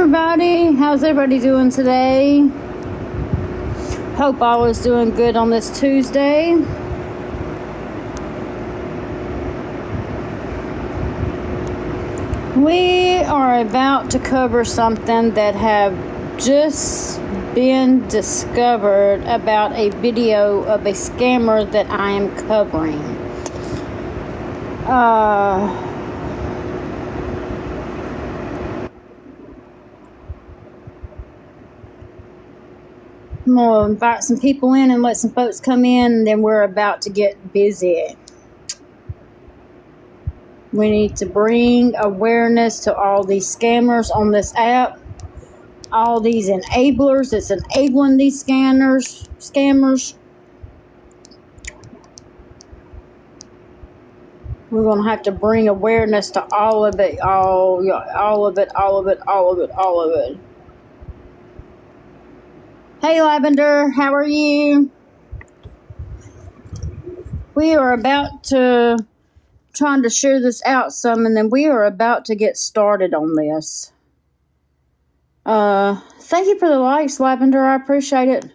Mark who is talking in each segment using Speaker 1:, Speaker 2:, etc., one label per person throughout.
Speaker 1: everybody. How's everybody doing today? Hope all is doing good on this Tuesday. We are about to cover something that have just been discovered about a video of a scammer that I am covering. I'm going to invite some people in and let some folks come in, and then we're about to get busy. We need to bring awareness to all these scammers on this app, all these enablers that's enabling these scammers. We're going to have to bring awareness to all of it, all of it. Hey, Lavender, how are you? We are about to trying to share this out some, and then we are about to get started on this. Thank you for the likes, Lavender. I appreciate it.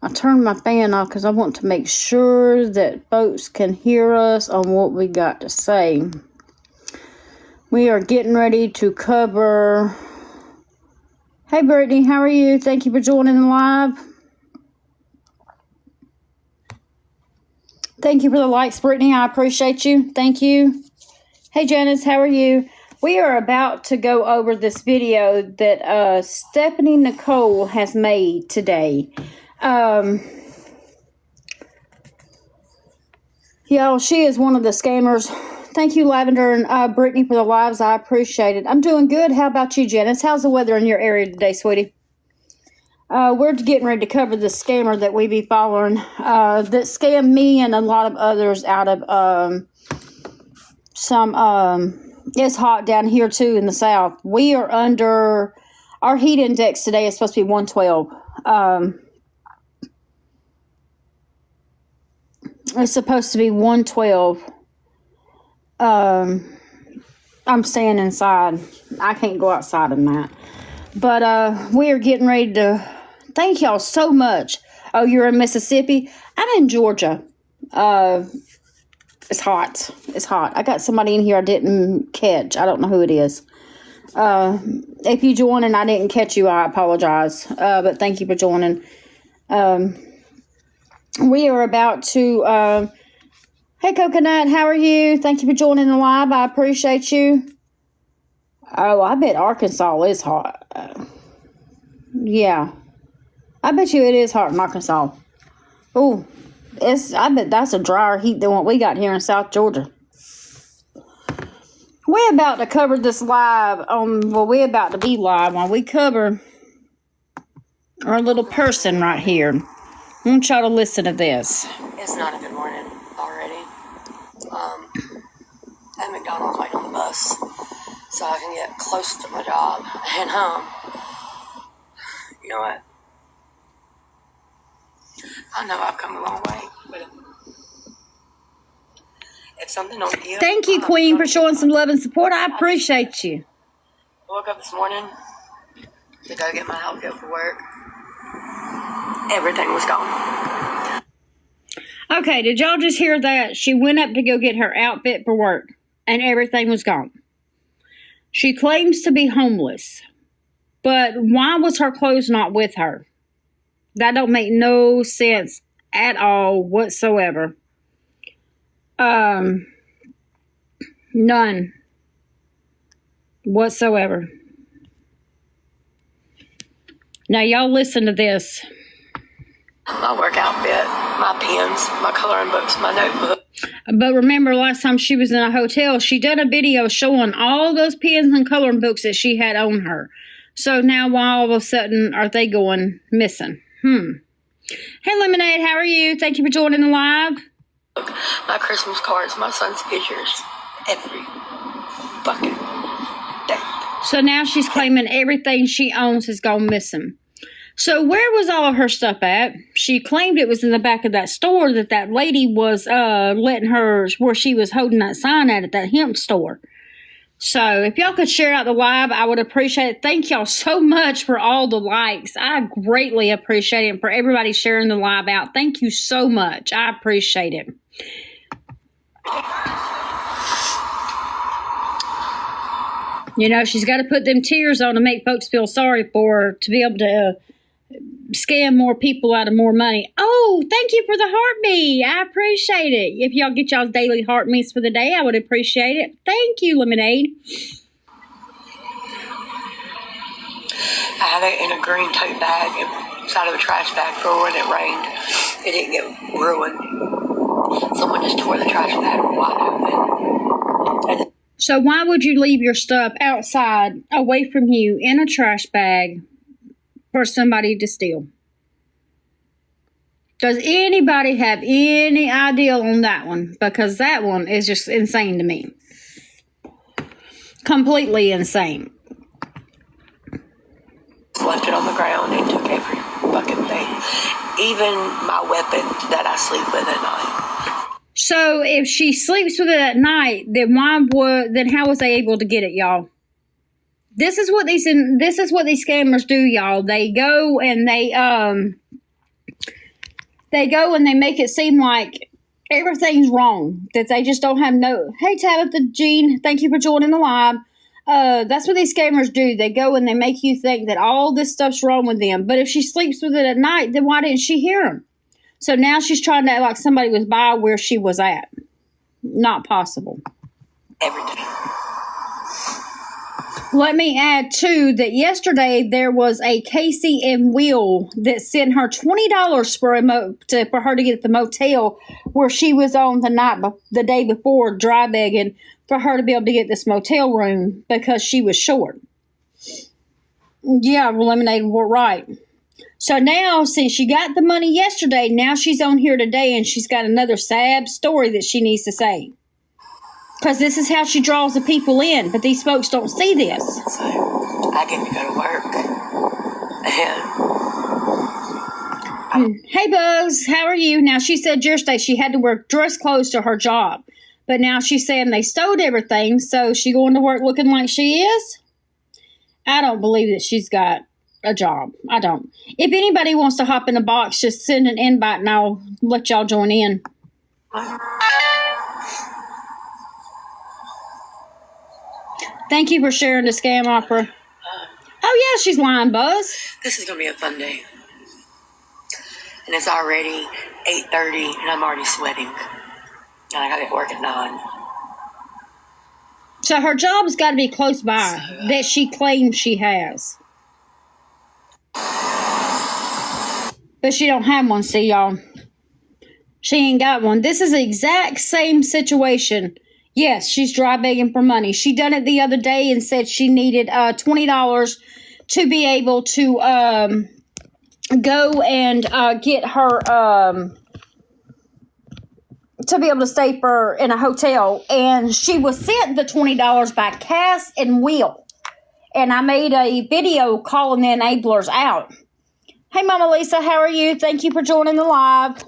Speaker 1: I turned my fan off because I want to make sure that folks can hear us on what we got to say. We are getting ready to cover. Hey, Brittany, how are you? Thank you for joining the live. Thank you for the likes, Brittany. I appreciate you. Thank you. Hey, Janice, how are you? We are about to go over this video that Stephanie Nicole has made today. Y'all, she is one of the scammers. Thank you, Lavender and Brittany, for the lives. I appreciate it. I'm doing good. How about you, Janice? How's the weather in your area today, sweetie? We're getting ready to cover the scammer that we be following that scammed me and a lot of others out of it's hot down here too in the south. We are under, our heat index today is supposed to be 112. It's supposed to be 112. I'm staying inside. I can't go outside in that. But we are getting ready to, thank y'all so much. Oh, you're in Mississippi? I'm in Georgia. It's hot. It's hot. I got somebody in here I didn't catch. I don't know who it is. If you join and I didn't catch you, I apologize. But thank you for joining. We are about to, hey, Coconut, how are you? Thank you for joining the live. I appreciate you. Oh, I bet Arkansas is hot. Yeah. I bet you it is hot in Arkansas. Oh, I bet that's a drier heat than what we got here in South Georgia. We're about to cover this live we're about to be live while we cover our little person right here. I want y'all to listen to this.
Speaker 2: It's not a good morning already. At McDonald's waiting on the bus so I can get close to my job. And you know what? I know I've come a long way, but if something don't give,
Speaker 1: thank you, Queen, for showing some love and support. I appreciate you.
Speaker 2: I woke up this morning to go get my outfit for work. Everything was gone.
Speaker 1: Okay, did y'all just hear that? She went up to go get her outfit for work, and everything was gone. She claims to be homeless, but why was her clothes not with her? That don't make no sense at all whatsoever. None whatsoever. Now, y'all listen to this.
Speaker 2: My work outfit, my pens, my coloring books, my notebook.
Speaker 1: But remember, last time she was in a hotel, she done a video showing all those pens and coloring books that she had on her. So now, why all of a sudden are they going missing? Hey, Lemonade, how are you? Thank you for joining the live.
Speaker 2: My Christmas cards, my son's pictures, every fucking day.
Speaker 1: So now she's claiming everything she owns has gone missing. So where was all of her stuff at? She claimed it was in the back of that store that lady was letting her, where she was holding that sign at that hemp store. So if y'all could share out the live, I would appreciate it. Thank y'all so much for all the likes. I greatly appreciate it. And for everybody sharing the live out, thank you so much. I appreciate it. You know, she's got to put them tears on to make folks feel sorry for her to be able to scam more people out of more money. Oh, thank you for the heartbeat. I appreciate it. If y'all get y'all's daily heartbeats for the day, I would appreciate it. Thank you, Lemonade.
Speaker 2: I had it in a green tote bag inside of a trash bag for when it rained. It didn't get ruined. Someone just tore the trash bag wide open.
Speaker 1: So why would you leave your stuff outside away from you in a trash bag for somebody to steal? Does anybody have any idea on that one? Because that one is just insane to me. Completely insane.
Speaker 2: Left it on the ground and took every fucking thing. Even my weapon that I sleep with at night.
Speaker 1: So if she sleeps with it at night, then how was they able to get it, y'all? This is what these scammers do, y'all. They go and they make it seem like everything's wrong. That they just don't have no. Hey Tabitha Jean, thank you for joining the live. That's what these scammers do. They go and they make you think that all this stuff's wrong with them. But if she sleeps with it at night, then why didn't she hear him? So now she's trying to act like somebody was by where she was at. Not possible.
Speaker 2: Every day.
Speaker 1: Let me add, too, that yesterday there was a Casey and Will that sent her $20 for her to get at the motel where she was on the day before dry begging for her to be able to get this motel room because she was short. Yeah, Lemonade, we're right. So now, since she got the money yesterday, now she's on here today and she's got another sad story that she needs to say. Because this is how she draws the people in, but these folks don't see this.
Speaker 2: So I get to go to work.
Speaker 1: Hey, Bugs, how are you? Now, she said yesterday she had to wear dress clothes to her job. But now she's saying they stole everything, so she going to work looking like she is? I don't believe that she's got a job. I don't. If anybody wants to hop in the box, just send an invite and I'll let y'all join in. Thank you for sharing the scam opera. Oh, yeah, she's lying, Buzz.
Speaker 2: This is going to be a fun day. And it's already 8:30 and I'm already sweating. And I got to get work at 9.
Speaker 1: So her job's got to be close by that she claims she has. But she don't have one, see, y'all. She ain't got one. This is the exact same situation. Yes, she's dry begging for money. She done it the other day and said she needed $20 to be able to go and get her to be able to stay in a hotel. And she was sent the $20 by Cass and Will. And I made a video calling the enablers out. Hey, Mama Lisa, how are you? Thank you for joining the live.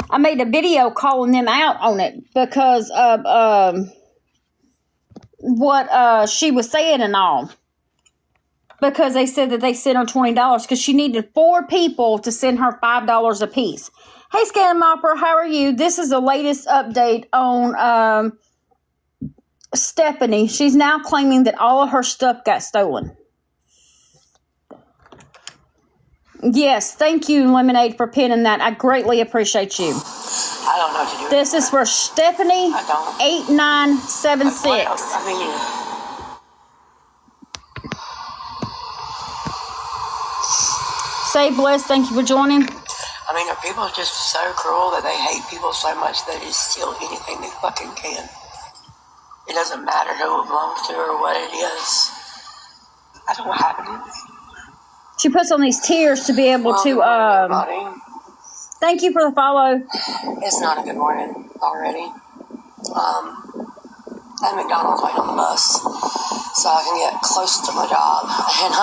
Speaker 1: I made a video calling them out on it because of what she was saying and all. Because they said that they sent her $20 because she needed 4 people to send her $5 a piece. Hey, Scam Opera, how are you? This is the latest update on Stephanie. She's now claiming that all of her stuff got stolen. Yes, thank you, Lemonade, for pinning that. I greatly appreciate you.
Speaker 2: I don't know what to do.
Speaker 1: This is for Stephanie 8976. Say blessed. Thank you for joining.
Speaker 2: I mean, are people just so cruel that they hate people so much that they steal anything they fucking can? It doesn't matter who it belongs to or what it is. I don't know what happened.
Speaker 1: She puts on these tears to be able to. Thank you for the follow.
Speaker 2: It's not a good morning already. I'm at McDonald's waiting on the bus so I can get closer to my job. And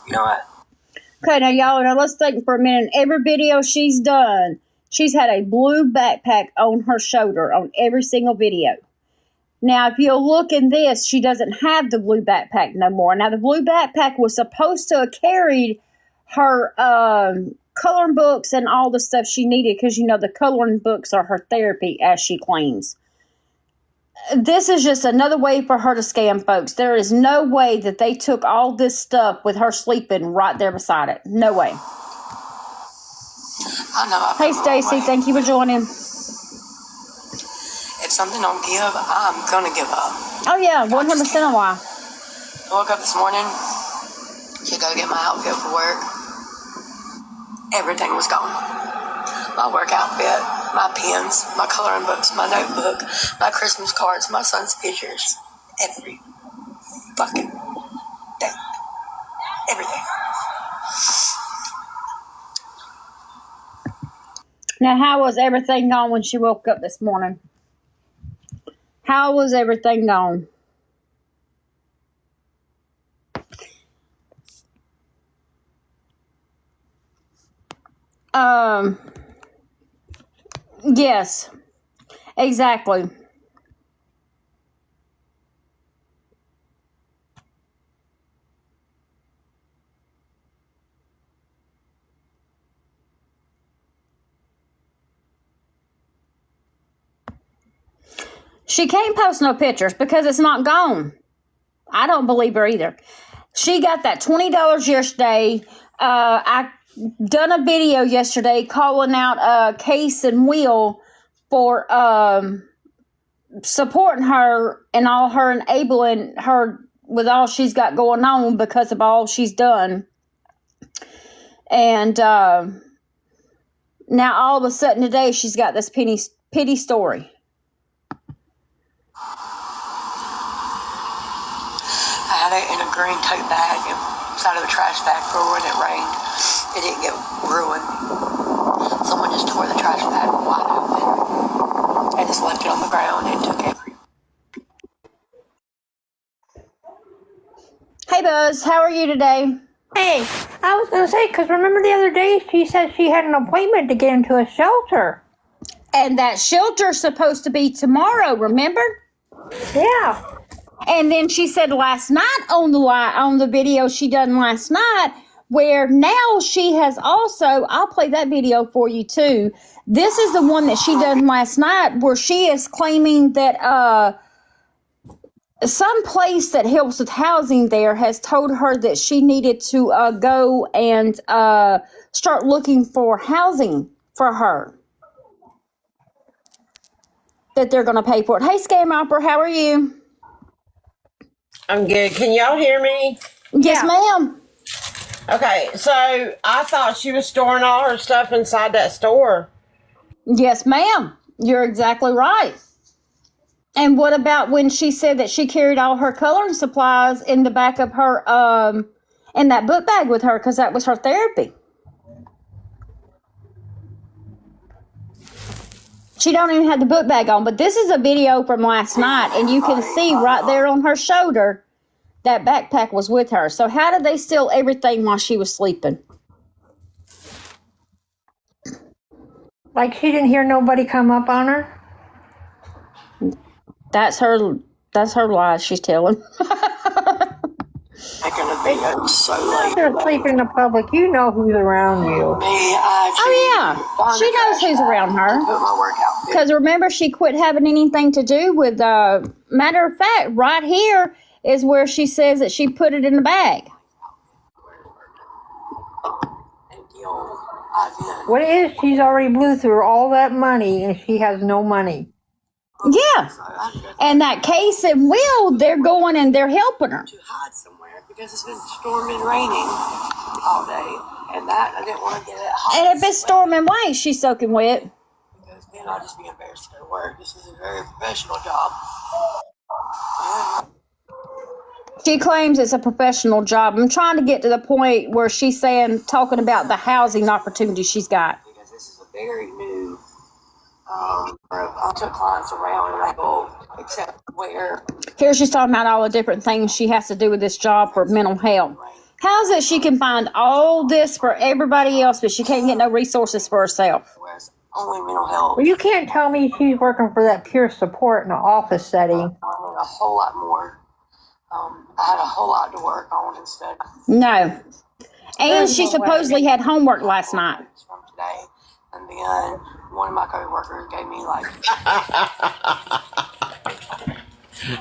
Speaker 2: you know what?
Speaker 1: Okay, now y'all, let's think for a minute. Every video she's done, she's had a blue backpack on her shoulder on every single video. Now, if you'll look in this, she doesn't have the blue backpack no more. Now, the blue backpack was supposed to have carried her coloring books and all the stuff she needed because, you know, the coloring books are her therapy, as she claims. This is just another way for her to scam folks. There is no way that they took all this stuff with her sleeping right there beside it. No way.
Speaker 2: I know.
Speaker 1: Hey, Stacy, thank you for joining.
Speaker 2: If something don't give, I'm gonna give up.
Speaker 1: Oh, yeah, 100% why.
Speaker 2: I woke up this morning to go get my outfit for work. Everything was gone. My work outfit, my pens, my coloring books, my notebook, my Christmas cards, my son's pictures. Every fucking thing. Everything.
Speaker 1: Now, how was everything gone when she woke up this morning? How was everything gone? Yes, exactly. She can't post no pictures because it's not gone. I don't believe her either. She got that $20 yesterday. I done a video yesterday calling out Case and Will for supporting her and all her enabling her with all she's got going on because of all she's done. And now all of a sudden today she's got this pity story.
Speaker 2: I had it in a green tote bag inside of a trash bag for when it rained. It didn't get ruined. Someone just tore the trash bag wide open and just left it on the ground and took everything.
Speaker 1: Hey Buzz, how are you today?
Speaker 3: Hey, I was going to say, because remember the other day she said she had an appointment to get into a shelter.
Speaker 1: And that shelter's supposed to be tomorrow, remember?
Speaker 3: Yeah.
Speaker 1: And then she said last night on the video she done last night, where now she has also, I'll play that video for you too. This is the one that she done last night where she is claiming that some place that helps with housing there has told her that she needed to go and start looking for housing for her. That they're going to pay for it. Hey, Scam Opera, how are you?
Speaker 4: I'm good. Can y'all hear me?
Speaker 1: Yes, ma'am.
Speaker 4: Okay, so I thought she was storing all her stuff inside that store.
Speaker 1: Yes, ma'am. You're exactly right. And what about when she said that she carried all her coloring supplies in the back of her, in that book bag with her because that was her therapy? She don't even have the book bag on, but this is a video from last night, and you can see right there on her shoulder that backpack was with her. So how did they steal everything while she was sleeping?
Speaker 3: Like she didn't hear nobody come up on her?
Speaker 1: That's her lies she's telling.
Speaker 2: I'm gonna be up so late.
Speaker 3: They're sleeping in the public. You know who's around you.
Speaker 1: Oh, yeah. She knows who's around her.
Speaker 2: Put my work outfit.
Speaker 1: Because remember, she quit having anything to do with, matter of fact, right here is where she says that she put it in the bag.
Speaker 3: What it is, she's already blew through all that money and she has no money.
Speaker 1: Yeah. And that Case and Will, they're going and they're helping her.
Speaker 2: To hide somewhere because it's been storming, raining all day, and that I didn't want to get it hot.
Speaker 1: And if it's storming white, she's soaking wet.
Speaker 2: Because then I'll just be embarrassed to go to work. This is a very professional job.
Speaker 1: She claims it's a professional job. I'm trying to get to the point where she's talking about the housing opportunity she's got.
Speaker 2: Because this is a very new. I took clients around and I go, except where.
Speaker 1: Here she's talking about all the different things she has to do with this job for mental health. How is it she can find all this for everybody else, but she can't get no resources for herself?
Speaker 2: Whereas only mental health.
Speaker 3: Well, you can't tell me she's working for that peer support in an office setting.
Speaker 2: I wanted a whole lot more. I had a whole lot to work on instead.
Speaker 1: No. And
Speaker 3: There's
Speaker 1: she
Speaker 3: no
Speaker 1: supposedly
Speaker 3: way.
Speaker 1: had homework last night.
Speaker 2: From today, and then one of my coworkers gave me like.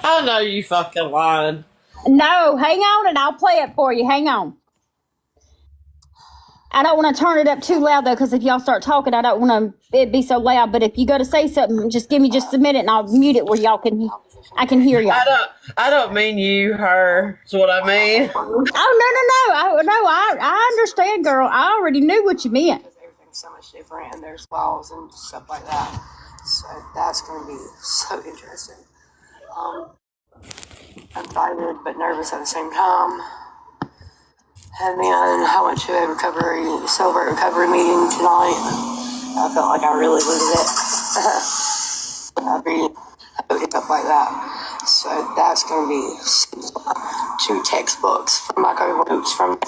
Speaker 4: I know you fucking lying.
Speaker 1: No, hang on and I'll play it for you. Hang on. I don't want to turn it up too loud though, because if y'all start talking, I don't want it be so loud. But if you go to say something, just give me just a minute and I'll mute it where I can hear y'all.
Speaker 4: I don't mean you, her. That's what I mean.
Speaker 1: Oh no! I understand, girl. I already knew what you meant.
Speaker 2: Because everything's so much different, and there's laws and stuff like that. So that's going to be so interesting. I'm excited but nervous at the same time. And then I went to a Celebrate Recovery meeting tonight. I felt like I really needed it. I picked up like that. So that's going to be 2 textbooks from my coworkers from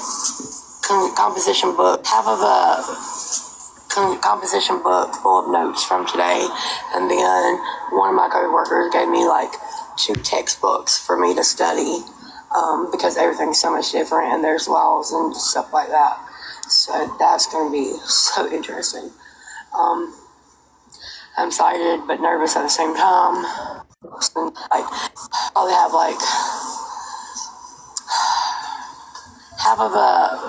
Speaker 2: composition book. Half of a composition book full of notes from today. And then one of my coworkers gave me like 2 textbooks for me to study. Because everything's so much different and there's laws and stuff like that. So that's going to be so interesting. I'm excited but nervous at the same time. Like, probably have like half of a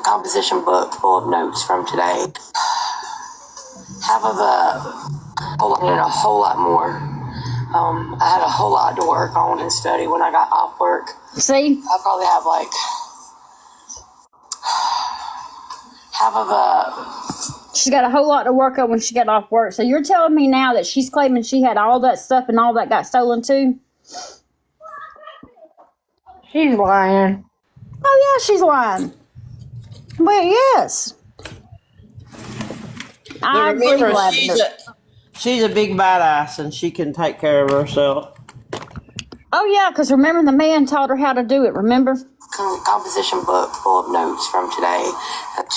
Speaker 2: composition book full of notes from today. Half of a whole lot more. I had a whole lot to work on and study when I got off work.
Speaker 1: See?
Speaker 2: I probably have like half of a.
Speaker 1: She's got a whole lot to work on when she got off work. So you're telling me now that she's claiming she had all that stuff and all that got stolen too?
Speaker 3: She's lying.
Speaker 1: Oh yeah, she's lying. Well, yes. I agree,
Speaker 4: Remember,
Speaker 1: Lavender.
Speaker 4: she's a big badass and she can take care of herself.
Speaker 1: Oh yeah, because remember the man taught her how to do it, remember?
Speaker 2: Composition book full of notes from today.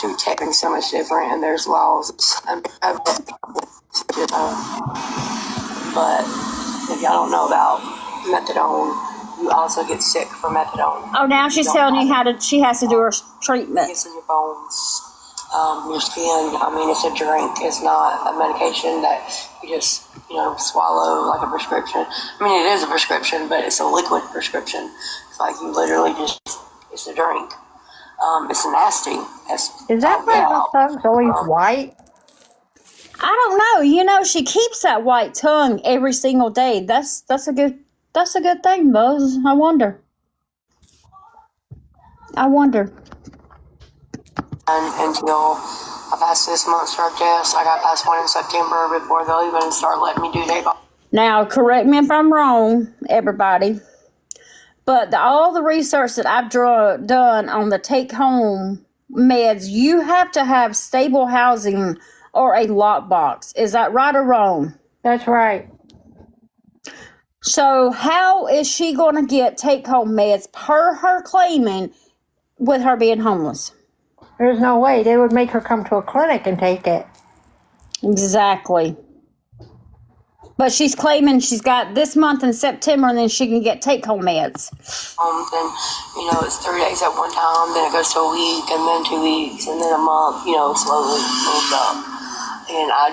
Speaker 2: 2 texts so much different, and there's laws. But if y'all don't know about methadone, you also get sick from methadone.
Speaker 1: Oh, now she's telling you she has to do her treatment.
Speaker 2: It's in your bones, your skin. I mean, it's a drink. It's not a medication that you just swallow like a prescription. I mean, it is a prescription, but it's a liquid prescription. It's like you literally it's a drink. It's nasty.
Speaker 3: Is that why her tongue's always white?
Speaker 1: I don't know. She keeps that white tongue every single day. That's a good thing, Buzz. I wonder.
Speaker 2: Until I pass this month's drug test, I got past one in September before they'll even start letting me do day.
Speaker 1: Now, correct me if I'm wrong, everybody. But all the research that I've done on the take-home meds, you have to have stable housing or a lockbox. Is that right or wrong?
Speaker 3: That's right.
Speaker 1: So how is she going to get take-home meds per her claiming with her being homeless?
Speaker 3: There's no way. They would make her come to a clinic and take it.
Speaker 1: Exactly. But she's claiming she's got this month in September and then she can get take-home meds.
Speaker 2: Then, it's 3 days at one time, then it goes to a week, and then 2 weeks, and then a month, slowly moves up. And I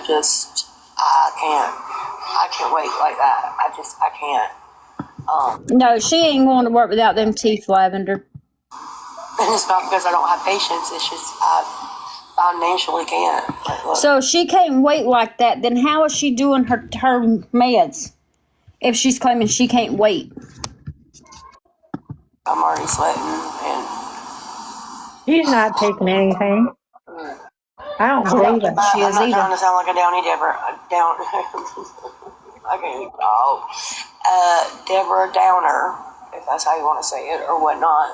Speaker 2: can't wait like that. I can't.
Speaker 1: No, she ain't going to work without them teeth, Lavender.
Speaker 2: And it's not because I don't have patience, it's just I financially can't.
Speaker 1: So if she can't wait like that, then how is she doing her meds if she's claiming she can't wait?
Speaker 2: I'm already sweating, and
Speaker 3: She's not taking anything. I don't believe it.
Speaker 1: She is
Speaker 2: I'm not
Speaker 1: either.
Speaker 2: trying to sound like a Downy Deborah. I can't talk. Deborah Downer, if that's how you want to say it, or whatnot.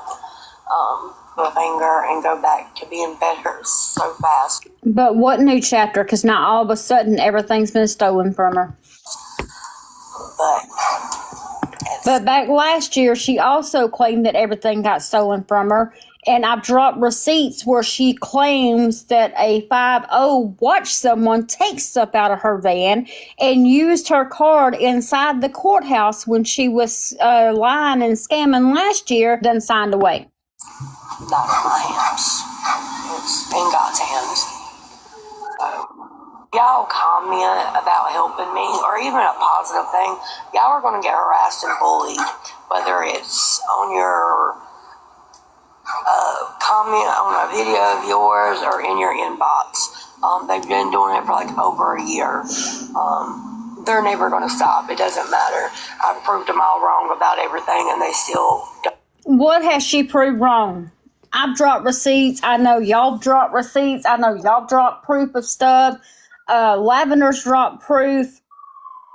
Speaker 2: With anger and go back to being better so fast.
Speaker 1: But what new chapter? Because now all of a sudden everything's been stolen from her.
Speaker 2: But
Speaker 1: back last year, she also claimed that everything got stolen from her. And I've dropped receipts where she claims that a 5-0 watched someone take stuff out of her van and used her card inside the courthouse when she was lying and scamming last year, then signed away.
Speaker 2: Not in my hands. It's in God's hands. So, y'all comment about helping me, or even a positive thing. Y'all are going to get harassed and bullied, whether it's on your comment on a video of yours or in your inbox. They've been doing it for like over a year. They're never going to stop. It doesn't matter. I've proved them all wrong about everything, and they still don't.
Speaker 1: What has she proved wrong? I've dropped receipts. I know y'all dropped receipts. I know y'all dropped proof of stuff. Lavender's dropped proof.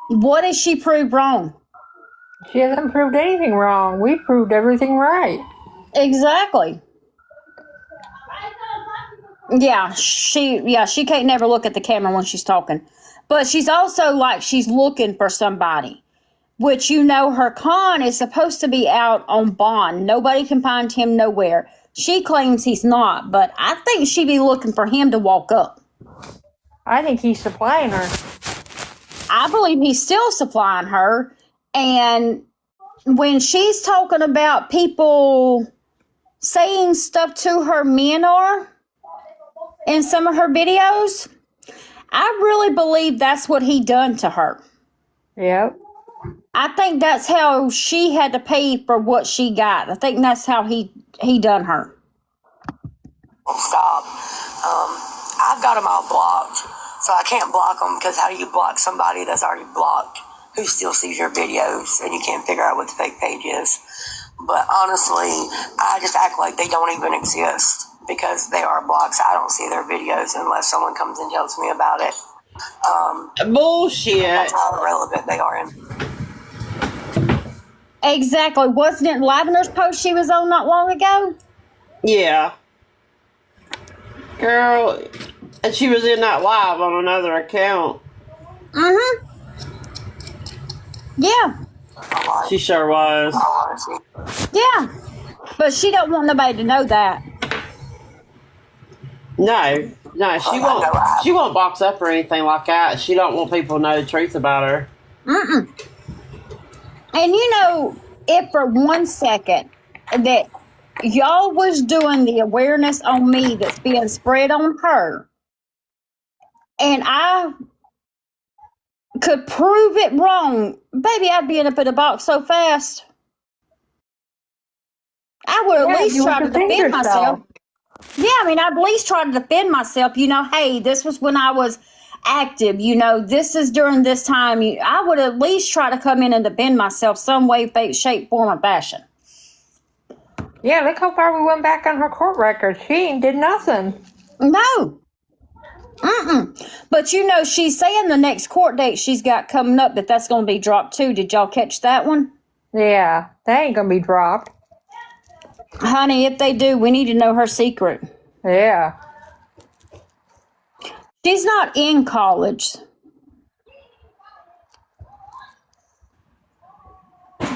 Speaker 1: What has she proved wrong?
Speaker 3: She hasn't proved anything wrong. We proved everything right.
Speaker 1: Exactly. Yeah, she can't never look at the camera when she's talking. But she's also like she's looking for somebody. Which her con is supposed to be out on bond. Nobody can find him nowhere. She claims he's not, but I think she'd be looking for him to walk up.
Speaker 3: I think he's supplying her.
Speaker 1: I believe he's still supplying her. And when she's talking about people saying stuff to her men are in some of her videos, I really believe that's what he done to her.
Speaker 3: Yep.
Speaker 1: I think that's how she had to pay for what she got. I think that's how he done her.
Speaker 2: Stop. I've got them all blocked, so I can't block them, because how do you block somebody that's already blocked who still sees your videos and you can't figure out what the fake page is? But honestly, I just act like they don't even exist because they are blocked. So I don't see their videos unless someone comes and tells me about it.
Speaker 4: Bullshit.
Speaker 2: That's how irrelevant they are.
Speaker 1: Exactly. Wasn't it Lavender's post she was on not long ago?
Speaker 4: Yeah. Girl, and she was in that live on another account.
Speaker 1: Mm-hmm. Yeah.
Speaker 4: She sure was.
Speaker 1: Yeah. But she don't want nobody to know that.
Speaker 4: No, she won't box up or anything like that. She don't want people to know the truth about her.
Speaker 1: Mm-mm. And if for 1 second that y'all was doing the awareness on me that's being spread on her, and I could prove it wrong, baby, I'd be up in a box so fast. I would at least try to defend myself. Yeah, I'd at least try to defend myself. Hey, this was when I was active. This is during this time. I would at least try to come in and defend myself some way, shape, form, or fashion.
Speaker 3: Yeah, look how far we went back on her court record. She ain't did nothing.
Speaker 1: No. But she's saying the next court date she's got coming up that's going to be dropped too. Did y'all catch that one?
Speaker 3: Yeah, that ain't going to be dropped.
Speaker 1: Honey, if they do, we need to know her secret.
Speaker 3: Yeah.
Speaker 1: She's not in college.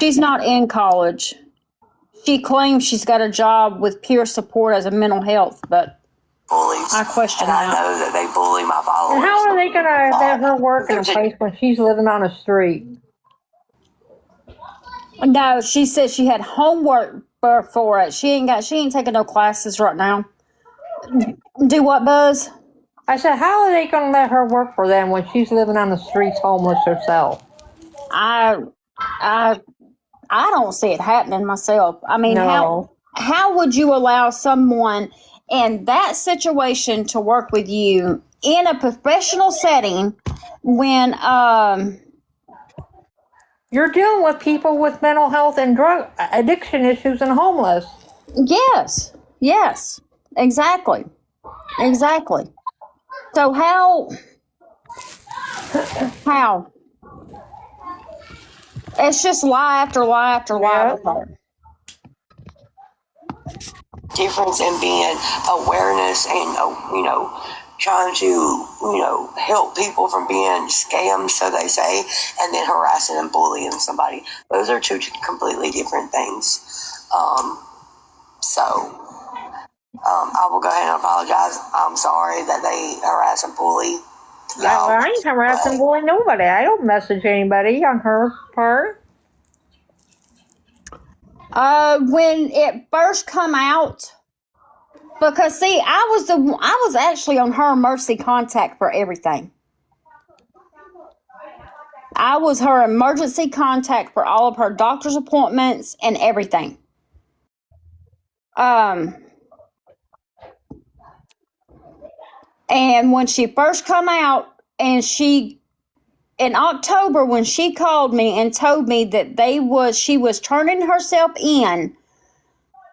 Speaker 1: She's not in college. She claims she's got a job with peer support as a mental health, but
Speaker 2: bullies.
Speaker 1: I question
Speaker 2: that.
Speaker 1: that.
Speaker 2: I know that they bully my followers.
Speaker 3: And how are they going to let her work in a place when she's living on a street?
Speaker 1: No, she said she had homework for it. She ain't taking no classes right now. Do what, Buzz?
Speaker 3: I said, how are they going to let her work for them when she's living on the streets homeless herself?
Speaker 1: I don't see it happening myself.
Speaker 3: No.
Speaker 1: How would you allow someone in that situation to work with you in a professional setting when
Speaker 3: you're dealing with people with mental health and drug addiction issues and homeless?
Speaker 1: Yes, exactly. So how? It's just lie after lie after lie with her.
Speaker 2: Difference in being awareness and trying to help people from being scammed, so they say, and then harassing and bullying somebody. Those are two completely different things. So I will go ahead and apologize. I'm sorry that they harass and bully.
Speaker 3: I ain't harassing bullying nobody. I don't message anybody on her part.
Speaker 1: When it first come out, because see, I was actually on her emergency contact for everything. I was her emergency contact for all of her doctor's appointments and everything. And when she first come out, and in October, when she called me and told me that she was turning herself in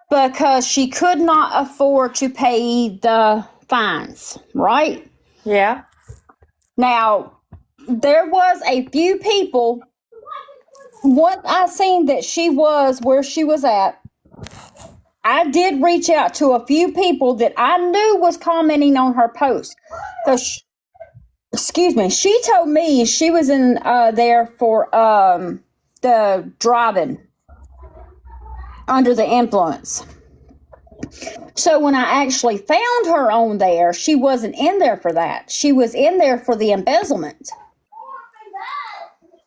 Speaker 1: because she could not afford to pay the fines, right?
Speaker 3: Yeah.
Speaker 1: Now, there was a few people, once I seen that she was where she was at, I did reach out to a few people that I knew was commenting on her post. Because, excuse me, she told me she was in there for the driving under the influence. So when I actually found her on there, she wasn't in there for that. She was in there for the embezzlement.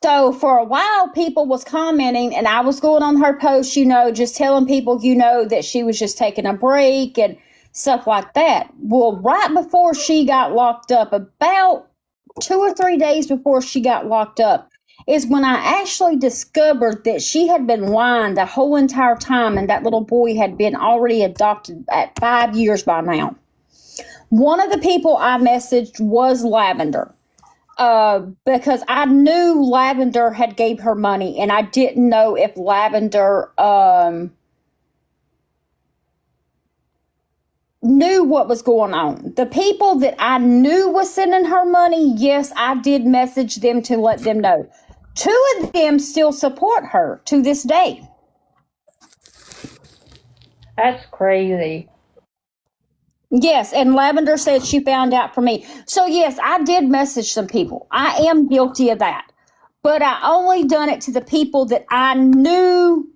Speaker 1: So for a while, people was commenting, and I was going on her post, just telling people, that she was just taking a break and stuff like that. Well, right before she got locked up, about 2 or 3 days before she got locked up, is when I actually discovered that she had been lying the whole entire time, and that little boy had been already adopted at 5 years by now. One of the people I messaged was Lavender. Because I knew Lavender had gave her money, and I didn't know if Lavender knew what was going on. The people that I knew was sending her money, yes, I did message them to let them know. 2 of them still support her to this day.
Speaker 3: That's crazy.
Speaker 1: Yes, and Lavender said she found out from me. So, yes, I did message some people. I am guilty of that. But I only done it to the people that I knew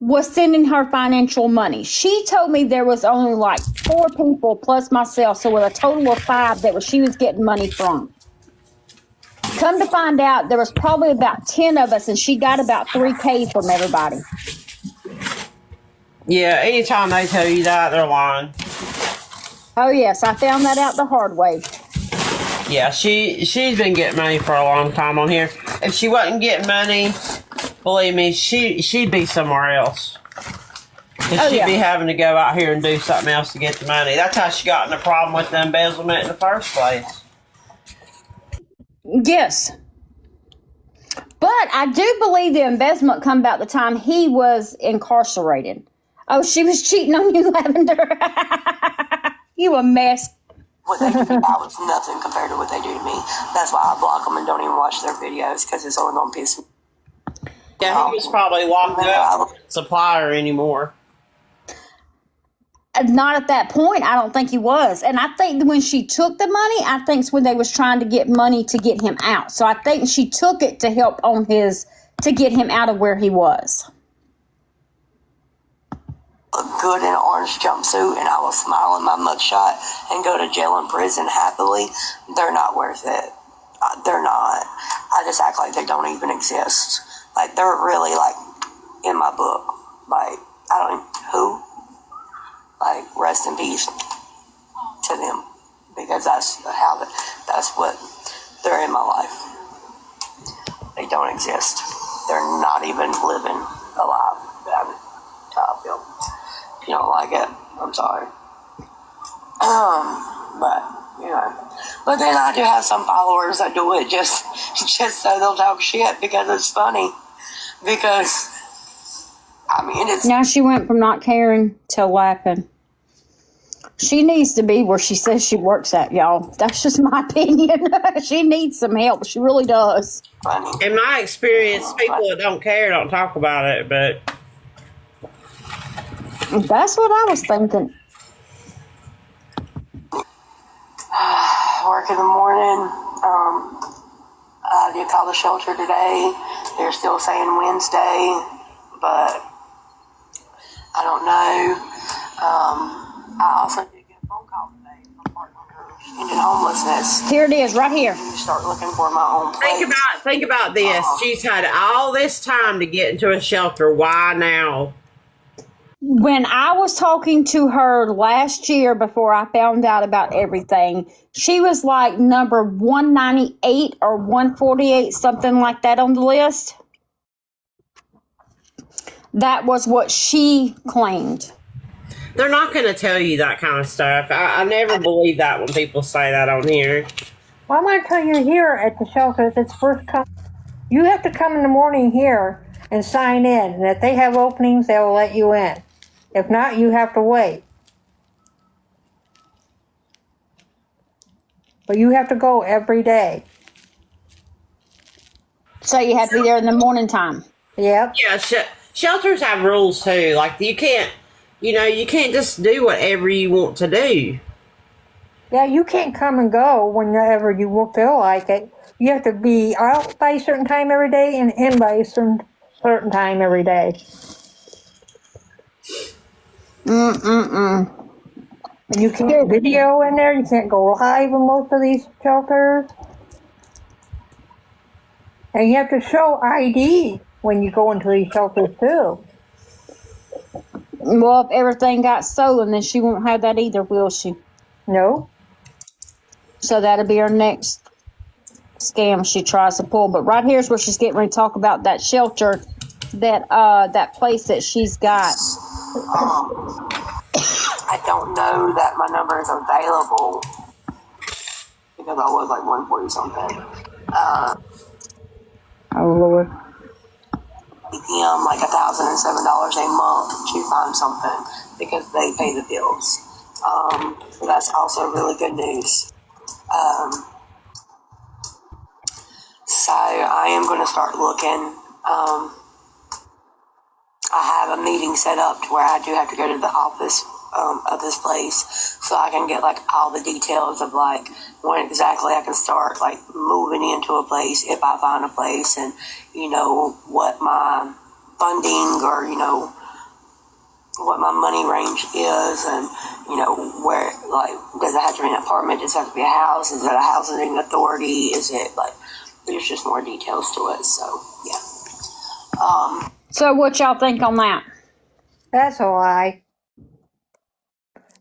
Speaker 1: was sending her financial money. She told me there was only like 4 people plus myself, so with a total of 5 that she was getting money from. Come to find out, there was probably about 10 of us, and she got about $3,000 from everybody.
Speaker 4: Yeah, anytime they tell you that, they're lying.
Speaker 1: Oh, yes, I found that out the hard way.
Speaker 4: Yeah, she's been getting money for a long time on here. If she wasn't getting money, believe me, she'd be somewhere else. She'd be having to go out here and do something else to get the money. That's how she got in the problem with the embezzlement in the first place.
Speaker 1: Yes. But I do believe the embezzlement come about the time he was incarcerated. Oh, she was cheating on you, Lavender. You a mess.
Speaker 2: What they do now is nothing compared to what they do to me. That's why I block them and don't even watch their videos, because it's only going to piss me.
Speaker 4: Yeah, he was probably locked up. Supplier anymore.
Speaker 1: Not at that point. I don't think he was. And I think when she took the money, I think it's when they was trying to get money to get him out. So I think she took it to help to get him out of where he was.
Speaker 2: Look good in an orange jumpsuit, and I will smile in my mugshot and go to jail and prison happily. They're not worth it. They're not. I just act like they don't even exist. Like, they're really, like, in my book. Like, I don't even, who? Like, rest in peace to them, because that's what they're in my life. They don't exist. They're not even living alive. That's how I feel. If you don't like it, I'm sorry. But then I do have some followers that do it just so they'll talk shit because it's funny. Because, I mean, it's...
Speaker 1: Now she went from not caring to laughing. She needs to be where she says she works at, y'all. That's just my opinion. She needs some help. She really does.
Speaker 2: Funny.
Speaker 4: In my experience, people that don't care don't talk about it, but...
Speaker 1: That's what I was thinking.
Speaker 2: Work in the morning. I did call the shelter today. They're still saying Wednesday, but I don't know. I also did get a phone call today from a partner who ended homelessness.
Speaker 1: Here it is, right here.
Speaker 2: To start looking for my own place.
Speaker 4: Think about this. She's had all this time to get into a shelter. Why now?
Speaker 1: When I was talking to her last year before I found out about everything, she was like number 198 or 148, something like that on the list. That was what she claimed.
Speaker 4: They're not going to tell you that kind of stuff. I never believe that when people say that on here.
Speaker 3: Well, I'm going to tell you here at the shelter, if it's first come, you have to come in the morning here and sign in. And if they have openings, they will let you in. If not, you have to wait. But you have to go every day.
Speaker 1: So you have to be there in the morning time.
Speaker 3: Yep.
Speaker 4: Yeah, shelters have rules too. Like you can't just do whatever you want to do.
Speaker 3: Yeah, you can't come and go whenever you feel like it. You have to be out by a certain time every day and in by a certain time every day. And you can't video in there. You can't go live in most of these shelters. And you have to show ID when you go into these shelters too.
Speaker 1: Well, if everything got stolen, then she won't have that either, will she?
Speaker 3: No.
Speaker 1: So that'll be her next scam she tries to pull. But right here's where she's getting ready to talk about that shelter, that place that she's got.
Speaker 2: I don't know that my number is available because I was like 140 something.
Speaker 1: Oh Lord.
Speaker 2: PM like $1,007 a month to find something because they pay the bills. So that's also really good news. So I am going to start looking. I have a meeting set up to where I do have to go to the office of this place so I can get like all the details of like when exactly I can start like moving into a place if I find a place, and what my funding or what my money range is, and where, like, does it have to be an apartment, does it have to be a house, is it a housing authority, is it like, there's just more details to it. So yeah.
Speaker 1: So what y'all think on that?
Speaker 3: That's a lie.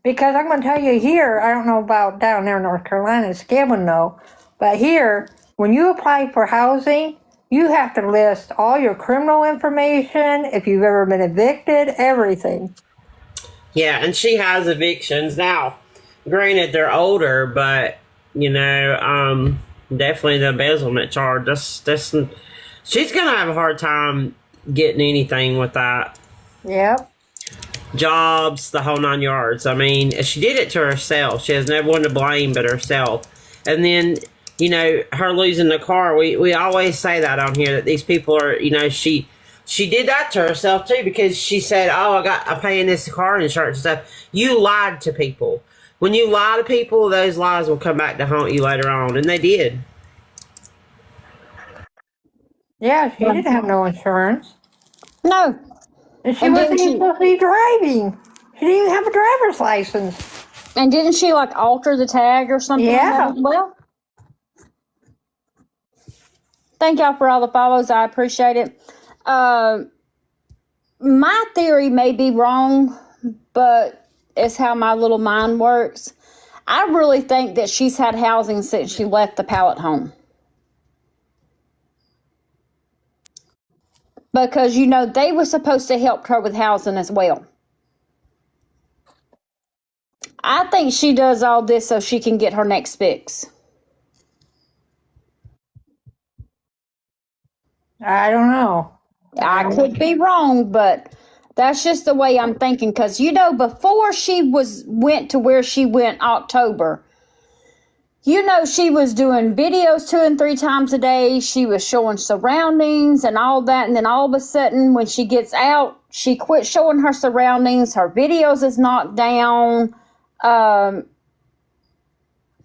Speaker 3: Because I'm going to tell you here, I don't know about down there in North Carolina, Scammon though, but here, when you apply for housing, you have to list all your criminal information, if you've ever been evicted, everything.
Speaker 4: Yeah, and she has evictions now. Granted, they're older, but definitely the embezzlement charge. She's gonna have a hard time getting anything with that.
Speaker 3: Yep.
Speaker 4: Jobs, the whole 9 yards. I mean, she did it to herself. She has no one to blame but herself. And then, her losing the car. We always say that on here, that these people are, she did that to herself too, because she said, "Oh, I'm paying this car insurance and stuff." You lied to people. When you lie to people, those lies will come back to haunt you later on, and they did.
Speaker 3: Yeah, she didn't have no insurance.
Speaker 1: No.
Speaker 3: And she wasn't even supposed to be driving. She didn't even have a driver's license.
Speaker 1: And didn't she like alter the tag or something?
Speaker 3: Yeah.
Speaker 1: Like that? Well, thank y'all for all the follows. I appreciate it. My theory may be wrong, but it's how my little mind works. I really think that she's had housing since she left the pallet home. Because, they were supposed to help her with housing as well. I think she does all this so she can get her next fix.
Speaker 3: I don't know.
Speaker 1: I could be wrong, but that's just the way I'm thinking. Because, before she went to where she went October, she was doing videos 2 and 3 times a day. She was showing surroundings and all that. And then all of a sudden, when she gets out, she quit showing her surroundings. Her videos is knocked down.
Speaker 3: I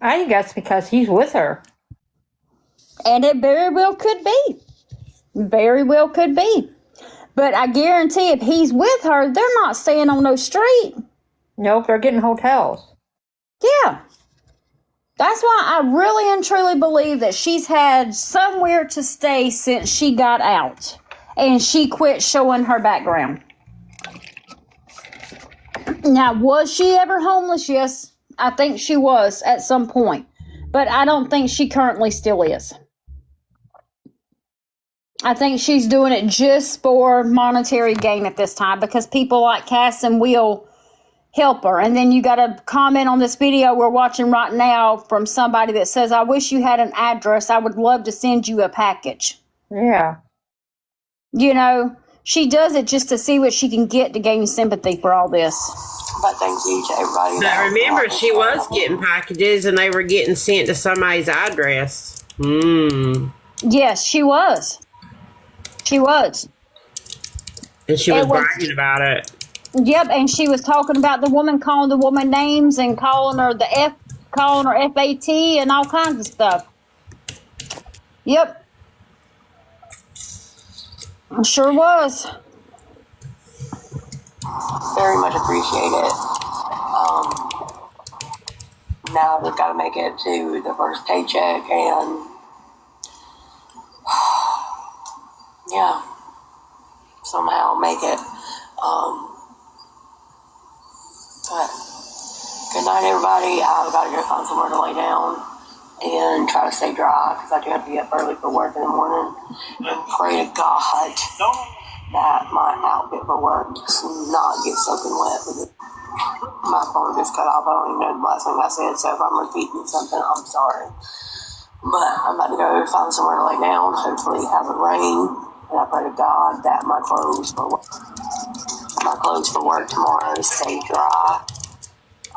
Speaker 3: think that's because he's with her.
Speaker 1: And it very well could be. Very well could be. But I guarantee if he's with her, they're not staying on no street.
Speaker 3: Nope, they're getting hotels.
Speaker 1: Yeah. That's why I really and truly believe that she's had somewhere to stay since she got out. And she quit showing her background. Now, was she ever homeless? Yes, I think she was at some point. But I don't think she currently still is. I think she's doing it just for monetary gain at this time because people like Cass and Will help her. And then you got a comment on this video we're watching right now from somebody that says, I wish you had an address. I would love to send you a package.
Speaker 3: Yeah.
Speaker 1: You know, she does it just to see what she can get to gain sympathy for all this.
Speaker 2: But thank you to everybody.
Speaker 4: Now remember, she was getting packages and they were getting sent to somebody's address.
Speaker 1: Yes, she was. She was.
Speaker 4: And she was bragging about it.
Speaker 1: Yep, and she was talking about the woman calling the woman names and calling her FAT and all kinds of stuff. Yep. I sure was.
Speaker 2: Very much appreciate it. Now we've got to make it to the first paycheck and yeah, somehow make it. But good night, everybody. I've got to go find somewhere to lay down and try to stay dry because I do have to get up early for work in the morning. And pray to God that my outfit for work does not get soaking wet because my phone just cut off. I don't even know the last thing I said, so if I'm repeating something, I'm sorry. But I'm about to go find somewhere to lay down, hopefully have it rain, and I pray to God that my clothes for work tomorrow stay dry,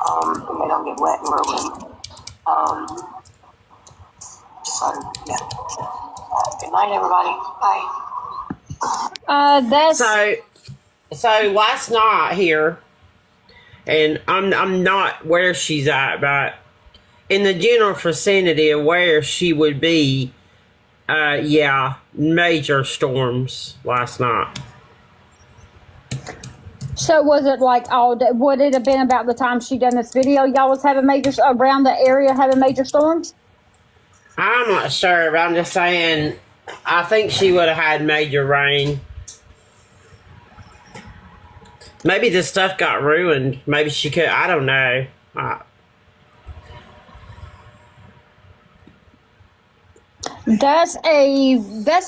Speaker 2: and they don't get wet and ruined. So, yeah. Good night, everybody. Bye.
Speaker 1: So
Speaker 4: last night here, and I'm not where she's at, but in the general vicinity of where she would be, major storms last night.
Speaker 1: So was it like all day? Would it have been about the time she done this video? Y'all was having around the area having major storms?
Speaker 4: I'm not sure, but I'm just saying, I think she would have had major rain. Maybe this stuff got ruined. Maybe she could, I don't know.
Speaker 1: That's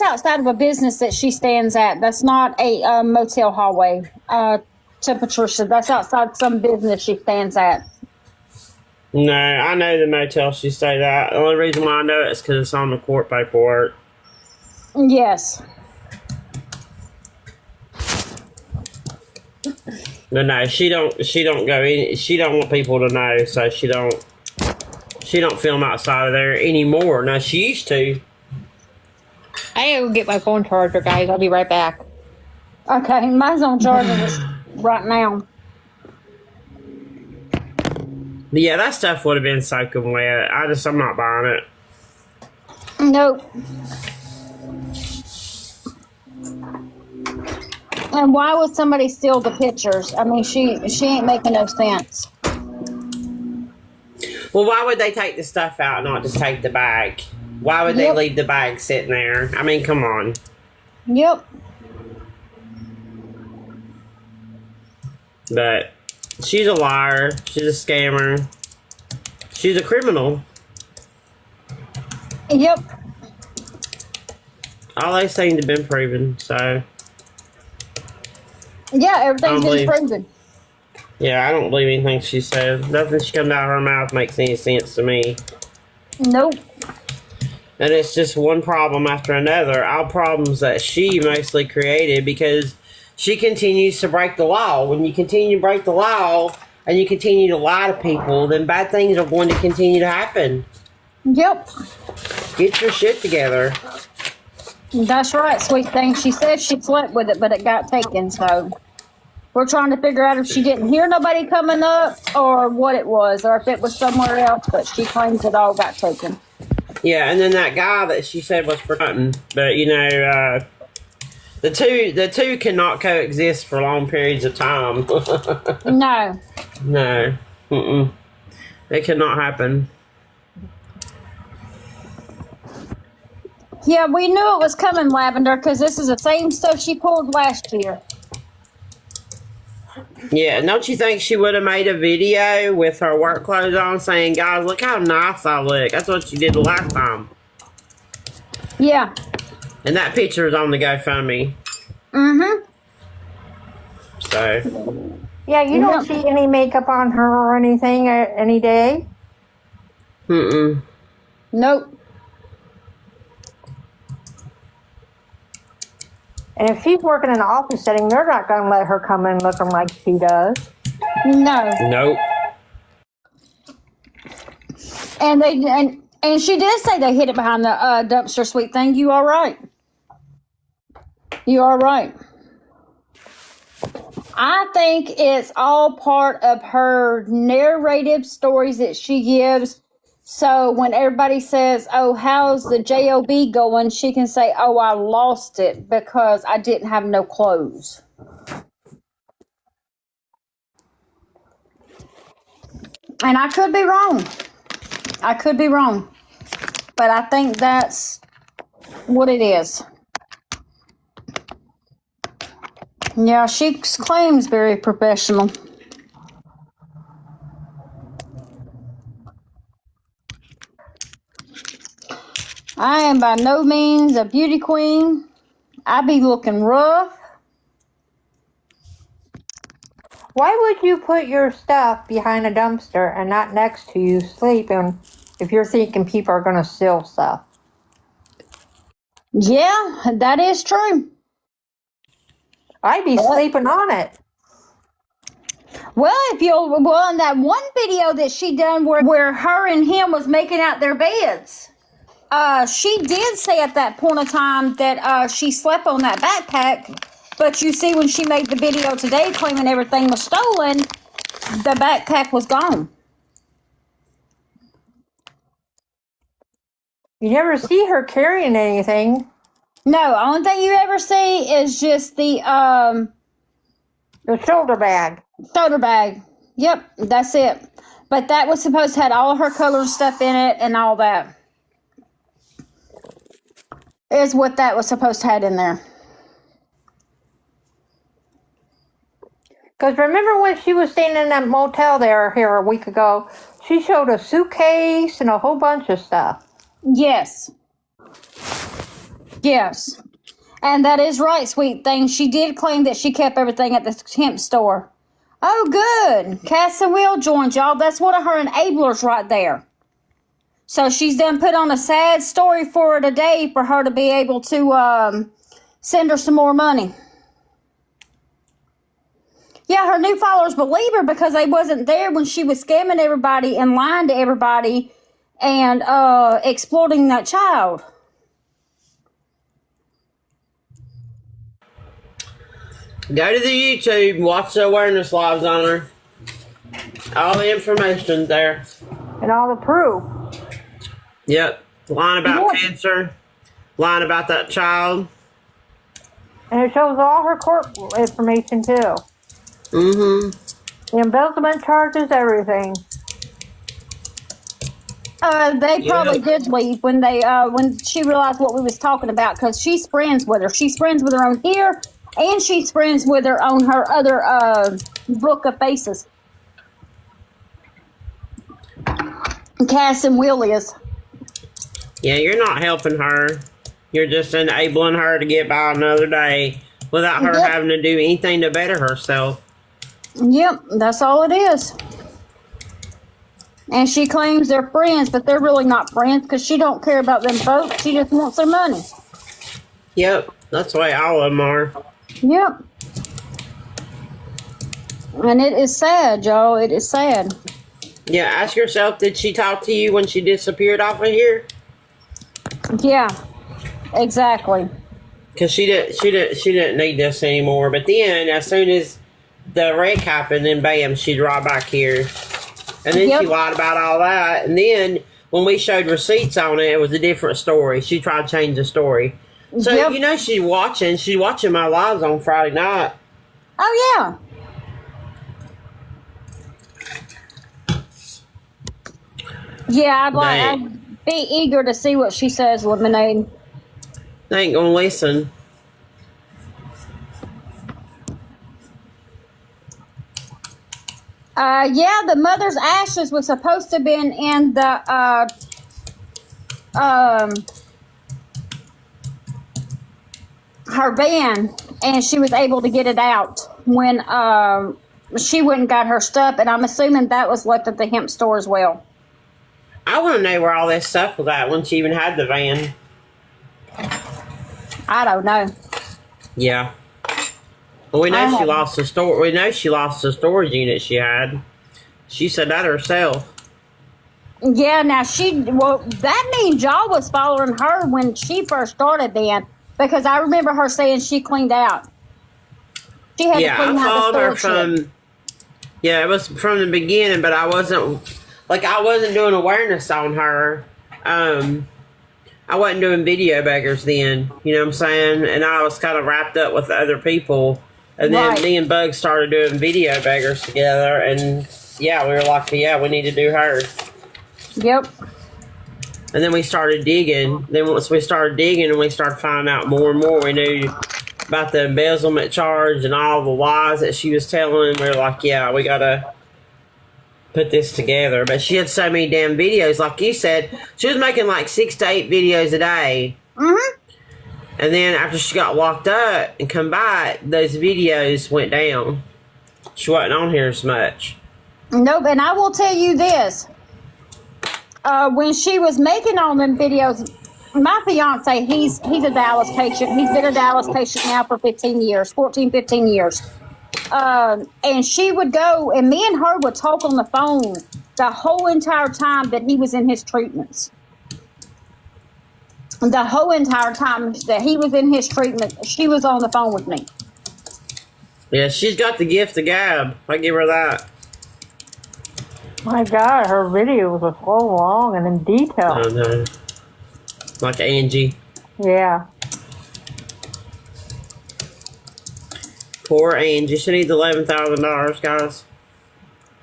Speaker 1: outside of a business that she stands at. That's not a motel hallway. To Patricia, that's outside some business she stands at.
Speaker 4: No, I know the motel she stayed at. The only reason why I know it is because it's on the court paperwork.
Speaker 1: Yes.
Speaker 4: But no, she don't go in. She don't want people to know, so she don't film outside of there anymore. No, she used to.
Speaker 3: I gotta go get my phone charger, guys. I'll be right back.
Speaker 1: Okay, mine's on charger right now.
Speaker 4: But yeah, that stuff would have been soaking wet. I'm not buying it.
Speaker 1: Nope. And why would somebody steal the pictures? I mean, she ain't making no sense.
Speaker 4: Well, why would they take the stuff out and not just take the bag? Why would they leave the bag sitting there? I mean, come on.
Speaker 1: Yep.
Speaker 4: But she's a liar. She's a scammer. She's a criminal.
Speaker 1: Yep.
Speaker 4: All those things have been proven, so.
Speaker 1: Yeah, everything's been proven.
Speaker 4: Yeah, I don't believe anything she says. Nothing she comes out of her mouth makes any sense to me.
Speaker 1: Nope.
Speaker 4: And it's just one problem after another. All problems that she mostly created because she continues to break the law. When you continue to break the law and you continue to lie to people, then bad things are going to continue to happen.
Speaker 1: Yep.
Speaker 4: Get your shit together.
Speaker 1: That's right, sweet thing. She said she slept with it, but it got taken, so we're trying to figure out if she didn't hear nobody coming up or what it was, or if it was somewhere else, but she claims it all got taken.
Speaker 4: Yeah, and then that guy that she said was forgotten, but The two cannot coexist for long periods of time.
Speaker 1: No.
Speaker 4: No. Mm-mm. It cannot happen.
Speaker 1: Yeah, we knew it was coming, Lavender, because this is the same stuff she pulled last year.
Speaker 4: Yeah, and don't you think she would have made a video with her work clothes on saying, guys, look how nice I look. That's what she did the last time.
Speaker 1: Yeah.
Speaker 4: And that picture is on the GoFundMe.
Speaker 1: Mm-hmm.
Speaker 4: So.
Speaker 3: Yeah, you don't see any makeup on her or anything any day?
Speaker 4: Mm-mm.
Speaker 1: Nope.
Speaker 3: And if she's working in an office setting, they're not going to let her come in looking like she does.
Speaker 1: No.
Speaker 4: Nope.
Speaker 1: And she did say they hid it behind the dumpster, sweet thing. You all right? You all right? I think it's all part of her narrative stories that she gives. So when everybody says, oh, how's the job going? She can say, oh, I lost it because I didn't have no clothes. And I could be wrong. I could be wrong. But I think that's what it is. Yeah, she claims very professional. I am by no means a beauty queen. I be looking rough.
Speaker 3: Why would you put your stuff behind a dumpster and not next to you sleeping if you're thinking people are going to steal stuff?
Speaker 1: Yeah, that is true.
Speaker 3: I'd be sleeping on it.
Speaker 1: Well, in that one video that she done where her and him was making out their beds, she did say at that point of time that she slept on that backpack. But you see, when she made the video today claiming everything was stolen, the backpack was gone.
Speaker 3: You never see her carrying anything.
Speaker 1: No, only thing you ever see is just the
Speaker 3: shoulder bag.
Speaker 1: Shoulder bag. Yep, that's it. But that was supposed to have all her color stuff in it and all that. Is what that was supposed to have in there.
Speaker 3: Because remember when she was staying in that motel here a week ago, she showed a suitcase and a whole bunch of stuff.
Speaker 1: Yes. Yes. And that is right, sweet thing. She did claim that she kept everything at the temp store. Oh, good. Cass and Will joined y'all. That's one of her enablers right there. So she's done put on a sad story for her today for her to be able to send her some more money. Yeah, her new followers believe her because they wasn't there when she was scamming everybody and lying to everybody and exploiting that child.
Speaker 4: Go to the YouTube, watch the awareness lives on her. All the information's there.
Speaker 3: And all the proof.
Speaker 4: Yep. Lying about cancer. Lying about that child.
Speaker 3: And it shows all her court information too.
Speaker 4: Mm-hmm.
Speaker 3: The embezzlement charges, everything.
Speaker 1: They probably did leave when she realized what we was talking about because she's friends with her. She's friends with her on here, and she's friends with her on her other book of faces. Cass and Will is.
Speaker 4: Yeah, you're not helping her. You're just enabling her to get by another day without her having to do anything to better herself.
Speaker 1: Yep, that's all it is. And she claims they're friends, but they're really not friends because she don't care about them folks. She just wants their money.
Speaker 4: Yep, that's the way all of them are.
Speaker 1: Yep. And it is sad, y'all. It is sad.
Speaker 4: Yeah, ask yourself, did she talk to you when she disappeared off of here?
Speaker 1: Yeah, exactly.
Speaker 4: Because she didn't need this anymore. But then, as soon as the wreck happened, then bam, she'd right back here. And then she lied about all that. And then when we showed receipts on it, it was a different story. She tried to change the story. So,
Speaker 1: Yep.
Speaker 4: you know she's watching. She's watching my lives on Friday night.
Speaker 1: Oh, yeah. Yeah, I'd be eager to see what she says, Lemonade.
Speaker 4: They ain't gonna listen.
Speaker 1: Yeah, the mother's ashes was supposed to have been in the her van, and she was able to get it out when she went and got her stuff, and I'm assuming that was left at the hemp store as well.
Speaker 4: I want to know where all this stuff was at when she even had the van.
Speaker 1: I don't know.
Speaker 4: Yeah. Well, we know she lost the store. We know she lost the storage unit she had. She said that herself.
Speaker 1: Yeah, now that means y'all was following her when she first started then, because I remember her saying she cleaned out. She had to clean out the storage.
Speaker 4: Yeah, it was from the beginning, but I wasn't doing awareness on her. I wasn't doing video beggars then, you know what I'm saying? And I was kind of wrapped up with other people. And then me and Bug started doing video beggars together. And yeah, we were like, yeah, we need to do her.
Speaker 1: Yep.
Speaker 4: And then we started digging. Then once we started digging and we started finding out more and more, we knew about the embezzlement charge and all the lies that she was telling. We were like, yeah, we got to put this together. But she had so many damn videos. Like you said, she was making like 6 to 8 videos a day.
Speaker 1: Mm-hmm.
Speaker 4: And then after she got locked up and come back, those videos went down. She wasn't on here as much.
Speaker 1: Nope, and I will tell you this. When she was making all them videos, my fiance, he's a Dallas patient. He's been a Dallas patient now for 15 years. And she would go, and me and her would talk on the phone the whole entire time that he was in his treatments. The whole entire time that he was in his treatment, she was on the phone with me.
Speaker 4: Yeah, she's got the gift of gab. I give her that.
Speaker 3: My God, her videos are so long and in detail.
Speaker 4: I know. Like Angie.
Speaker 3: Yeah.
Speaker 4: Poor Angie. She needs $11,000, guys.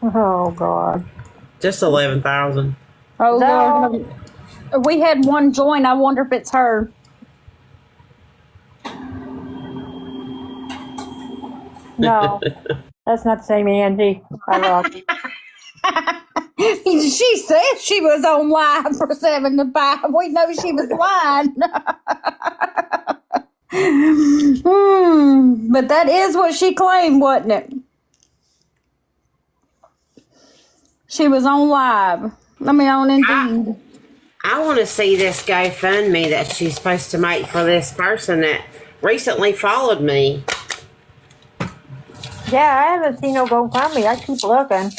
Speaker 3: Oh, God.
Speaker 4: Just 11,000.
Speaker 1: Oh,
Speaker 3: No.
Speaker 1: Lord. We had one join. I wonder if it's her.
Speaker 3: No. That's not the same Angie. I love.
Speaker 1: She said she was on live for 7 to 5. We know she was lying. But that is what she claimed, wasn't it? She was on live. I mean, on Indeed.
Speaker 4: I want to see this GoFundMe that she's supposed to make for this person that recently followed me.
Speaker 3: Yeah, I haven't seen no GoFundMe. I keep looking.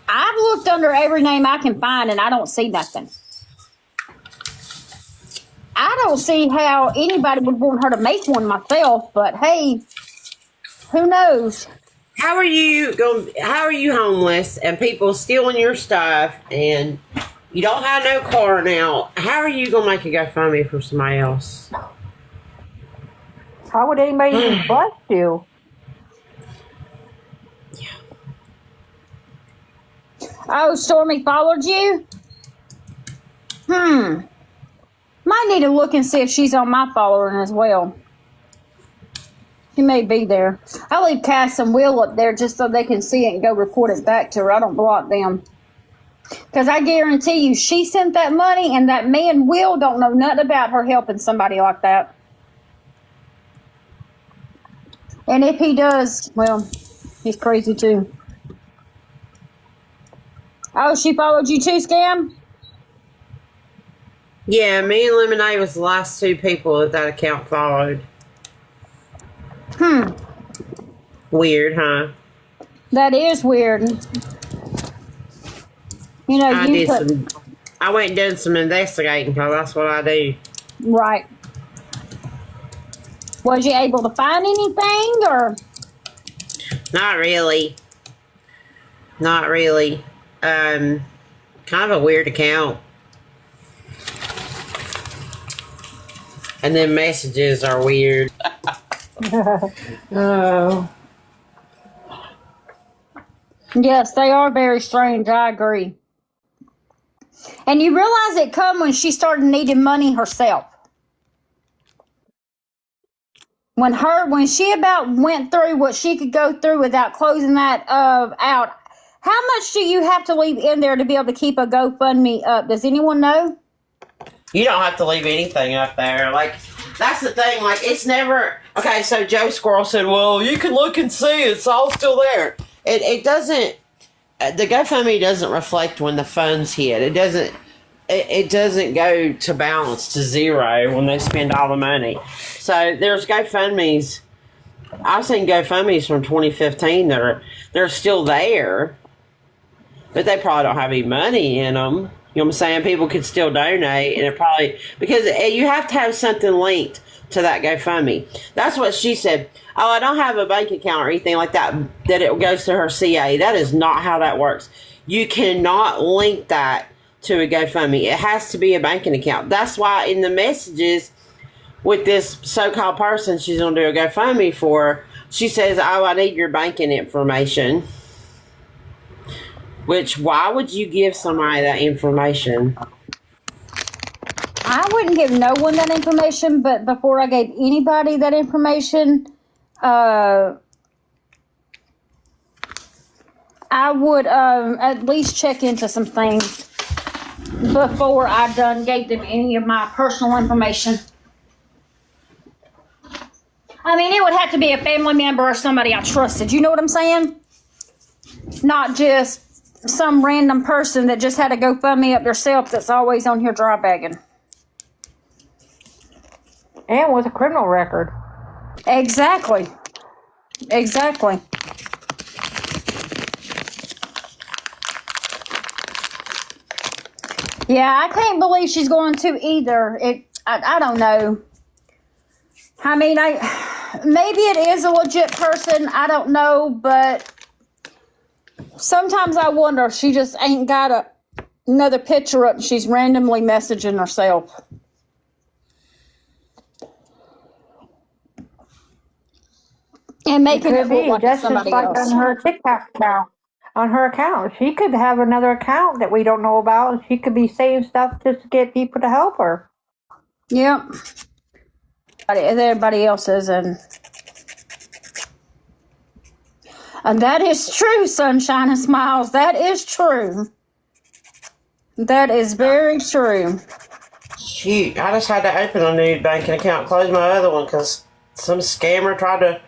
Speaker 1: I've looked under every name I can find, and I don't see nothing. I don't see how anybody would want her to make one myself, but hey, who knows?
Speaker 4: How are you homeless and people stealing your stuff and you don't have no car now? How are you gonna make a GoFundMe for somebody else?
Speaker 3: How would anybody even bust you?
Speaker 1: Oh, Stormy followed you? Might need to look and see if she's on my following as well. She may be there. I'll leave Cass and Will up there just so they can see it and go report it back to her. I don't block them. Because I guarantee you, she sent that money, and that man Will don't know nothing about her helping somebody like that. And if he does, well, he's crazy too. Oh, she followed you too, Scam?
Speaker 4: Yeah, me and Lemonade was the last 2 people that account followed. Weird, huh?
Speaker 1: That is weird. You know,
Speaker 4: I went and did some investigating because that's what I do.
Speaker 1: Right. Was you able to find anything, or?
Speaker 4: Not really. Not really. Kind of a weird account. And then messages are weird.
Speaker 3: Oh.
Speaker 1: Yes, they are very strange. I agree. And you realize it come when she started needing money herself. When she about went through what she could go through without closing that out. How much do you have to leave in there to be able to keep a GoFundMe up? Does anyone know?
Speaker 4: You don't have to leave anything up there. Like, that's the thing. Like, it's never... Okay, so Joe Squirrel said, well, you can look and see. It's all still there. It doesn't... The GoFundMe doesn't reflect when the funds hit. It doesn't go to balance to zero when they spend all the money. So, there's GoFundMes... I've seen GoFundMes from 2015 that they're still there, but they probably don't have any money in them. You know what I'm saying? People could still donate, and it probably, because you have to have something linked to that GoFundMe. That's what she said. Oh, I don't have a bank account or anything like that, that it goes to her CA. That is not how that works. You cannot link that to a GoFundMe. It has to be a banking account. That's why in the messages with this so-called person she's going to do a GoFundMe for, she says, oh, I need your banking information. Which, why would you give somebody that information?
Speaker 1: I wouldn't give no one that information, but before I gave anybody that information, I would at least check into some things before I gave them any of my personal information. I mean, it would have to be a family member or somebody I trusted. You know what I'm saying? Not just some random person that just had to GoFundMe up themselves that's always on here dry bagging.
Speaker 3: And with a criminal record.
Speaker 1: Exactly. Exactly. Yeah, I can't believe she's going to either. I don't know. I mean, maybe it is a legit person. I don't know, but sometimes I wonder if she just ain't got another picture up and she's randomly messaging herself. And making it look like
Speaker 3: just
Speaker 1: somebody
Speaker 3: like
Speaker 1: else.
Speaker 3: on her TikTok account. On her account, she could have another account that we don't know about, and she could be saying stuff just to get people to help her.
Speaker 1: Yep. Everybody else's, and that is true, Sunshine and Smiles. That is true. That is very true.
Speaker 4: Shoot, I just had to open a new banking account, close my other one, because some scammer tried to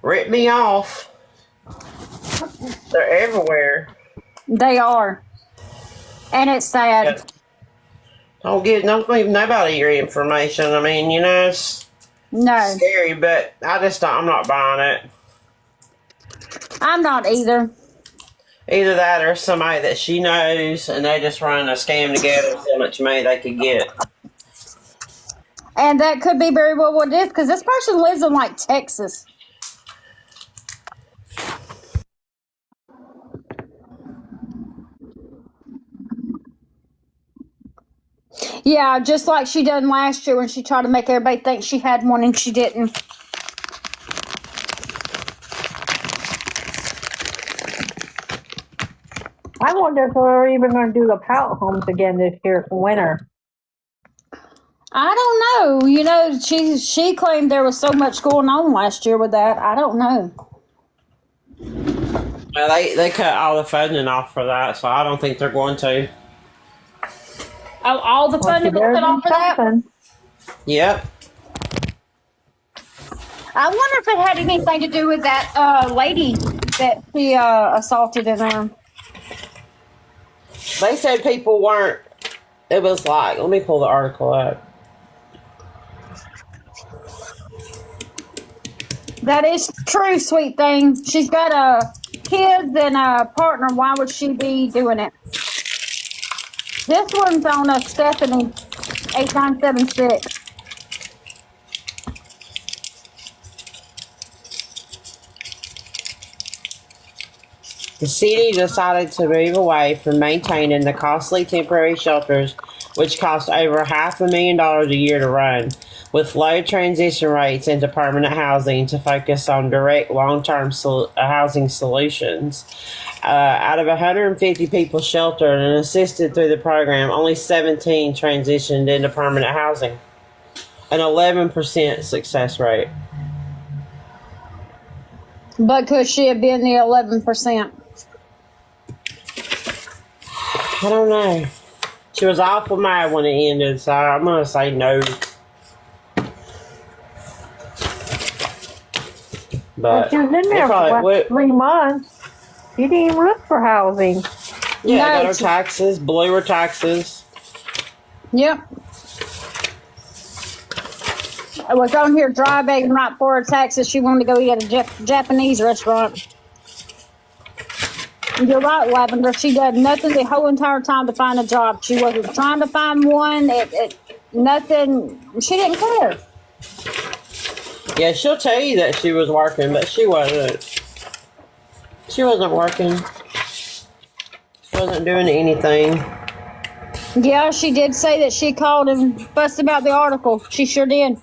Speaker 4: rip me off. They're everywhere.
Speaker 1: They are. And it's sad.
Speaker 4: Don't give nobody your information. I mean, you know, it's scary, but I'm not buying it.
Speaker 1: I'm not either.
Speaker 4: Either that or somebody that she knows and they just run a scam together and see how much money they could get.
Speaker 1: And that could be very well what it is, because this person lives in like Texas. Yeah, just like she done last year when she tried to make everybody think she had one and she didn't.
Speaker 3: I wonder if they're even going to do the pallet homes again this year for winter.
Speaker 1: I don't know. You know, she claimed there was so much going on last year with that. I don't know.
Speaker 4: Well, they cut all the funding off for that, so I don't think they're going to.
Speaker 1: Oh, all the funding was cut off for that?
Speaker 4: Yep.
Speaker 1: I wonder if it had anything to do with that lady that she assaulted in there.
Speaker 4: They said people weren't. It was like, let me pull the article up.
Speaker 1: That is true, sweet thing. She's got a kids and a partner. Why would she be doing it? This one's on a Stephanie 8976.
Speaker 4: The city decided to move away from maintaining the costly temporary shelters which cost over $500,000 a year to run, with low transition rates into permanent housing to focus on direct long-term housing solutions. Out of 150 people sheltered and assisted through the program, only 17 transitioned into permanent housing, an 11% success rate.
Speaker 1: But could she have been the 11%?
Speaker 4: I don't know. She was awful mad when it ended, so I'm going to say no. But
Speaker 3: she was in there for like 3 months. You didn't even look for housing.
Speaker 4: Yeah,
Speaker 1: No.
Speaker 4: got her taxes, blew her taxes.
Speaker 1: Yep. I was on here dry begging right for her taxes. She wanted to go eat at a Japanese restaurant. You're right, Lavender. She did nothing the whole entire time to find a job. She wasn't trying to find one. Nothing. She didn't care.
Speaker 4: Yeah, she'll tell you that she was working, but she wasn't. She wasn't working. She wasn't doing anything.
Speaker 1: Yeah, she did say that she called and fussed about the article. She sure did.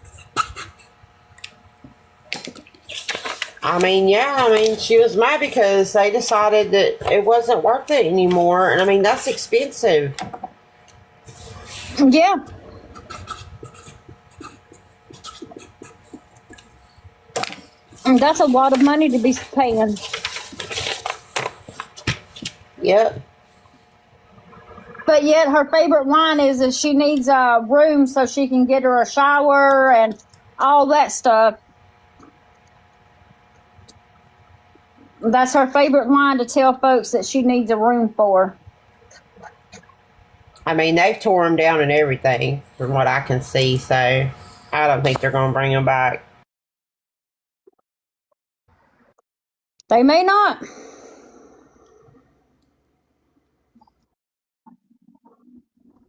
Speaker 4: She was mad because they decided that it wasn't worth it anymore. And that's expensive.
Speaker 1: Yeah. And that's a lot of money to be paying.
Speaker 4: Yep.
Speaker 1: But yet her favorite line is that she needs a room so she can get her a shower and all that stuff. That's her favorite line to tell folks that she needs a room for.
Speaker 4: They've tore them down and everything from what I can see, so I don't think they're going to bring them back.
Speaker 1: They may not.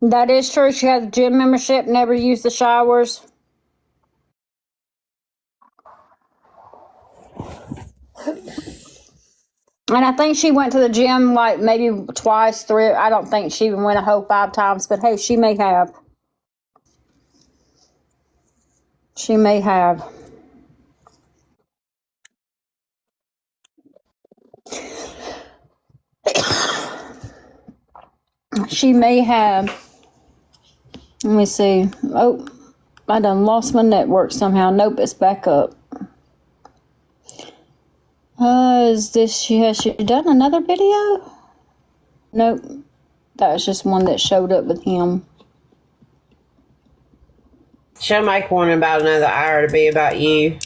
Speaker 1: That is true. She has a gym membership, never used the showers. And I think she went to the gym like maybe twice, 3. I don't think she even went a whole 5 times, but hey, she may have. She may have. She may have. Let me see. Oh, I done lost my network somehow. Nope, it's back up. Has she done another video? Nope. That was just one that showed up with him.
Speaker 4: She'll make one in about another hour to be about you.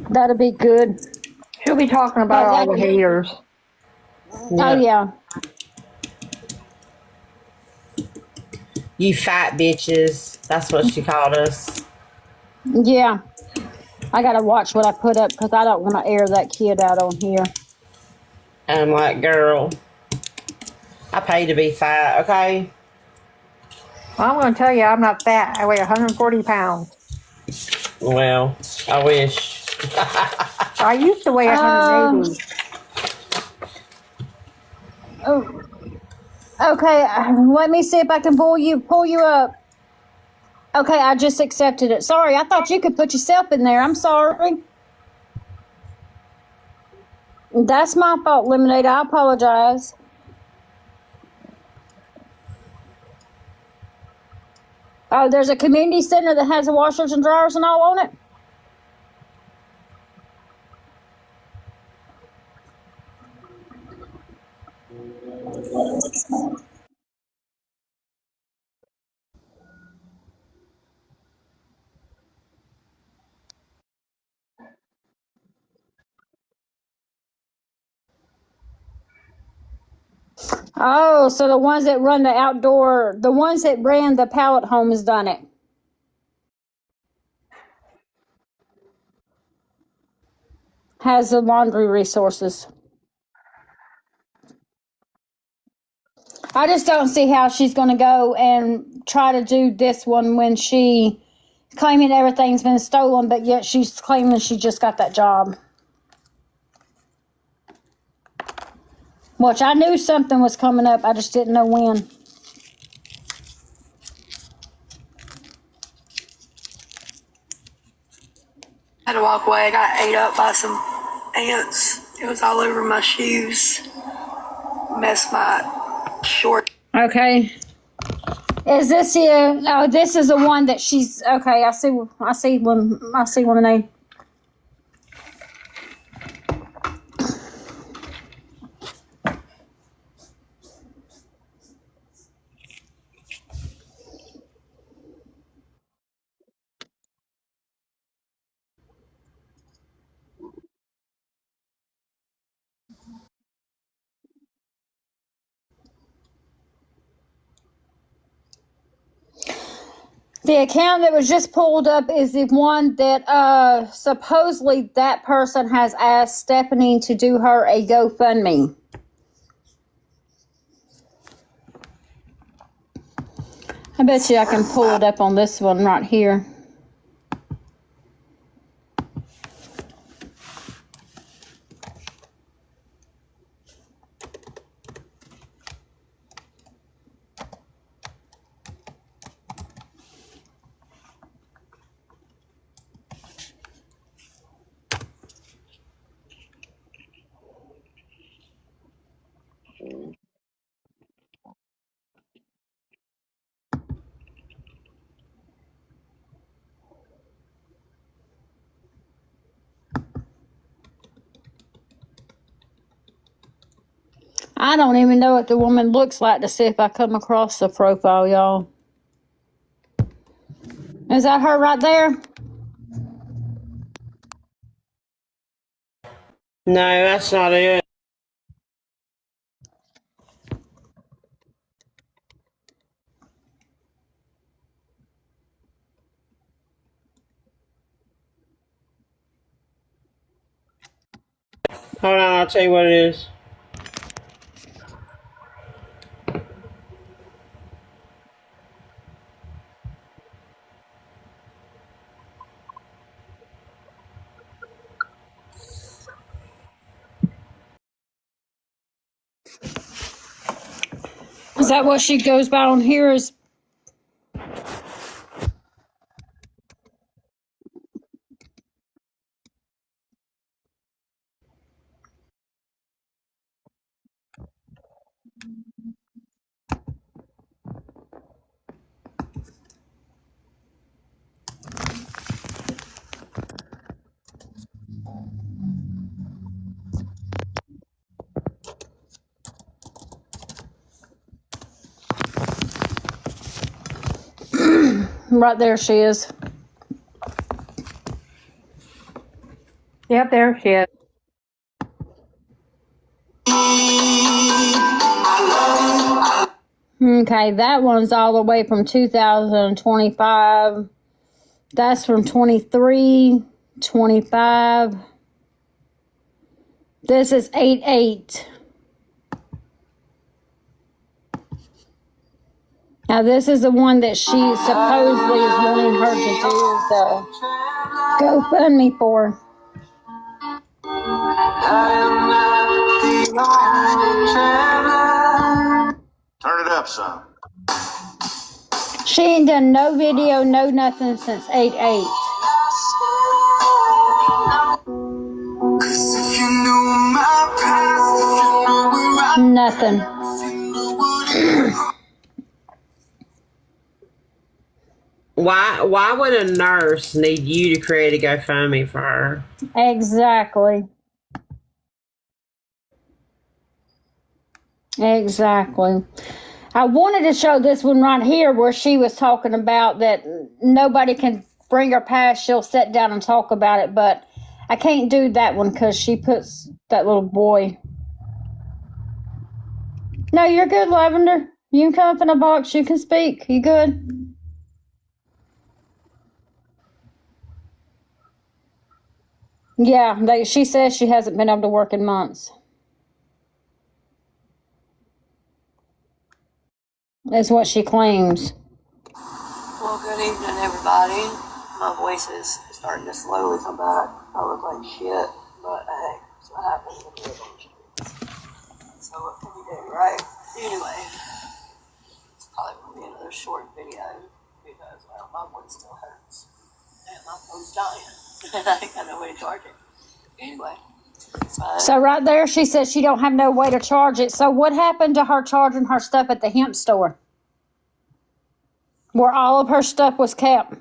Speaker 1: That'll be good.
Speaker 3: She'll be talking about all the haters.
Speaker 1: Oh, yeah.
Speaker 4: You fat bitches. That's what she called us.
Speaker 1: Yeah. I gotta watch what I put up because I don't want to air that kid out on here.
Speaker 4: And I'm like, girl, I pay to be fat, okay?
Speaker 3: Well, I'm going to tell you, I'm not fat. I weigh 140 pounds.
Speaker 4: Well, I wish.
Speaker 3: I used to weigh 180.
Speaker 1: Oh. Okay, let me see if I can pull you up. Okay, I just accepted it. Sorry, I thought you could put yourself in there. I'm sorry. That's my fault, Lemonade. I apologize. Oh, there's a community center that has the washers and dryers and all on it? Oh, so the ones that run the ones that ran the pallet home has done it. Has the laundry resources. I just don't see how she's going to go and try to do this one when she claiming everything's been stolen, but yet she's claiming she just got that job. Which I knew something was coming up. I just didn't know when.
Speaker 2: I had to walk away. I got ate up by some ants. It was all over my shoes. Messed my short.
Speaker 1: Okay. Is this here? Oh, this is the one that she's okay. I see one name. The account that was just pulled up is the one that supposedly that person has asked Stephanie to do her a GoFundMe. I bet you I can pull it up on this one right here. I don't even know what the woman looks like to see if I come across the profile, y'all. Is that her right there?
Speaker 4: No, that's not it. Hold on, I'll tell you what it is.
Speaker 1: Is that what she goes by on here? Is right there she is.
Speaker 3: Yep, there she is.
Speaker 1: Okay, that one's all the way from 2025. That's from 23, 25. This is 8/8. Now this is the one that she supposedly is wanting her to do the GoFundMe for.
Speaker 5: Turn it up some.
Speaker 1: She ain't done no video, no nothing since 8/8. Nothing.
Speaker 4: Why would a nurse need you to create a GoFundMe for her?
Speaker 1: Exactly. Exactly. I wanted to show this one right here where she was talking about that nobody can bring her past. She'll sit down and talk about it, but I can't do that one because she puts that little boy. No, you're good, Lavender. You can come up in a box. You can speak. You good? Yeah, she says she hasn't been able to work in months. That's what she claims.
Speaker 2: Well, good evening, everybody. My voice is starting to slowly come back. I look like shit, but hey, that's what happens when you live on the streets. So what can we do, right? Anyway, it's probably going to be another short video because, well, my voice still hurts. And my phone's dying. And I ain't got no way to charge it. Anyway.
Speaker 1: So right there, she says she don't have no way to charge it. So what happened to her charging her stuff at the hemp store? Where all of her stuff was kept.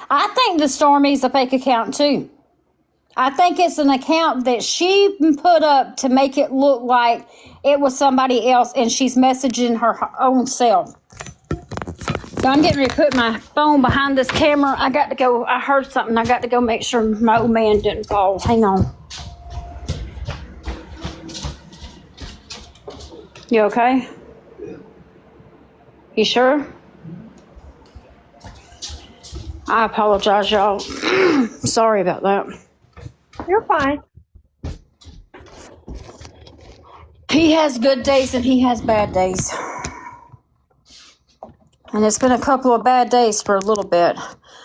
Speaker 1: I think the Stormy's a fake account too. I think it's an account that she put up to make it look like it was somebody else and she's messaging her own self. So I'm getting ready to put my phone behind this camera. I got to go. I heard something. I got to go make sure my old man didn't fall. Hang on. You okay? You sure? I apologize, y'all. Sorry about that.
Speaker 3: You're fine.
Speaker 1: He has good days and he has bad days. And it's been a couple of bad days for a little bit.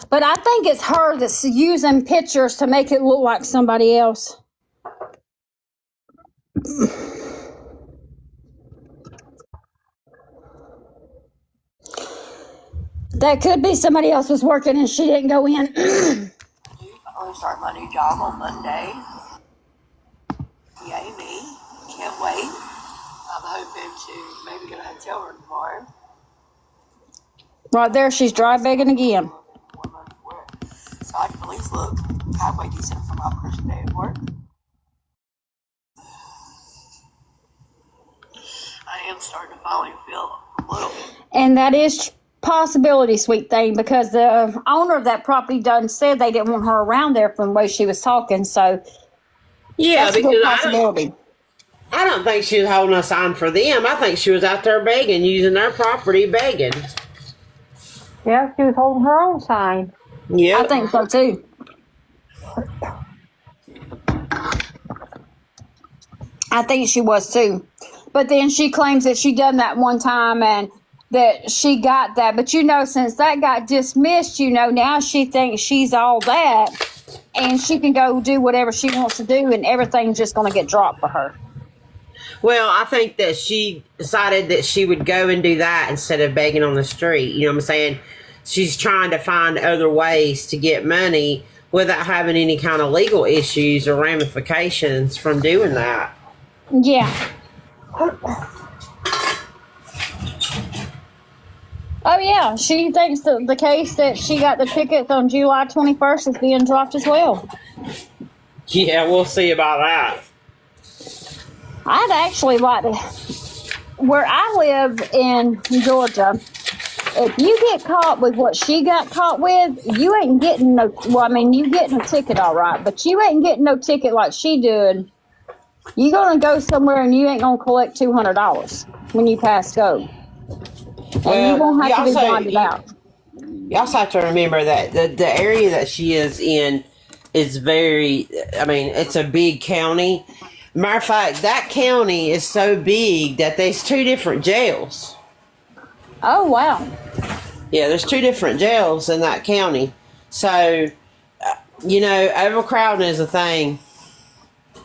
Speaker 1: But I think it's her that's using pictures to make it look like somebody else. That could be somebody else was working and she didn't go in.
Speaker 2: I'm going to start my new job on Monday. Yay me. Can't wait. I'm hoping to maybe get a hotel room tomorrow.
Speaker 1: Right there, she's dry begging again.
Speaker 2: So I can at least look halfway decent for my first day of work. I am starting to finally feel a little bit.
Speaker 1: And that is possibility, sweet thing, because the owner of that property done said they didn't want her around there from the way she was talking. So
Speaker 4: Yeah,
Speaker 1: that's a
Speaker 4: because
Speaker 1: good possibility.
Speaker 4: I don't think she was holding a sign for them. I think she was out there begging, using their property begging.
Speaker 3: Yeah, she was holding her own sign.
Speaker 4: Yeah,
Speaker 1: I think so too. I think she was too. But then she claims that she done that one time and that she got that. But you know, since that got dismissed, you know, now she thinks she's all that and she can go do whatever she wants to do and everything's just going to get dropped for her.
Speaker 4: Well, I think that she decided that she would go and do that instead of begging on the street. You know what I'm saying? She's trying to find other ways to get money without having any kind of legal issues or ramifications from doing that.
Speaker 1: Yeah. Oh, yeah. She thinks that the case that she got the tickets on July 21st is being dropped as well.
Speaker 4: Yeah, we'll see about that.
Speaker 1: I'd actually like to, where I live in Georgia, if you get caught with what she got caught with, you ain't getting no, well, I mean, you getting a ticket all right, but you ain't getting no ticket like she did. You going to go somewhere and you ain't going to collect $200 when you pass go. And you won't have to be bonded out.
Speaker 4: You also have to remember that the area that she is in is very, I mean, it's a big county. Matter of fact, that county is so big that there's 2 different jails.
Speaker 1: Oh, wow.
Speaker 4: Yeah, there's 2 different jails in that county. So, you know, overcrowding is a thing,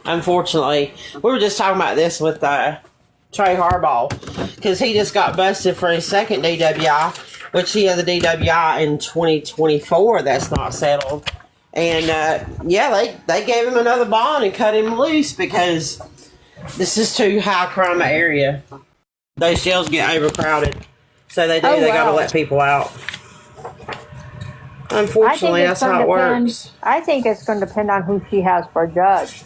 Speaker 4: unfortunately. We were just talking about this with Trey Harbaugh, because he just got busted for his second DWI, which he had the DWI in 2024 that's not settled. And, yeah, they gave him another bond and cut him loose because this is too high crime area. Those jails get overcrowded. So they got to let people out. Unfortunately, that's how it works.
Speaker 3: I think it's going to depend on who she has for a judge.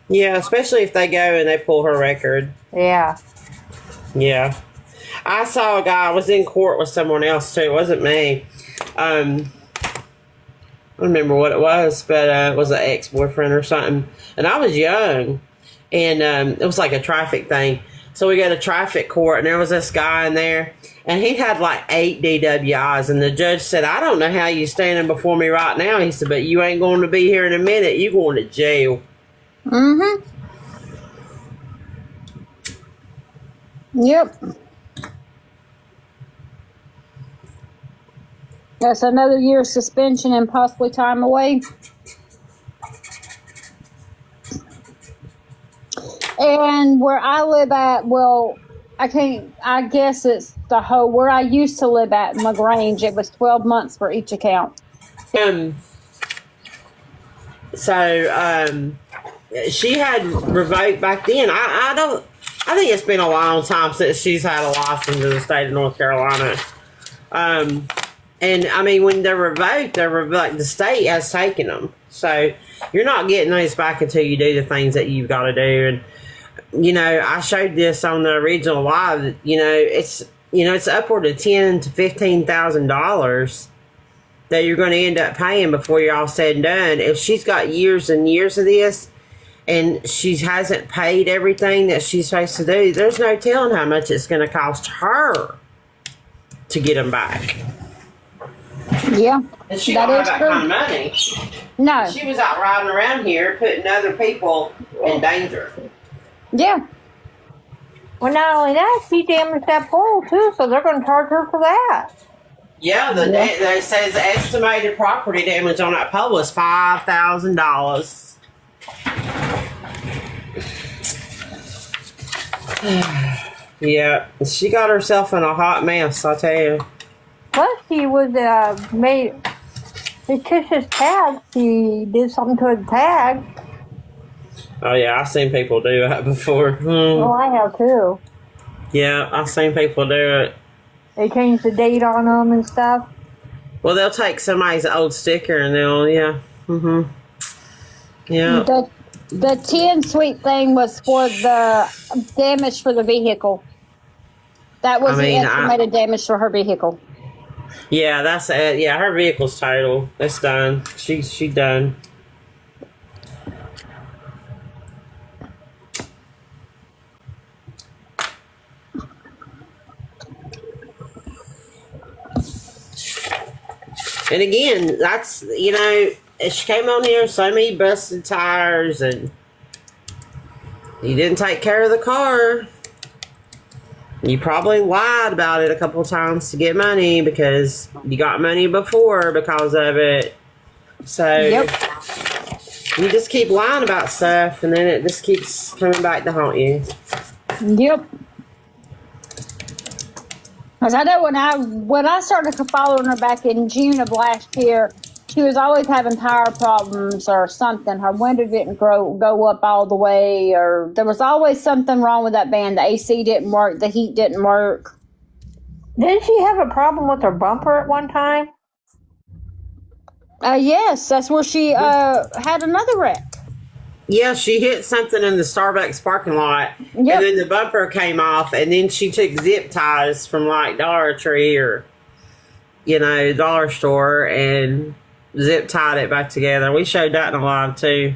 Speaker 4: Yeah, especially if they go and they pull her record.
Speaker 3: Yeah.
Speaker 4: Yeah. I saw a guy, I was in court with someone else too. It wasn't me. I don't remember what it was, but it was an ex-boyfriend or something. And I was young. And it was like a traffic thing. So we go to traffic court, and there was this guy in there, and he had like 8 DWIs, and the judge said, I don't know how you standing before me right now. He said, but you ain't going to be here in a minute. You going to jail.
Speaker 1: Mm-hmm. Yep. That's another year suspension and possibly time away. And where I live at, well, I guess it's the whole, where I used to live at, LaGrange, it was 12 months for each account.
Speaker 4: Um, so she had revoked back then. I think it's been a long time since she's had a license in the state of North Carolina. And I mean, when they're revoked, the state has taken them. So you're not getting those back until you do the things that you've got to do. And, I showed this on the original live, it's upward of $10,000 to $15,000 that you're going to end up paying before you're all said and done. If she's got years and years of this and she hasn't paid everything that she's supposed to do, there's no telling how much it's going to cost her to get them back.
Speaker 1: Yeah,
Speaker 4: And she don't have that kind of money.
Speaker 1: No.
Speaker 4: She was out riding around here putting other people in danger.
Speaker 1: Yeah.
Speaker 3: Well, not only that, she damaged that pole too, so they're going to charge her for that.
Speaker 4: Yeah, it says estimated property damage on that pole was $5,000. Yeah, she got herself in a hot mess, I tell you.
Speaker 3: Plus, she was made fictitious tags. She did something to a tag.
Speaker 4: Oh yeah, I've seen people do that before.
Speaker 3: Oh, I have too.
Speaker 4: Yeah, I've seen people do it.
Speaker 3: They changed the date on them and stuff.
Speaker 4: Well, they'll take somebody's old sticker and yeah.
Speaker 1: The 10 sweet thing was for the damage for the vehicle. That was the estimated damage for her vehicle.
Speaker 4: Yeah, that's it. Yeah, her vehicle's total. It's done. She done. And again, that's, she came on here, so many busted tires, and you didn't take care of the car. You probably lied about it a couple times to get money because you got money before because of it. So you just keep lying about stuff, and then it just keeps coming back to haunt you.
Speaker 1: Yep. Because I know when I started following her back in June of last year, she was always having tire problems or something. Her window didn't go up all the way, or there was always something wrong with that van. The AC didn't work, the heat didn't work.
Speaker 3: Didn't she have a problem with her bumper at one time?
Speaker 1: Yes, that's where she had another wreck.
Speaker 4: Yeah, she hit something in the Starbucks parking lot, and then the bumper came off, and then she took zip ties from like Dollar Tree or, dollar store, and zip tied it back together. We showed that in a live too.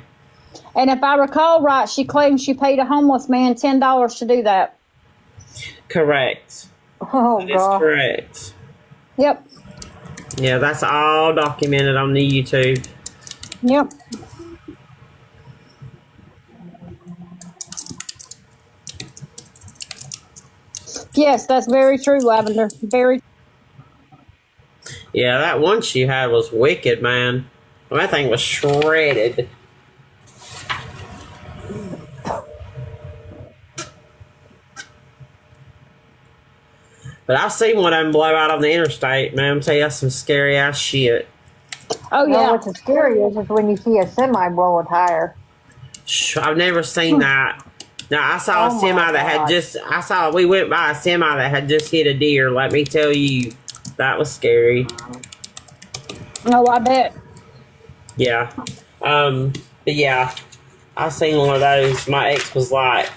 Speaker 1: And if I recall right, she claimed she paid a homeless man $10 to do that.
Speaker 4: Correct.
Speaker 3: Oh,
Speaker 4: that is correct.
Speaker 1: Yep.
Speaker 4: Yeah, that's all documented on the YouTube.
Speaker 1: Yep. Yes, that's very true, Lavender. Very.
Speaker 4: Yeah, that one she had was wicked, man. That thing was shredded. But I've seen one of them blow out on the interstate, man. I'm tell you, that's some scary ass shit.
Speaker 1: Oh, yeah.
Speaker 3: Well, what's scary is when you see a semi blow a tire.
Speaker 4: I've never seen that. Now, I saw a semi that had we went by a semi that had just hit a deer. Let me tell you, that was scary.
Speaker 1: Oh, I bet.
Speaker 4: Yeah. But yeah, I seen one of those. My ex was like,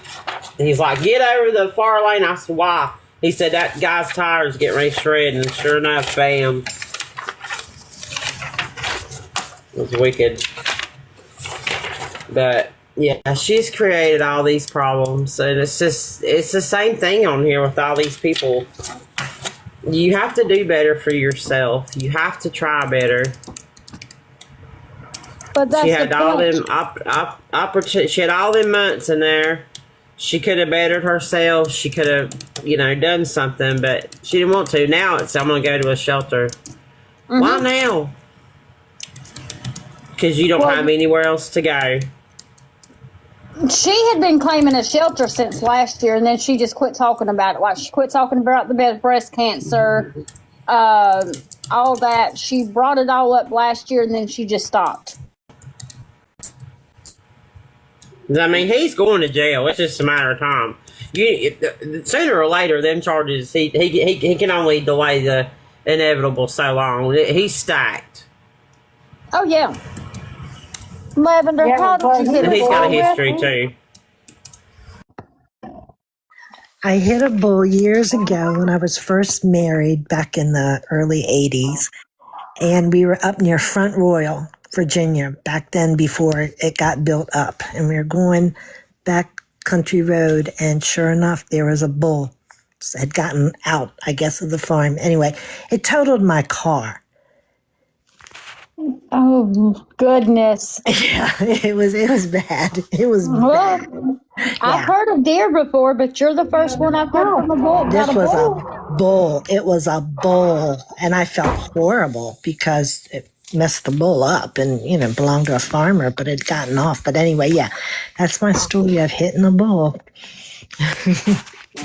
Speaker 4: he's like, get over the far lane. I said, why? He said, that guy's tires getting ready to shred. And sure enough, bam. It was wicked. But yeah, she's created all these problems, and it's the same thing on here with all these people. You have to do better for yourself. You have to try better.
Speaker 1: But that's
Speaker 4: she had all
Speaker 1: point.
Speaker 4: them she had all them months in there. She could have bettered herself. She could have, done something, but she didn't want to. Now it's, I'm going to go to a shelter. Mm-hmm. Why now? Because you don't have anywhere else to go.
Speaker 1: She had been claiming a shelter since last year, and then she just quit talking about it. Like, she quit talking about the breast cancer, all that. She brought it all up last year, and then she just stopped.
Speaker 4: I mean, he's going to jail. It's just a matter of time. Sooner or later, them charges, he can only delay the inevitable so long. He's stacked.
Speaker 1: Oh, yeah. Lavender,
Speaker 3: Yeah,
Speaker 1: how did you hit
Speaker 4: And
Speaker 1: a
Speaker 4: he's got a
Speaker 1: bull?
Speaker 4: history, too.
Speaker 6: I hit a bull years ago when I was first married back in the early 80s. And we were up near Front Royal, Virginia, back then before it got built up. And we were going back Country Road, and sure enough, there was a bull. Had gotten out, I guess, of the farm. Anyway, it totaled my car.
Speaker 1: Oh, goodness.
Speaker 6: Yeah, it was bad. It was bad.
Speaker 1: Well, I've heard of deer before, but you're the first one I've heard from a bull.
Speaker 6: This
Speaker 1: About a
Speaker 6: was
Speaker 1: bull.
Speaker 6: a bull. It was a bull. And I felt horrible because it messed the bull up and, belonged to a farmer, but it had gotten off. But anyway, yeah, that's my story of hitting a bull.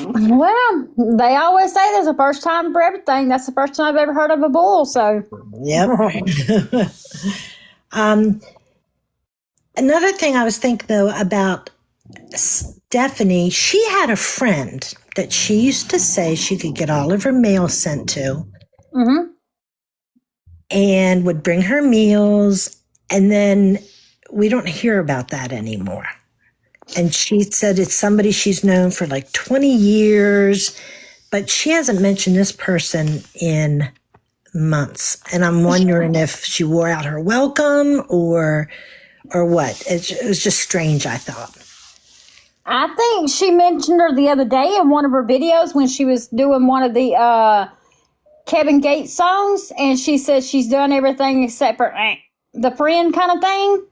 Speaker 1: Well, they always say there's a first time for everything. That's the first time I've ever heard of a bull, so.
Speaker 6: Yep. Another thing I was thinking, though, about Stephanie, she had a friend that she used to say she could get all of her mail sent to and would bring her meals. And then we don't hear about that anymore. And she said it's somebody she's known for like 20 years, but she hasn't mentioned this person in months. And I'm wondering if she wore out her welcome or what. It was just strange, I thought.
Speaker 1: I think she mentioned her the other day in one of her videos when she was doing one of the Kevin Gates songs, and she said she's done everything except for the friend kind of thing.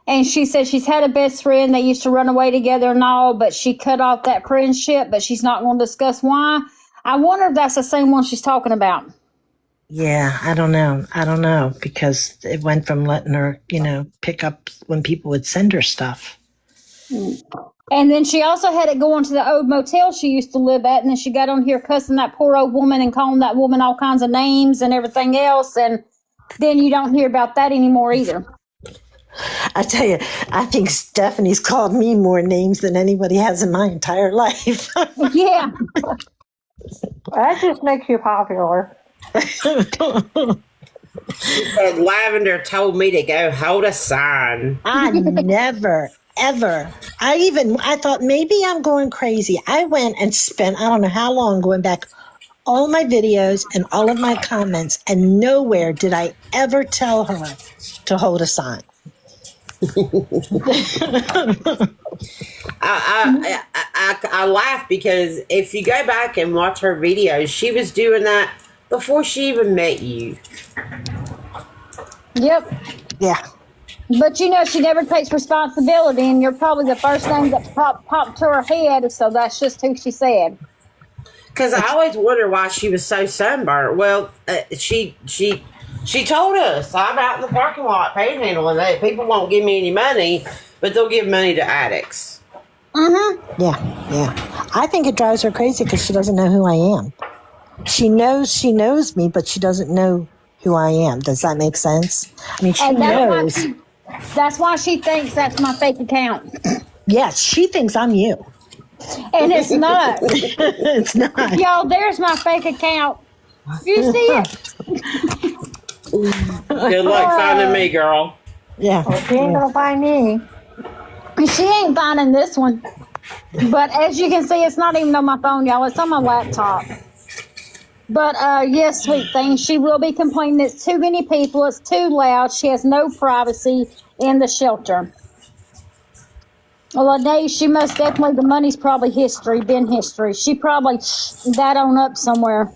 Speaker 1: And she said she's had a best friend. They used to run away together and all, but she cut off that friendship, but she's not going to discuss why. I wonder if that's the same one she's talking about.
Speaker 6: Yeah, I don't know, because it went from letting her, pick up when people would send her stuff.
Speaker 1: And then she also had it going to the old motel she used to live at, and then she got on here cussing that poor old woman and calling that woman all kinds of names and everything else, and then you don't hear about that anymore either.
Speaker 6: I tell you, I think Stephanie's called me more names than anybody has in my entire life.
Speaker 1: Yeah.
Speaker 3: That just makes you popular.
Speaker 4: She said Lavender told me to go hold a sign.
Speaker 6: I never, ever. I thought maybe I'm going crazy. I went and spent, I don't know how long, going back all my videos and all of my comments, and nowhere did I ever tell her to hold a sign.
Speaker 4: I laugh because if you go back and watch her videos, she was doing that before she even met you.
Speaker 1: Yep.
Speaker 6: Yeah.
Speaker 1: But she never takes responsibility, and you're probably the first thing that popped to her head, so that's just who she said.
Speaker 4: Because I always wonder why she was so sunburnt. Well, she told us, I'm out in the parking lot panhandling that people won't give me any money, but they'll give money to addicts.
Speaker 1: Mm-hmm.
Speaker 6: Yeah. I think it drives her crazy because she doesn't know who I am. She knows me, but she doesn't know who I am. Does that make sense? I mean, she knows.
Speaker 1: That's why she thinks that's my fake account.
Speaker 6: Yes, she thinks I'm you.
Speaker 1: And it's not.
Speaker 6: It's not.
Speaker 1: Y'all, there's my fake account. You see it?
Speaker 4: Good luck finding me, girl.
Speaker 6: Yeah.
Speaker 3: Well, she ain't gonna find me.
Speaker 1: She ain't finding this one. But as you can see, it's not even on my phone, y'all. It's on my laptop. But yes, sweet thing. She will be complaining it's too many people. It's too loud. She has no privacy in the shelter. Well, Dave, she most definitely, the money's probably been history. She probably that on up somewhere.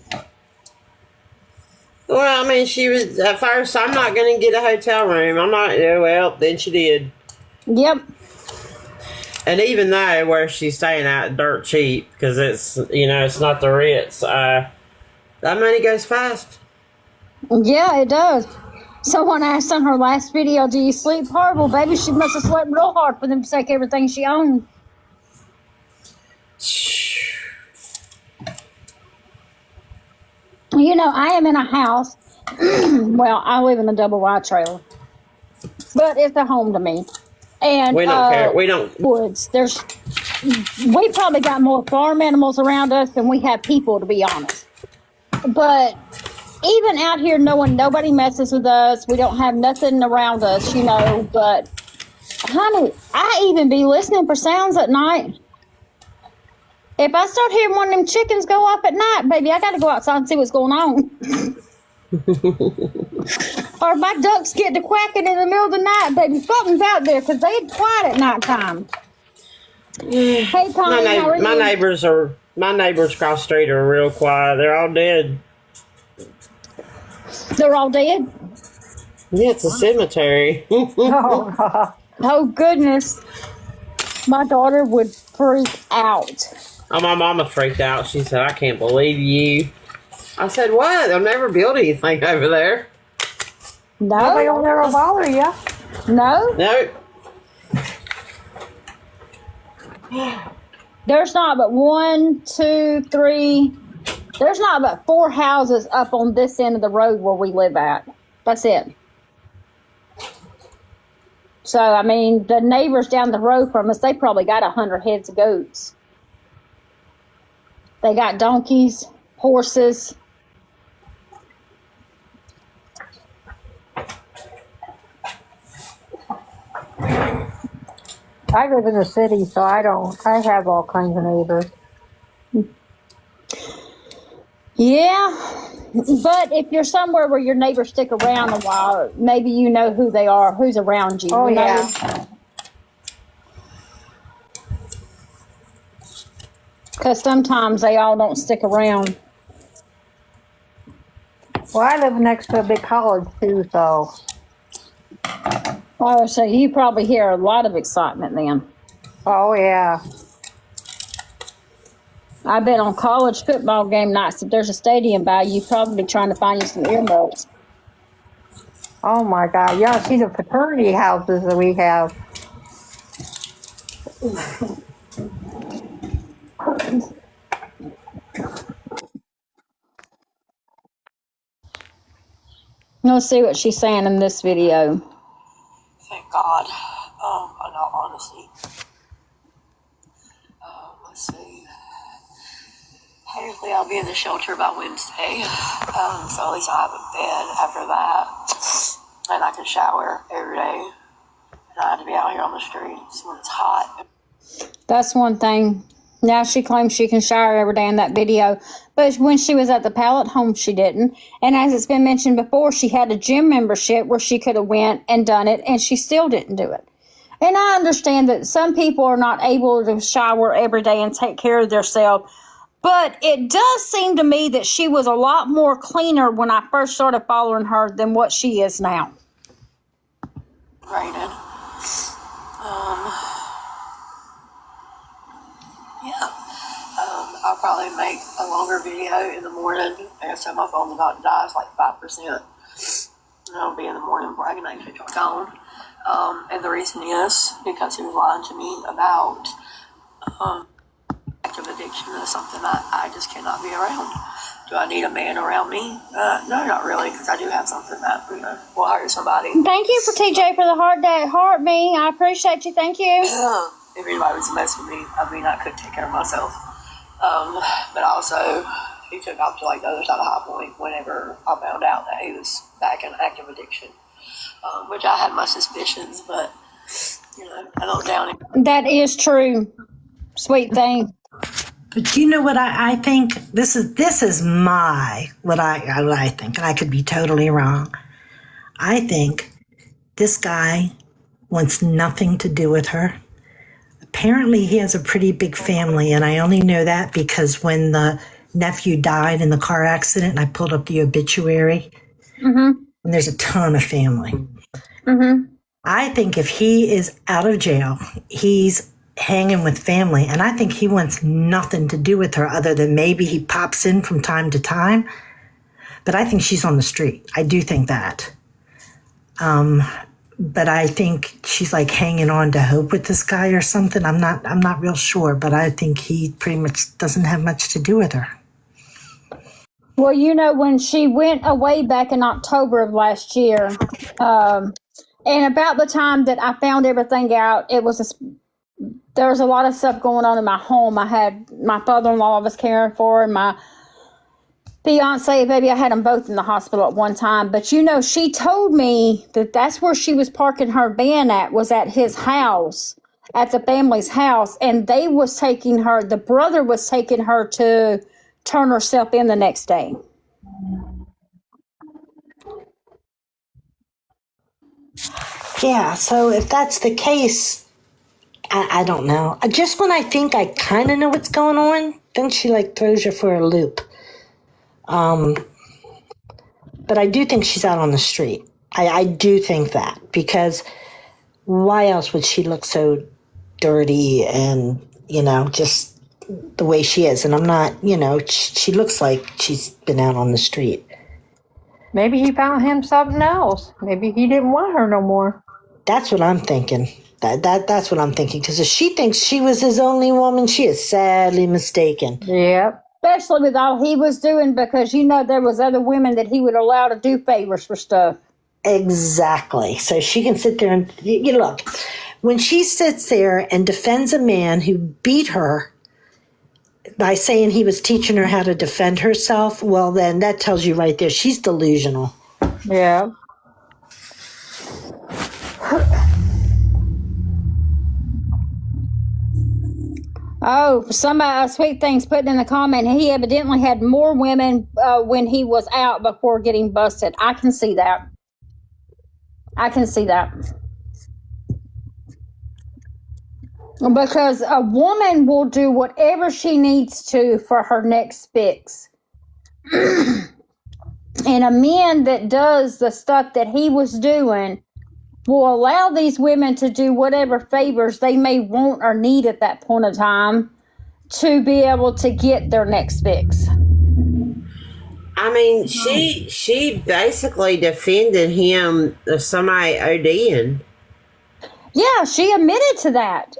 Speaker 4: Well, I mean, she was, at first, I'm not going to get a hotel room. I'm not, well, then she did.
Speaker 1: Yep.
Speaker 4: And even though where she's staying at dirt cheap, because it's, it's not the Ritz, that money goes fast.
Speaker 1: Yeah, it does. Someone asked on her last video, do you sleep hard? Well, baby, she must have slept real hard for them to take everything she owned. You know, I am in a house. Well, I live in a double wide trailer, but it's a home to me. And
Speaker 4: We don't care. We don't.
Speaker 1: woods. We probably got more farm animals around us than we have people, to be honest. But even out here, nobody messes with us. We don't have nothing around us, you know. But honey, I even be listening for sounds at night. If I start hearing one of them chickens go off at night, baby, I got to go outside and see what's going on. Or if my ducks get to quacking in the middle of the night, baby, something's out there because they quiet at nighttime. Hey, Connie, how are you?
Speaker 4: My neighbors across the street are real quiet. They're all dead.
Speaker 1: They're all dead?
Speaker 4: Yeah, it's a cemetery.
Speaker 1: Oh, goodness. My daughter would freak out.
Speaker 4: Oh, my mama freaked out. She said, I can't believe you. I said, what? They'll never build anything over there.
Speaker 3: Nobody
Speaker 1: No,
Speaker 3: will never bother you.
Speaker 1: no.
Speaker 4: No.
Speaker 1: There's not but 1, 2, 3. There's not but 4 houses up on this end of the road where we live at. That's it. So, I mean, the neighbors down the road from us, they probably got 100 heads of goats. They got donkeys, horses.
Speaker 3: I live in the city, so I have all kinds of neighbors.
Speaker 1: Yeah, but if you're somewhere where your neighbors stick around a while, maybe you know who they are, who's around you.
Speaker 3: Oh,
Speaker 1: you know?
Speaker 3: yeah.
Speaker 1: Because sometimes they all don't stick around.
Speaker 3: Well, I live next to a big college, too, so.
Speaker 1: Oh, so you probably hear a lot of excitement then.
Speaker 3: Oh, yeah.
Speaker 1: I bet on college football game nights, if there's a stadium by you, probably trying to find you some earmuffs.
Speaker 3: Oh, my God. Yeah, see the fraternity houses that we have.
Speaker 1: Let's see what she's saying in this video.
Speaker 2: Thank God. In all honesty. Let's see. Hopefully I'll be in the shelter by Wednesday. So at least I'll have a bed after that. And I can shower every day. And I have to be out here on the streets when it's hot.
Speaker 1: That's one thing. Now she claims she can shower every day in that video. But when she was at the pallet home, she didn't. And as it's been mentioned before, she had a gym membership where she could have went and done it, and she still didn't do it. And I understand that some people are not able to shower every day and take care of themselves. But it does seem to me that she was a lot more cleaner when I first started following her than what she is now.
Speaker 2: Raining. Yeah. I'll probably make a longer video in the morning. Like I said, my phone's about to die. It's like 5%. And it'll be in the morning before I can actually talk on. And the reason is because he was lying to me about active addiction is something that I just cannot be around. Do I need a man around me? No, not really, because I do have something that will hurt somebody.
Speaker 1: Thank you for TJ for the heart me. I appreciate you. Thank you.
Speaker 2: If anybody was to mess with me, I mean, I could take care of myself. But also, he took off to like the other side of High Point whenever I found out that he was back in active addiction, which I had my suspicions, but I don't doubt him.
Speaker 1: That is true. Sweet thing.
Speaker 6: But you know what I think? This is what I think, and I could be totally wrong. I think this guy wants nothing to do with her. Apparently he has a pretty big family, and I only know that because when the nephew died in the car accident, and I pulled up the obituary, and there's a ton of family. I think if he is out of jail, he's hanging with family, and I think he wants nothing to do with her other than maybe he pops in from time to time. But I think she's on the street. I do think that. But I think she's like hanging on to hope with this guy or something. I'm not real sure, but I think he pretty much doesn't have much to do with her.
Speaker 1: Well, you know, when she went away back in October of last year, and about the time that I found everything out, there was a lot of stuff going on in my home. I had my father-in-law I was caring for, and my fiance, baby, I had them both in the hospital at one time. But you know, she told me that that's where she was parking her van was at his house, at the family's house, and the brother was taking her to turn herself in the next day.
Speaker 6: Yeah, so if that's the case, I don't know. Just when I think I kind of know what's going on, then she like throws you for a loop. But I do think she's out on the street. I do think that, because why else would she look so dirty and, just the way she is? And I'm not, she looks like she's been out on the street.
Speaker 3: Maybe he found him something else. Maybe he didn't want her no more.
Speaker 6: That's what I'm thinking. That's what I'm thinking. Because if she thinks she was his only woman, she is sadly mistaken.
Speaker 3: Yep.
Speaker 1: Especially with all he was doing, because you know there was other women that he would allow to do favors for stuff.
Speaker 6: Exactly. So she can sit there and you look. When she sits there and defends a man who beat her by saying he was teaching her how to defend herself, well, then that tells you right there she's delusional.
Speaker 3: Yeah.
Speaker 1: Oh, somebody, Sweet Thing's putting in the comment, he evidently had more women when he was out before getting busted. I can see that. Because a woman will do whatever she needs to for her next fix. And a man that does the stuff that he was doing will allow these women to do whatever favors they may want or need at that point of time to be able to get their next fix.
Speaker 4: I mean, she basically defended him of somebody ODing.
Speaker 1: Yeah, she admitted to that.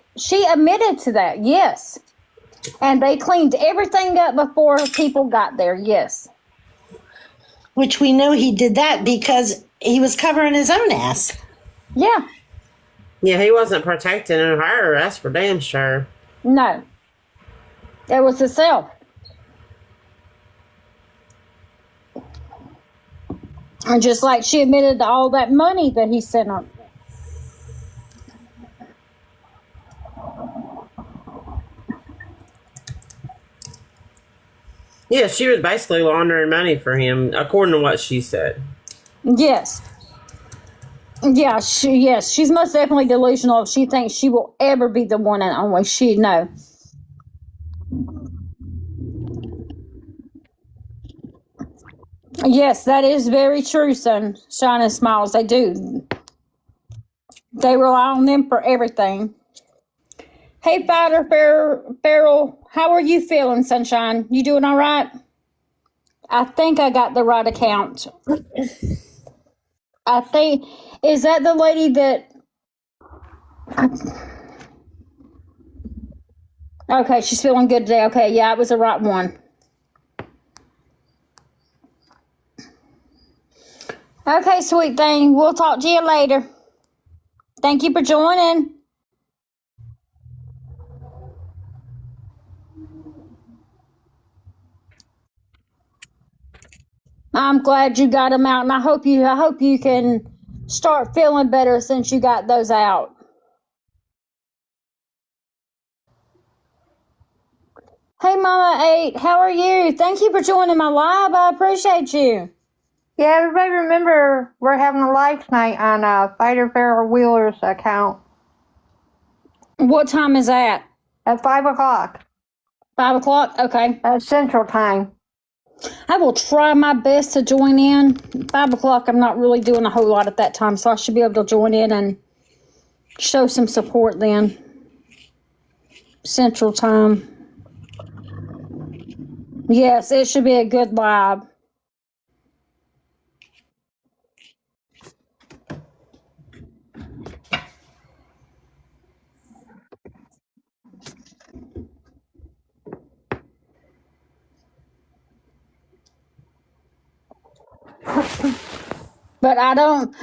Speaker 1: Yes. And they cleaned everything up before people got there, yes.
Speaker 6: Which we know he did that because he was covering his own ass.
Speaker 1: Yeah.
Speaker 4: Yeah, he wasn't protecting her, that's for damn sure.
Speaker 1: No. It was herself. And just like she admitted to all that money that he sent her.
Speaker 4: Yeah, she was basically laundering money for him, according to what she said.
Speaker 1: Yes. Yeah, she's most definitely delusional if she thinks she will ever be the one and only. No. Yes, that is very true, son. Shining Smiles, they do. They rely on them for everything. Hey, Fighter Farrell, how are you feeling, Sunshine? You doing all right? I think I got the right account. Is that the lady that... Okay, she's feeling good today. Okay, yeah, it was the right one. Okay, Sweet Thing, we'll talk to you later. Thank you for joining. I'm glad you got them out, and I hope you can start feeling better since you got those out. Hey, Mama 8, how are you? Thank you for joining my live. I appreciate you.
Speaker 3: Yeah, everybody remember we're having a live tonight on Fighter Farrell Wheeler's account.
Speaker 1: What time is that?
Speaker 3: At 5 o'clock.
Speaker 1: 5 o'clock? Okay.
Speaker 3: Central Time.
Speaker 1: I will try my best to join in. 5 o'clock, I'm not really doing a whole lot at that time, so I should be able to join in and show some support then. Central Time. Yes, it should be a good live. But I don't.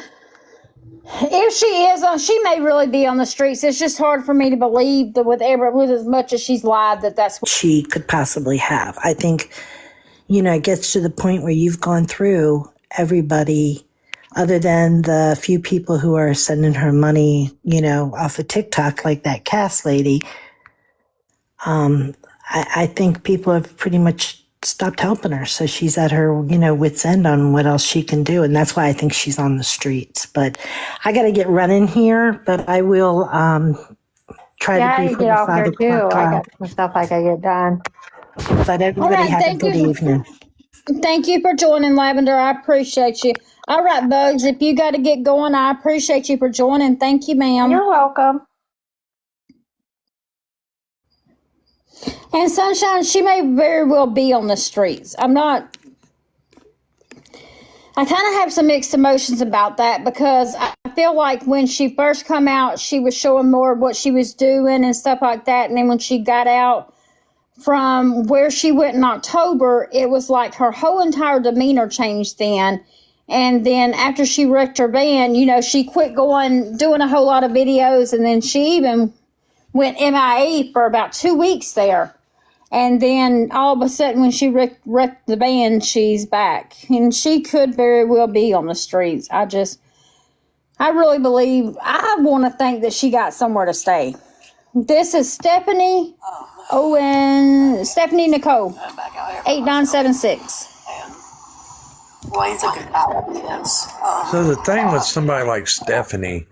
Speaker 1: If she is on, she may really be on the streets. It's just hard for me to believe that with as much as she's lied, that's what
Speaker 6: She could possibly have. I think, it gets to the point where you've gone through everybody other than the few people who are sending her money, off of TikTok, like that Cass lady. I think people have pretty much stopped helping her. So she's at her, wit's end on what else she can do. And that's why I think she's on the streets. But I got to get running here, but I will try
Speaker 3: Yeah,
Speaker 6: to
Speaker 3: I
Speaker 6: be for
Speaker 3: get
Speaker 6: the
Speaker 3: off
Speaker 6: 5
Speaker 3: here too.
Speaker 6: o'clock
Speaker 3: I
Speaker 6: call.
Speaker 3: got some stuff I gotta get done.
Speaker 6: But
Speaker 1: All
Speaker 6: everybody
Speaker 1: right,
Speaker 6: have a
Speaker 1: thank
Speaker 6: good
Speaker 1: you.
Speaker 6: evening.
Speaker 1: Thank you for joining, Lavender. I appreciate you. All right, Bugs, if you got to get going, I appreciate you for joining. Thank you, ma'am.
Speaker 3: You're welcome.
Speaker 1: And Sunshine, she may very well be on the streets. I kind of have some mixed emotions about that because I feel like when she first come out, she was showing more of what she was doing and stuff like that. And then when she got out from where she went in October, it was like her whole entire demeanor changed then. And then after she wrecked her van, she quit doing a whole lot of videos. And then she even went MIA for about 2 weeks there. And then all of a sudden, when she wrecked the van, she's back. And she could very well be on the streets. I really believe, I want to think that she got somewhere to stay. This is Stephanie Nicole, 8976.
Speaker 2: Ways of combatants.
Speaker 7: So the thing with somebody like Stephanie,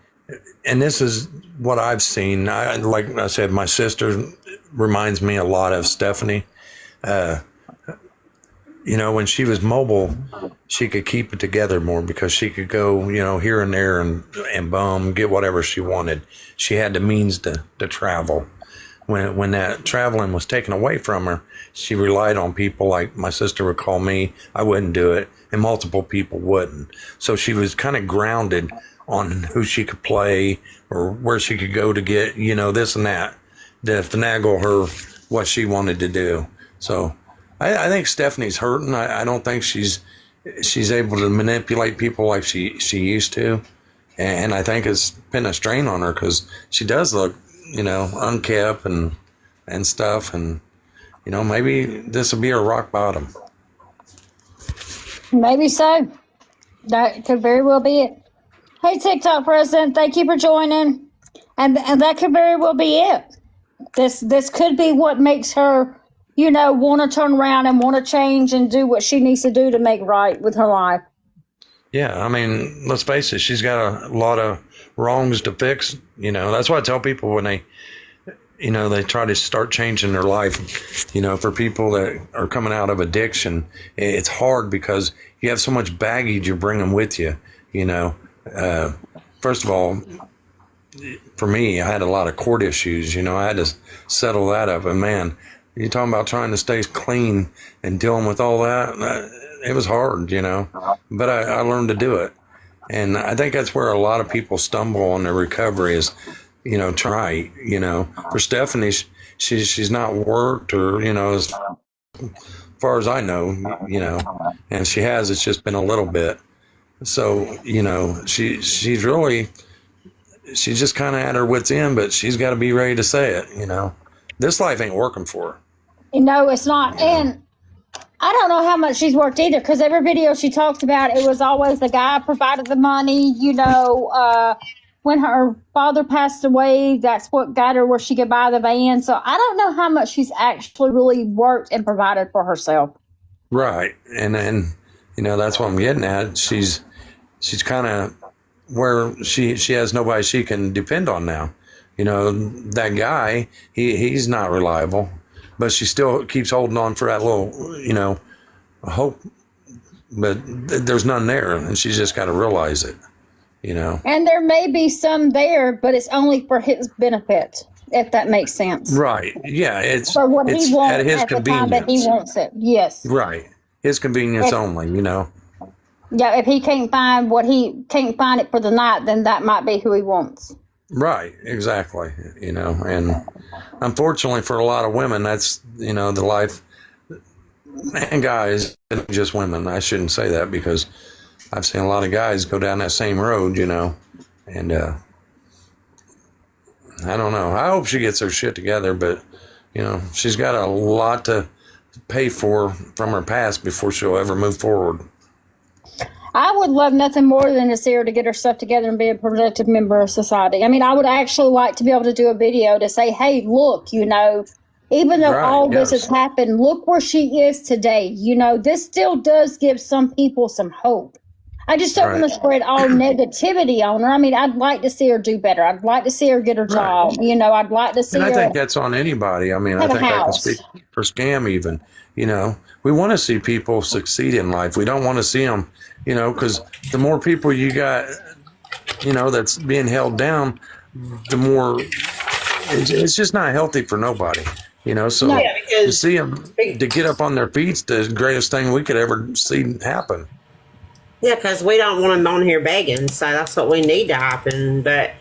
Speaker 7: and this is what I've seen, like I said, my sister reminds me a lot of Stephanie. When she was mobile, she could keep it together more because she could go, here and there and get whatever she wanted. She had the means to travel. When that traveling was taken away from her, she relied on people like my sister would call me. I wouldn't do it, and multiple people wouldn't. So she was kind of grounded on who she could play or where she could go to get, this and that, to finagle her what she wanted to do. So I think Stephanie's hurting. I don't think she's able to manipulate people like she used to. And I think it's been a strain on her because she does look, unkept and stuff. And, maybe this will be her rock bottom.
Speaker 1: Maybe so. That could very well be it. Hey, TikTok president, thank you for joining. And that could very well be it. This could be what makes her, want to turn around and want to change and do what she needs to do to make right with her life.
Speaker 7: Yeah, I mean, let's face it, she's got a lot of wrongs to fix. That's why I tell people when they try to start changing their life, for people that are coming out of addiction, it's hard because you have so much baggage you're bringing with you, First of all, for me, I had a lot of court issues, I had to settle that up. And man, you're talking about trying to stay clean and dealing with all that. It was hard, but I learned to do it. And I think that's where a lot of people stumble on their recovery is, try, for Stephanie, she's not worked or, as far as I know, and she has, it's just been a little bit. So, she's just kind of at her wit's end, but she's got to be ready to say it, This life ain't working for her.
Speaker 1: It's not. And I don't know how much she's worked either because every video she talks about, it was always the guy provided the money, when her father passed away, that's what got her where she could buy the van. So I don't know how much she's actually really worked and provided for herself. Right.
Speaker 7: And then, that's what I'm getting at. She's kind of where she has nobody she can depend on now. That guy, he's not reliable, but she still keeps holding on for that little, hope. But there's none there, and she's just got to realize it, And
Speaker 1: there may be some there, but it's only for his benefit, if that makes sense.
Speaker 7: Right. Yeah. It's
Speaker 1: for what
Speaker 7: it's
Speaker 1: he wants
Speaker 7: at his
Speaker 1: at the
Speaker 7: convenience.
Speaker 1: time that he wants it. Yes.
Speaker 7: Right. His convenience only,
Speaker 1: Yeah, if he can't find it for the night, then that might be who he wants.
Speaker 7: Right, exactly. And unfortunately for a lot of women, that's, the life, and guys, just women. I shouldn't say that because I've seen a lot of guys go down that same road, you know, and I don't know. I hope she gets her shit together, but you know, she's got a lot to pay for from her past before she'll ever move forward.
Speaker 1: I would love nothing more than to see her to get her stuff together and be a productive member of society. I mean, I would actually like to be able to do a video to say, hey, look, you know, even though all this has happened, look where she is today. You know, this still does give some people some hope. I just don't want to spread all negativity on her. I mean, I'd like to see her do better. I'd like to see her get her job. You know, I'd like to see her.
Speaker 7: And I think that's on anybody. I mean, I think I can speak for Scam even. You know, we want to see people succeed in life. We don't want to see them, you know, because the more people you got, you know, that's being held down, the more it's just not healthy for nobody. You know, so to see them to get up on their feet's the greatest thing we could ever see happen.
Speaker 4: Yeah, because we don't want them on here begging, so that's what we need to happen. But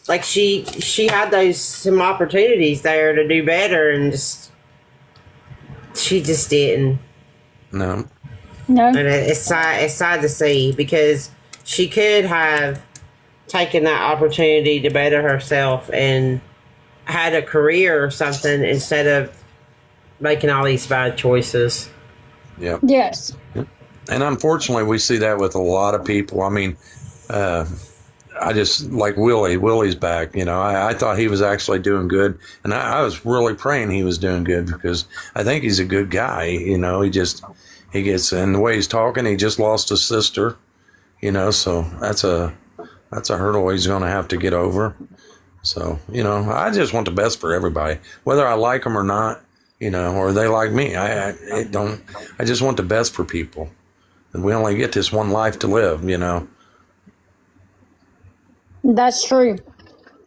Speaker 4: like she had some opportunities there to do better, and she just didn't.
Speaker 7: No.
Speaker 4: And it's sad to see, because she could have taken that opportunity to better herself and had a career or something instead of making all these bad choices.
Speaker 7: Yeah.
Speaker 1: Yes.
Speaker 7: And unfortunately, we see that with a lot of people. I mean, I just like Willie. Willie's back. You know, I thought he was actually doing good, and I was really praying he was doing good, because I think he's a good guy. You know, he gets in the way he's talking. He just lost his sister. You know, so that's a hurdle he's going to have to get over. So, you know, I just want the best for everybody, whether I like them or not. You know, or they like me. I just want the best for people. And we only get this one life to live, you know.
Speaker 1: That's true.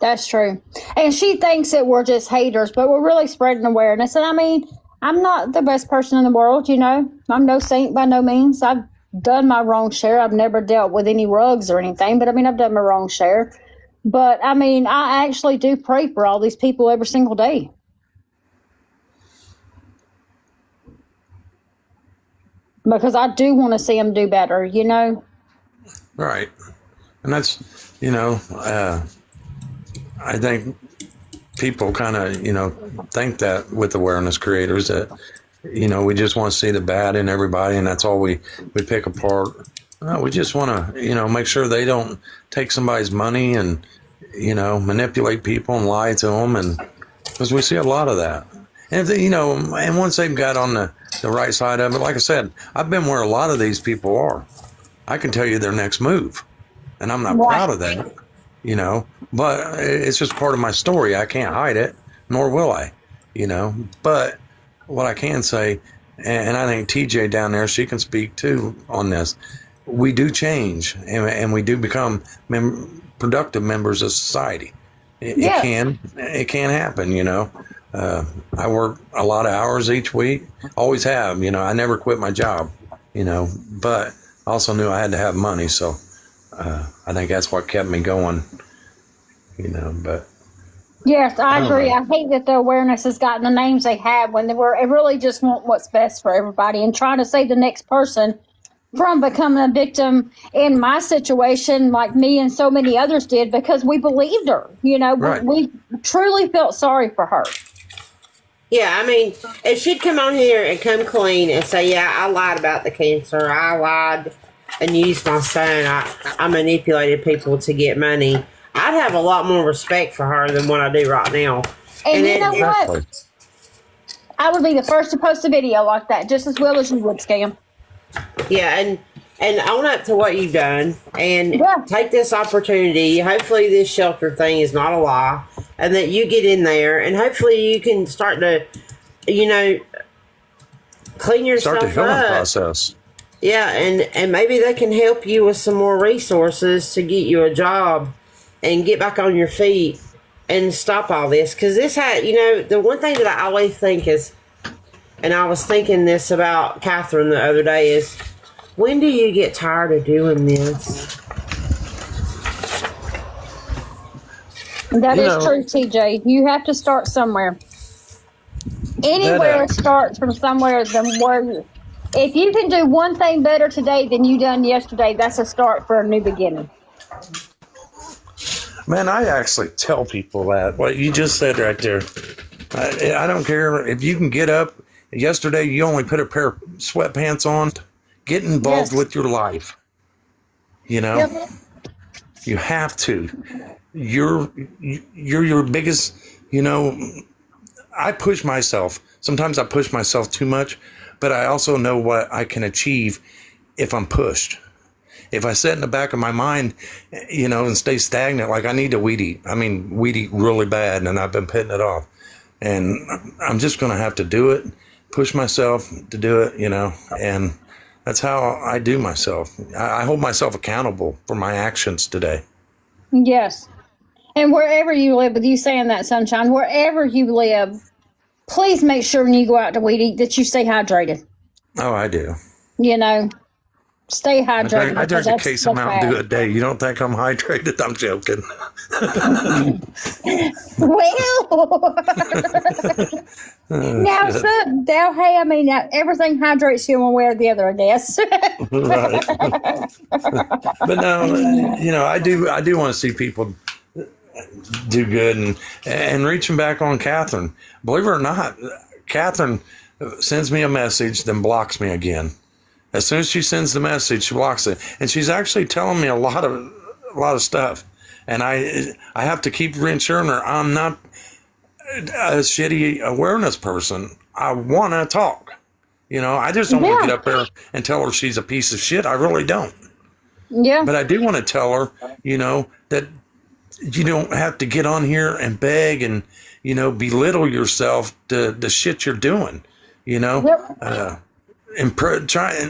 Speaker 1: That's true. And she thinks that we're just haters, but we're really spreading awareness. And I mean, I'm not the best person in the world, you know. I'm no saint by no means. I've done my wrong share. I've never dealt with any rugs or anything, but I mean, I've done my wrong share. But I mean, I actually do pray for all these people every single day. Because I do want to see them do better, you know?
Speaker 7: Right. And that's, you know, I think people kind of, you know, think that with awareness creators that, you know, we just want to see the bad in everybody, and that's all we pick apart. No, we just want to, you know, make sure they don't take somebody's money and, you know, manipulate people and lie to them, and because we see a lot of that. And if they, you know, and once they've got on the right side of it, like I said, I've been where a lot of these people are. I can tell you their next move, and I'm not proud of that, you know, but it's just part of my story. I can't hide it, nor will I, you know. But what I can say, and I think TJ down there, she can speak too on this, we do change, and we do become productive members of society. It can happen, you know. I work a lot of hours each week, always have, you know. I never quit my job, you know, but I also knew I had to have money, so I think that's what kept me going, you know. But
Speaker 1: yes, I agree. I hate that the awareness has gotten the names they have when they really just want what's best for everybody and trying to save the next person from becoming a victim in my situation, like me and so many others did, because we believed her. You know, we truly felt sorry for her.
Speaker 4: Yeah, I mean, if she'd come on here and come clean and say, yeah, I lied about the cancer, I lied and used my son, I manipulated people to get money, I'd have a lot more respect for her than what I do right now.
Speaker 1: And you know what? I would be the first to post a video like that, just as well as you would, Scam.
Speaker 4: Yeah, and own up to what you've done, and take this opportunity. Hopefully this shelter thing is not a lie, and that you get in there, and hopefully you can start to, you know, clean yourself up.
Speaker 7: Start the healing process.
Speaker 4: Yeah, and maybe they can help you with some more resources to get you a job and get back on your feet and stop all this. Because this had, you know, the one thing that I always think is, and I was thinking this about Catherine the other day, is when do you get tired of doing this?
Speaker 1: That is true, TJ. You have to start somewhere. Anywhere starts from somewhere than where If you can do one thing better today than you done yesterday, that's a start for a new beginning.
Speaker 7: Man, I actually tell people that. What you just said right there. I don't care if you can get up. Yesterday, you only put a pair of sweatpants on. Get involved with your life. You know, you have to. You're your biggest. You know, I push myself. Sometimes I push myself too much, but I also know what I can achieve if I'm pushed. If I sit in the back of my mind, you know, and stay stagnant, like I need to weed eat. I mean, weed eat really bad, and I've been putting it off. And I'm just going to have to do it, push myself to do it, you know, and that's how I do myself. I hold myself accountable for my actions today.
Speaker 1: Yes. And wherever you live, with you saying that, Sunshine, wherever you live, please make sure when you go out to weed eat that you stay hydrated.
Speaker 7: Oh, I do.
Speaker 1: You know, stay hydrated.
Speaker 7: I drink a case of Mountain Dew a day. You don't think I'm hydrated? I'm joking.
Speaker 1: Well, now, hey, I mean, everything hydrates you one way or the other, I guess.
Speaker 7: Right. But no, you know, I do want to see people do good, and reaching back on Catherine. Believe it or not, Catherine sends me a message, then blocks me again. As soon as she sends the message, she blocks it, and she's actually telling me a lot of stuff. And I have to keep reassuring her I'm not a shitty awareness person. I want to talk. You know, I just don't want to get up there and tell her she's a piece of shit. I really don't.
Speaker 1: Yeah.
Speaker 7: But I do want to tell her, you know, that you don't have to get on here and beg and, you know, belittle yourself to the shit you're doing, you know. Yep.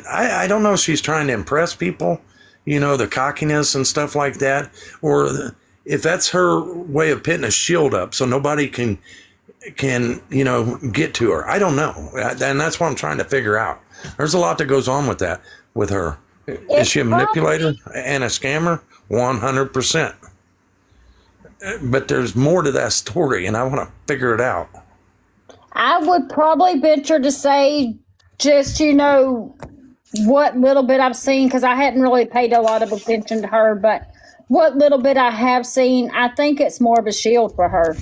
Speaker 7: I don't know if she's trying to impress people, you know, the cockiness and stuff like that, or if that's her way of putting a shield up so nobody can, you know, get to her. I don't know. And that's what I'm trying to figure out. There's a lot that goes on with that, with her. Is she a manipulator and a scammer? 100%. But there's more to that story, and I want to figure it out.
Speaker 1: I would probably venture to say, just, you know, what little bit I've seen, because I hadn't really paid a lot of attention to her, but what little bit I have seen, I think it's more of a shield for her.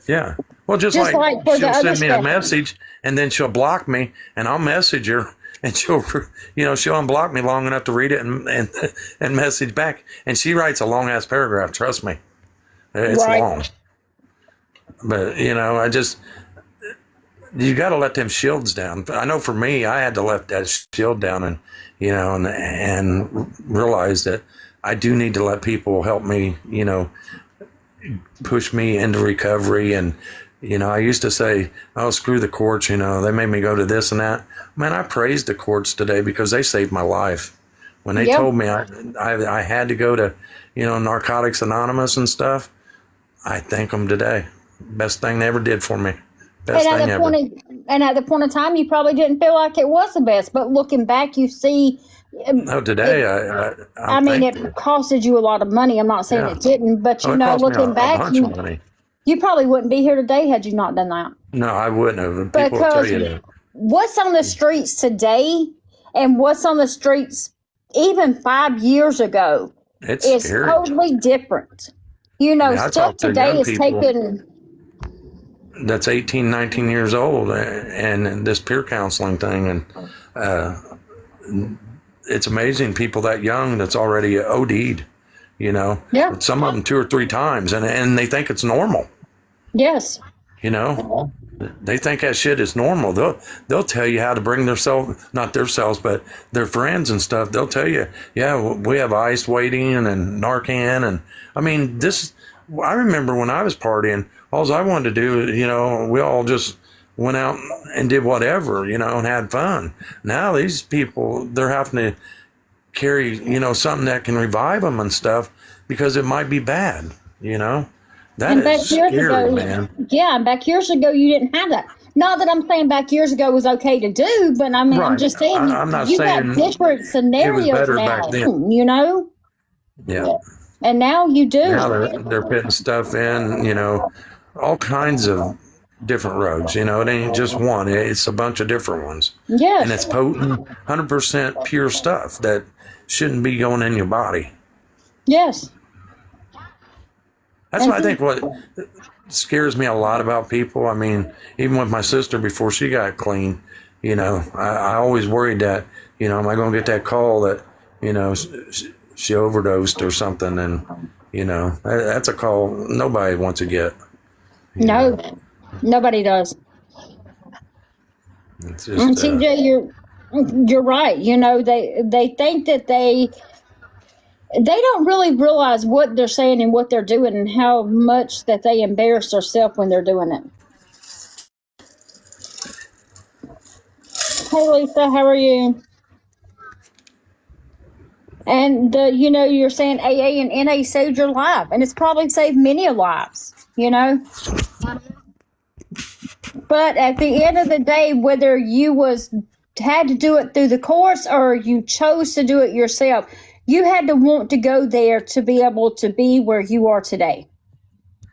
Speaker 7: Yeah. Well, just like she'll send me a message, and then she'll block me, and I'll message her, and she'll unblock me long enough to read it and message back. And she writes a long-ass paragraph, trust me. It's long. But, you know, you got to let them shields down. I know for me, I had to let that shield down and, you know, and realize that I do need to let people help me, you know, push me into recovery. And, you know, I used to say, oh, screw the courts, you know, they made me go to this and that. Man, I praised the courts today because they saved my life. When they told me I had to go to, you know, Narcotics Anonymous and stuff, I thank them today. Best thing they ever did for me. Best thing ever.
Speaker 1: And at the point of time, you probably didn't feel like it was the best. But looking back, you see.
Speaker 7: No, today
Speaker 1: I mean, it costed you a lot of money. I'm not saying it didn't, but you know, looking back, you probably wouldn't be here today had you not done that.
Speaker 7: No, I wouldn't have. People will tell you that.
Speaker 1: What's on the streets today and what's on the streets even 5 years ago is totally different. You know, stuff today is taken.
Speaker 7: That's 18, 19 years old, and this peer counseling thing, and it's amazing people that young that's already OD'd, you know. Yeah. Some of them 2 or 3 times, and they think it's normal.
Speaker 1: Yes.
Speaker 7: You know, they think that shit is normal. They'll tell you how to bring not themselves, but their friends and stuff. They'll tell you, yeah, we have ice waiting and Narcan, and I mean this. I remember when I was partying, all I wanted to do, you know, we all just went out and did whatever, you know, and had fun. Now these people, they're having to carry, you know, something that can revive them and stuff because it might be bad, you know. That is scary, man. Yeah,
Speaker 1: and back years ago, you didn't have that. Not that I'm saying back years ago was okay to do, but I mean, I'm just saying,
Speaker 7: I'm not saying
Speaker 1: got different scenarios now, you know?
Speaker 7: Yeah.
Speaker 1: And now you do.
Speaker 7: Now they're putting stuff in, you know, all kinds of different roads. You know, it ain't just one. It's a bunch of different ones.
Speaker 1: Yes.
Speaker 7: And it's potent, 100% pure stuff that shouldn't be going in your body.
Speaker 1: Yes.
Speaker 7: That's why I think what scares me a lot about people. I mean, even with my sister before she got clean, you know, I always worried that, you know, am I going to get that call that, you know, she overdosed or something? And, you know, that's a call nobody wants to get.
Speaker 1: No, nobody does.
Speaker 7: It's
Speaker 1: And
Speaker 7: just,
Speaker 1: TJ, you're right. You know, they think that they don't really realize what they're saying and what they're doing and how much that they embarrass themselves when they're doing it. Hey Lisa, how are you? And you know, you're saying AA and NA saved your life, and it's probably saved many lives, you know. But at the end of the day, whether you had to do it through the course or you chose to do it yourself, you had to want to go there to be able to be where you are today.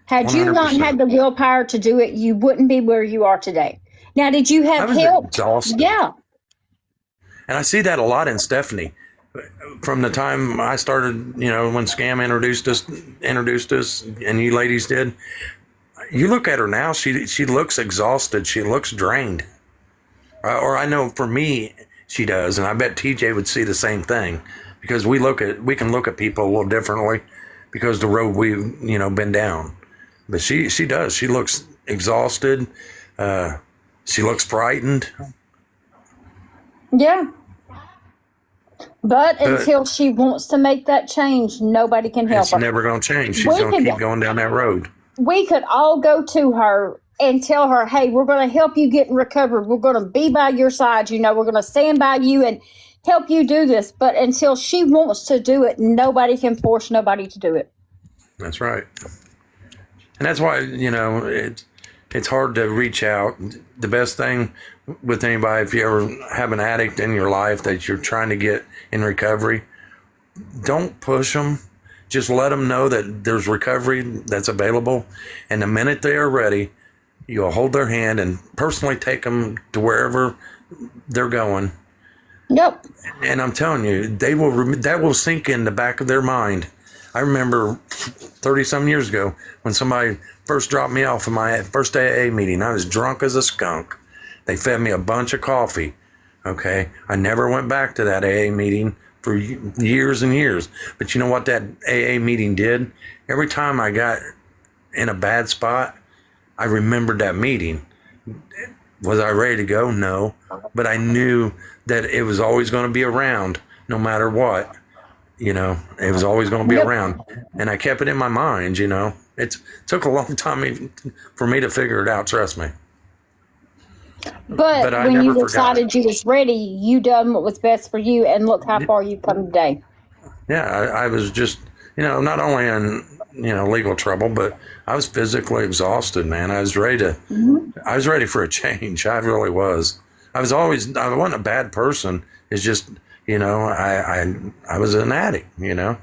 Speaker 1: Had you not
Speaker 7: 100%.
Speaker 1: had the willpower to do it, you wouldn't be where you are today. Now, did you have
Speaker 7: I was
Speaker 1: help?
Speaker 7: exhausted.
Speaker 1: Yeah.
Speaker 7: And I see that a lot in Stephanie. From the time I started, you know, when Scam introduced us, and you ladies did, you look at her now, she looks exhausted. She looks drained. Or I know for me, she does. And I bet TJ would see the same thing, because we can look at people a little differently because the road we've, you know, been down. But she does. She looks exhausted. She looks frightened.
Speaker 1: Yeah. But until she wants to make that change, nobody can help
Speaker 7: It's
Speaker 1: her.
Speaker 7: never going to change. She's going to keep going down that road.
Speaker 1: We could all go to her and tell her, hey, we're going to help you get in recovery. We're going to be by your side. You know, we're going to stand by you and help you do this. But until she wants to do it, nobody can force nobody to do it.
Speaker 7: That's right. And that's why, you know, it's hard to reach out. The best thing with anybody, if you ever have an addict in your life that you're trying to get in recovery, don't push them. Just let them know that there's recovery that's available. And the minute they are ready, you'll hold their hand and personally take them to wherever they're going.
Speaker 1: Yep.
Speaker 7: And I'm telling you, that will sink in the back of their mind. I remember 30-some years ago when somebody first dropped me off in my first AA meeting. I was drunk as a skunk. They fed me a bunch of coffee. Okay. I never went back to that AA meeting for years and years. But you know what that AA meeting did? Every time I got in a bad spot, I remembered that meeting. Was I ready to go? No. But I knew that it was always going to be around no matter what. You know, it was always going to be around. And I kept it in my mind, you know. It took a long time for me to figure it out, trust me.
Speaker 1: But
Speaker 7: I
Speaker 1: when
Speaker 7: never
Speaker 1: you
Speaker 7: forgot
Speaker 1: decided
Speaker 7: it.
Speaker 1: you was ready, you done what was best for you, and look how far you've come today.
Speaker 7: Yeah, I was just, you know, not only in, you know, legal trouble, but I was physically exhausted, man. I was ready for a change. I really was. I wasn't a bad person. It's just, you know, I was an addict, you know.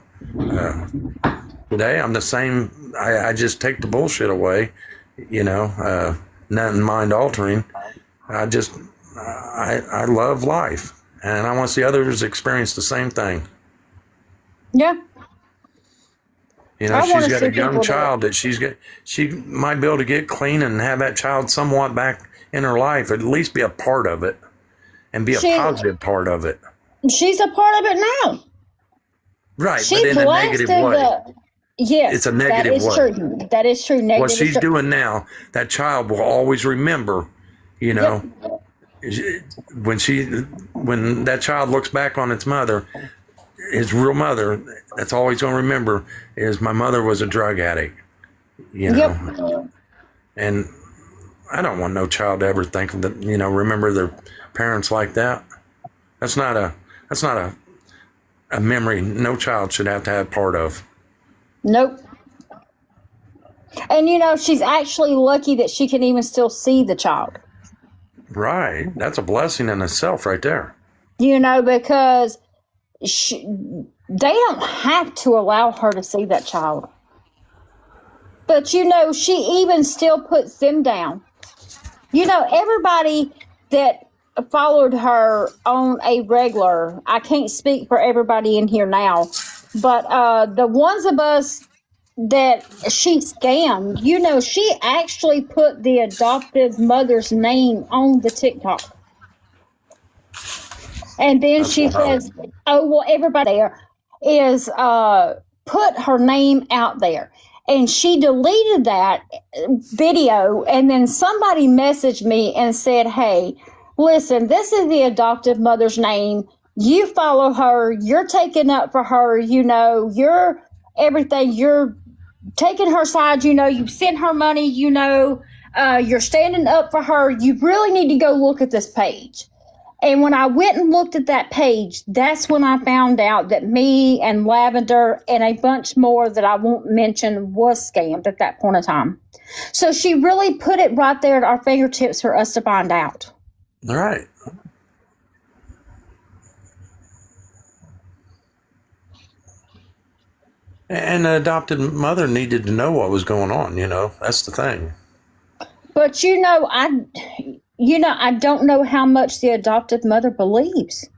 Speaker 7: Today I'm the same. I just take the bullshit away, you know, nothing mind altering. I love life, and I want to see others experience the same thing.
Speaker 1: Yeah.
Speaker 7: You know, she's got a young child that she might be able to get clean and have that child somewhat back in her life, at least be a part of it and be a positive part of it.
Speaker 1: She's a part of it now.
Speaker 7: Right,
Speaker 1: She
Speaker 7: but in a negative way.
Speaker 1: Yes,
Speaker 7: It's a negative
Speaker 1: that is
Speaker 7: way.
Speaker 1: true. That is true. Negative
Speaker 7: What she's doing now, that child will always remember, you know, when that child looks back on its mother, his real mother, that's all he's going to remember is my mother was a drug addict, you know. And I don't want no child to ever think that, you know, remember their parents like that. That's not a memory no child should have to have part of.
Speaker 1: Nope. And you know, she's actually lucky that she can even still see the child.
Speaker 7: Right. That's a blessing in itself right there.
Speaker 1: You know, because they don't have to allow her to see that child. But you know, she even still puts them down Everybody that followed her on a regular, I can't speak for everybody in here now, but the ones of us that she scammed, she actually put the adoptive mother's name on the TikTok. And then she says, oh, well, everybody there is put her name out there. And she deleted that video. And then somebody messaged me and said, hey, listen, this is the adoptive mother's name. You follow her. You're taking up for her. You're everything. You're taking her side. You sent her money. You're standing up for her. You really need to go look at this page. And when I went and looked at that page, that's when I found out that me and Lavender and a bunch more that I won't mention was scammed at that point in time. So she really put it right there at our fingertips for us to find out.
Speaker 7: All right. And the adopted mother needed to know what was going on, That's the thing.
Speaker 1: But I don't know how much the adoptive mother believes.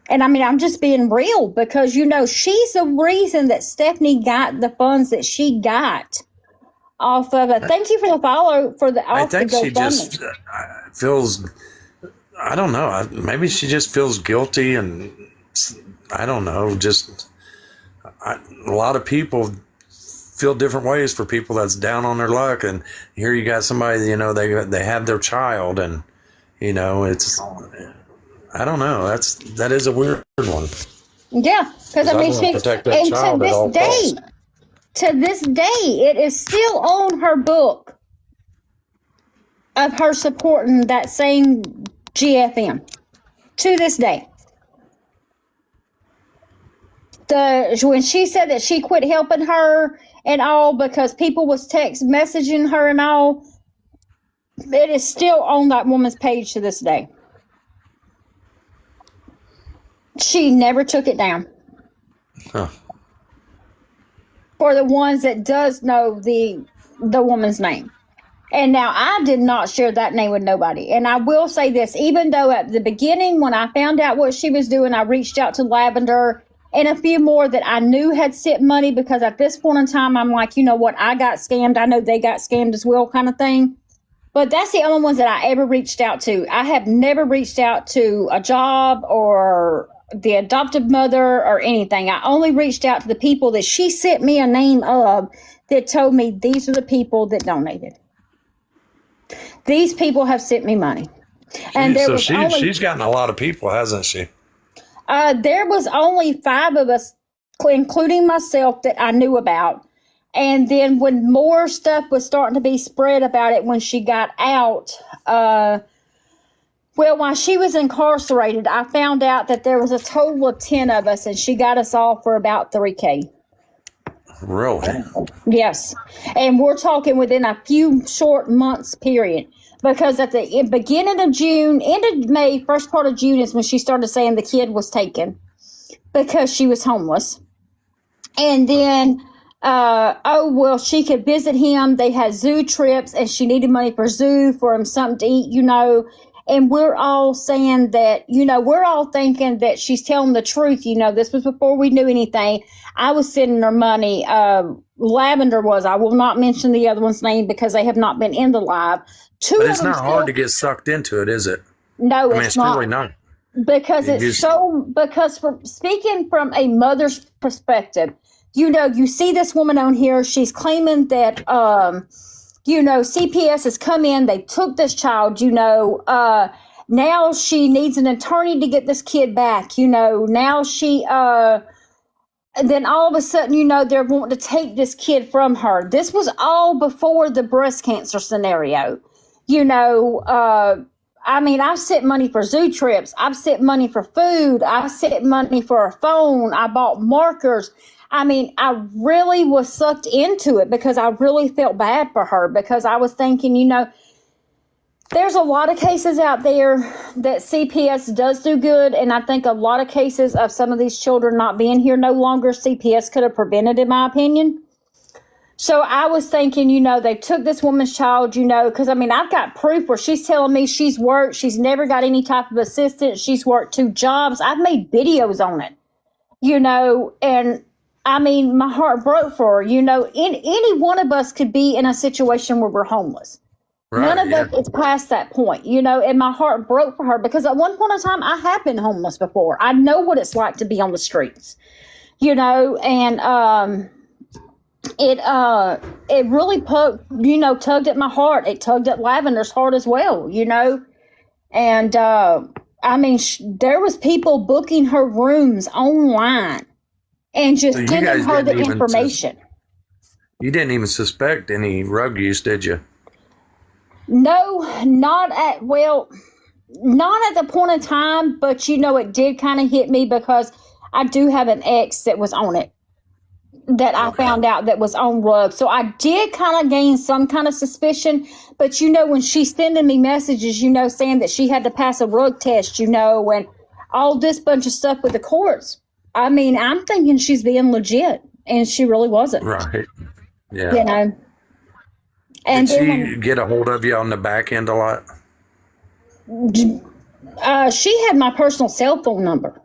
Speaker 1: And I'm just being real because, she's the reason that Stephanie got the funds that she got off of it. Thank you for the follow for the.
Speaker 7: I think she just feels, I don't know, maybe she just feels guilty and I don't know, a lot of people feel different ways for people that's down on their luck, and here you got somebody, they have their child, and it's, I don't know, that is a weird one.
Speaker 1: Yeah, because
Speaker 7: protect that child at all costs.
Speaker 1: To this day, it is still on her book of her supporting that same GFM to this day. When she said that she quit helping her and all because people was text messaging her and all, it is still on that woman's page to this day. She never took it down.
Speaker 7: Huh.
Speaker 1: For the ones that does know the woman's name. And now I did not share that name with nobody. And I will say this, even though at the beginning when I found out what she was doing, I reached out to Lavender and a few more that I knew had sent money, because at this point in time, I'm like, you know what, I got scammed. I know they got scammed as well, kind of thing. But that's the only ones that I ever reached out to. I have never reached out to a job or the adoptive mother or anything. I only reached out to the people that she sent me a name of that told me these are the people that donated. These people have sent me money. And
Speaker 7: she's gotten a lot of people, hasn't she?
Speaker 1: There was only 5 of us, including myself, that I knew about. And then when more stuff was starting to be spread about it when she got out, while she was incarcerated, I found out that there was a total of 10 of us, and she got us all for about $3,000.
Speaker 7: Really?
Speaker 1: Yes. And we're talking within a few short months period. Because at the beginning of June, end of May, first part of June is when she started saying the kid was taken because she was homeless. And then, she could visit him. They had zoo trips and she needed money for zoo, for him something to eat, And we're all saying that, we're all thinking that she's telling the truth. This was before we knew anything. I was sending her money. Lavender was. I will not mention the other one's name because they have not been in the live.
Speaker 7: But it's not hard to get sucked into it, is it?
Speaker 1: No, it's not.
Speaker 7: Really not.
Speaker 1: Because speaking from a mother's perspective, you see this woman on here, she's claiming that, CPS has come in, they took this child, now she needs an attorney to get this kid back, now she, then all of a sudden, they're wanting to take this kid from her. This was all before the breast cancer scenario. I've sent money for zoo trips. I've sent money for food. I've sent money for a phone. I bought markers. I really was sucked into it because I really felt bad for her because I was thinking, there's a lot of cases out there that CPS does do good. And I think a lot of cases of some of these children not being here no longer, CPS could have prevented, in my opinion. So I was thinking, they took this woman's child, because I've got proof where she's telling me she's worked. She's never got any type of assistance. She's worked 2 jobs. I've made videos on it, and my heart broke for her. Any one of us could be in a situation where we're homeless.
Speaker 7: Right,
Speaker 1: None of us is past that point, and my heart broke for her because at one point in time, I have been homeless before. I know what it's like to be on the streets, and, it really tugged at my heart. It tugged at Lavender's heart as well, and there was people booking her rooms online and just
Speaker 7: So you
Speaker 1: giving
Speaker 7: guys
Speaker 1: her the
Speaker 7: didn't even
Speaker 1: information.
Speaker 7: You didn't even suspect any rug use, did you?
Speaker 1: No, not at the point in time, but it did kind of hit me because I do have an ex that was on it. That I found out that was on rug. So I did kind of gain some kind of suspicion. But, when she's sending me messages, saying that she had to pass a rug test, and all this bunch of stuff with the courts. I'm thinking she's being legit, and she really wasn't.
Speaker 7: Right. Yeah.
Speaker 1: And
Speaker 7: Did
Speaker 1: then
Speaker 7: she get a hold of you on the back end a lot?
Speaker 1: She had my personal cell phone number.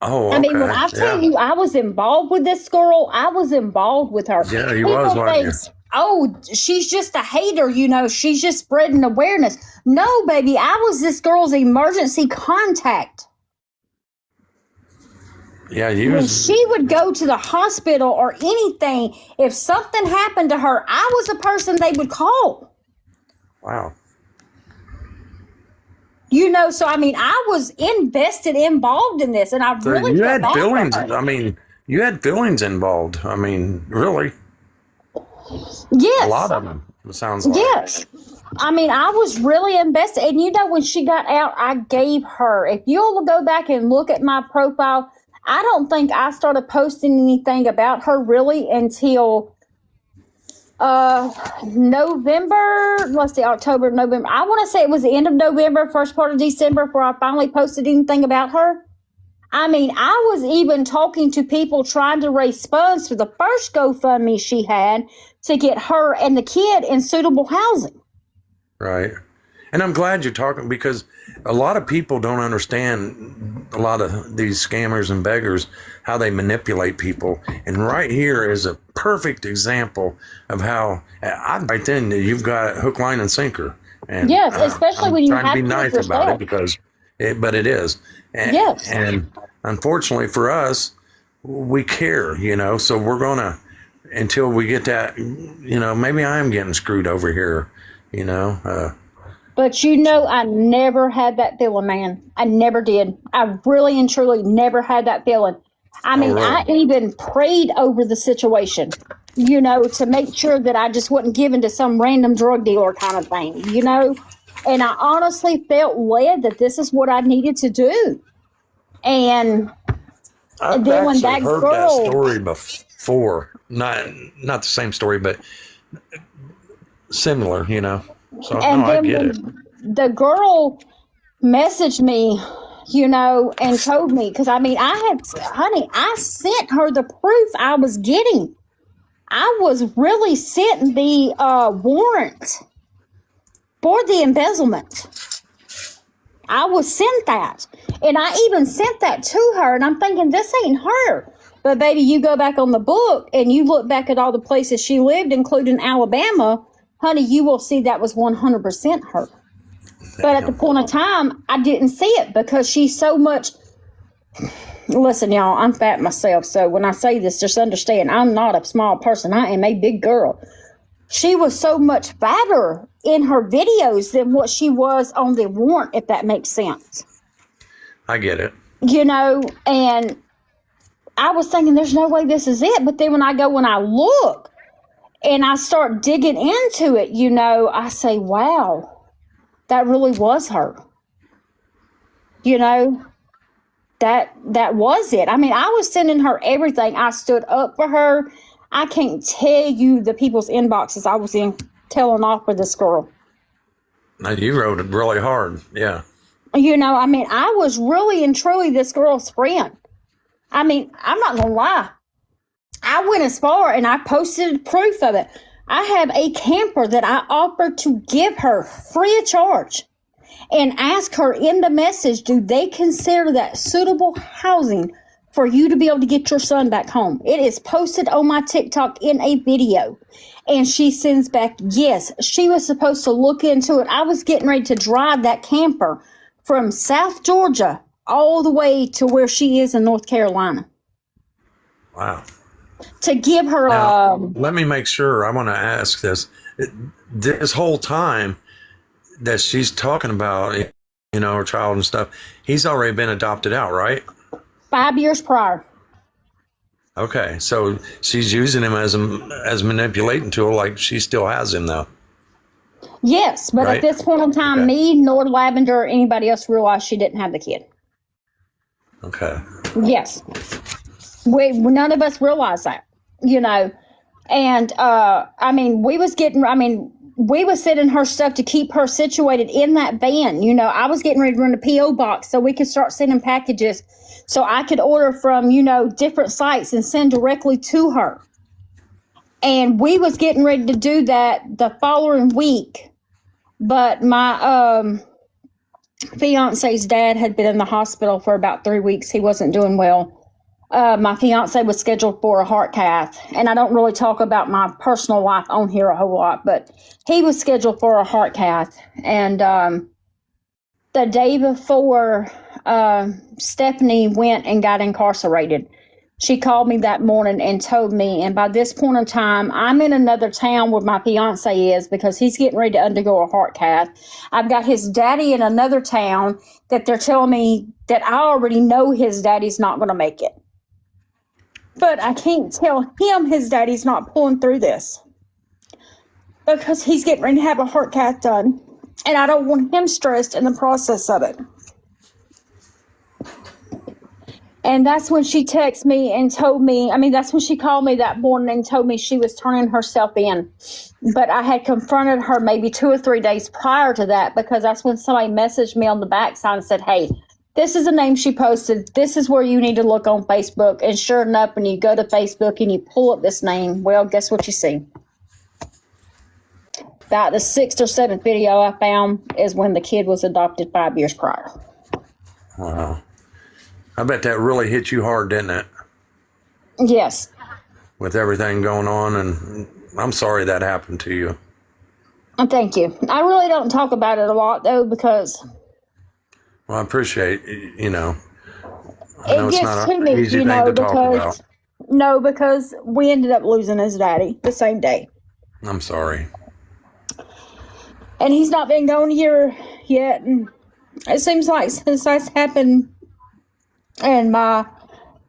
Speaker 7: Oh, okay.
Speaker 1: When I tell you I was involved with this girl, I was involved with her.
Speaker 7: Yeah, you was, weren't you?
Speaker 1: Oh, she's just a hater, she's just spreading awareness. No, baby, I was this girl's emergency contact.
Speaker 7: Yeah,
Speaker 1: When she would go to the hospital or anything, if something happened to her, I was the person they would call.
Speaker 7: Wow.
Speaker 1: So I was involved in this, and I
Speaker 7: So
Speaker 1: really
Speaker 7: you
Speaker 1: felt
Speaker 7: had
Speaker 1: bad for
Speaker 7: feelings.
Speaker 1: her.
Speaker 7: You had feelings involved. Really,
Speaker 1: Yes.
Speaker 7: a lot of them. It sounds like.
Speaker 1: Yes. I was really invested. And when she got out, I gave her, if you'll go back and look at my profile, I don't think I started posting anything about her really until November. Let's see, October, November. I want to say it was the end of November, first part of December, before I finally posted anything about her. I was even talking to people trying to raise funds for the first GoFundMe she had to get her and the kid in suitable housing.
Speaker 7: Right. And I'm glad you're talking, because a lot of people don't understand, a lot of these scammers and beggars, how they manipulate people. And right here is a perfect example of how, right then, you've got hook, line, and sinker. And
Speaker 1: yes, especially when you have
Speaker 7: to be nice about it, because but it is. And,
Speaker 1: yes.
Speaker 7: And unfortunately for us, we care, so we're going to, until we get that, maybe I am getting screwed over here,
Speaker 1: But I never had that feeling, man. I never did. I really and truly never had that feeling.
Speaker 7: Really?
Speaker 1: I even prayed over the situation, to make sure that I just wasn't given to some random drug dealer kind of thing, And I honestly felt led that this is what I needed to do. And then when that
Speaker 7: heard
Speaker 1: girl,
Speaker 7: that story before, not the same story, but similar, So
Speaker 1: and
Speaker 7: no, I
Speaker 1: then
Speaker 7: get
Speaker 1: when
Speaker 7: it.
Speaker 1: the girl messaged me, and told me, because I sent her the proof I was getting. I was really sent the warrant for the embezzlement. I was sent that. And I even sent that to her. And I'm thinking, this ain't her. But baby, you go back on the book and you look back at all the places she lived, including Alabama, honey, you will see that was 100% her. But at the point of time, I didn't see it because she's so much. Listen, y'all, I'm fat myself. So when I say this, just understand, I'm not a small person. I am a big girl. She was so much fatter in her videos than what she was on the warrant, if that makes sense.
Speaker 7: I get it.
Speaker 1: And I was thinking, there's no way this is it. But then when I look and I start digging into it, I say, wow, that really was her. That was it. I was sending her everything. I stood up for her. I can't tell you the people's inboxes I was in telling off for this girl.
Speaker 7: Now, you wrote it really hard. Yeah.
Speaker 1: I was really and truly this girl's friend. I'm not going to lie. I went as far and I posted proof of it. I have a camper that I offered to give her free of charge and ask her in the message, do they consider that suitable housing for you to be able to get your son back home? It is posted on my TikTok in a video. And she sends back, yes, she was supposed to look into it. I was getting ready to drive that camper from South Georgia all the way to where she is in North Carolina.
Speaker 7: Wow.
Speaker 1: To give her
Speaker 7: Now, let me make sure. I want to ask this. This whole time that she's talking about, you know, her child and stuff, he's already been adopted out, right?
Speaker 1: 5 years prior.
Speaker 7: Okay, so she's using him as a manipulating tool, like she still has him, though.
Speaker 1: Yes, but
Speaker 7: Right.
Speaker 1: at this point in time,
Speaker 7: Okay.
Speaker 1: me nor Lavender or anybody else realized she didn't have the kid.
Speaker 7: Okay.
Speaker 1: Yes. None of us realized that, you know. And, we was sending her stuff to keep her situated in that van. You know, I was getting ready to run a P.O. box so we could start sending packages so I could order from, you know, different sites and send directly to her. And we was getting ready to do that the following week. But my fiance's dad had been in the hospital for about 3 weeks. He wasn't doing well. My fiance was scheduled for a heart cath, and I don't really talk about my personal life on here a whole lot, but he was scheduled for a heart cath. And the day before Stephanie went and got incarcerated, she called me that morning and told me, and by this point in time, I'm in another town where my fiance is because he's getting ready to undergo a heart cath. I've got his daddy in another town that they're telling me that I already know his daddy's not going to make it. But I can't tell him his daddy's not pulling through this because he's getting ready to have a heart cath done. And I don't want him stressed in the process of it. And that's when she texted me and told me, that's when she called me that morning and told me she was turning herself in. But I had confronted her maybe 2 or 3 days prior to that because that's when somebody messaged me on the backside and said, hey, this is the name she posted. This is where you need to look on Facebook. And sure enough, when you go to Facebook and you pull up this name, well, guess what you see? About the 6th or 7th video I found is when the kid was adopted 5 years prior.
Speaker 7: Wow. I bet that really hit you hard, didn't it?
Speaker 1: Yes.
Speaker 7: With everything going on, and I'm sorry that happened to you.
Speaker 1: Thank you. I really don't talk about it a lot, though, because
Speaker 7: Well, I appreciate, you know. I know
Speaker 1: it
Speaker 7: it's
Speaker 1: gets
Speaker 7: not
Speaker 1: to
Speaker 7: an
Speaker 1: me,
Speaker 7: easy
Speaker 1: you
Speaker 7: thing
Speaker 1: know,
Speaker 7: to talk
Speaker 1: because
Speaker 7: about.
Speaker 1: because we ended up losing his daddy the same day.
Speaker 7: I'm sorry.
Speaker 1: And he's not been gone here yet. And it seems like since that's happened and my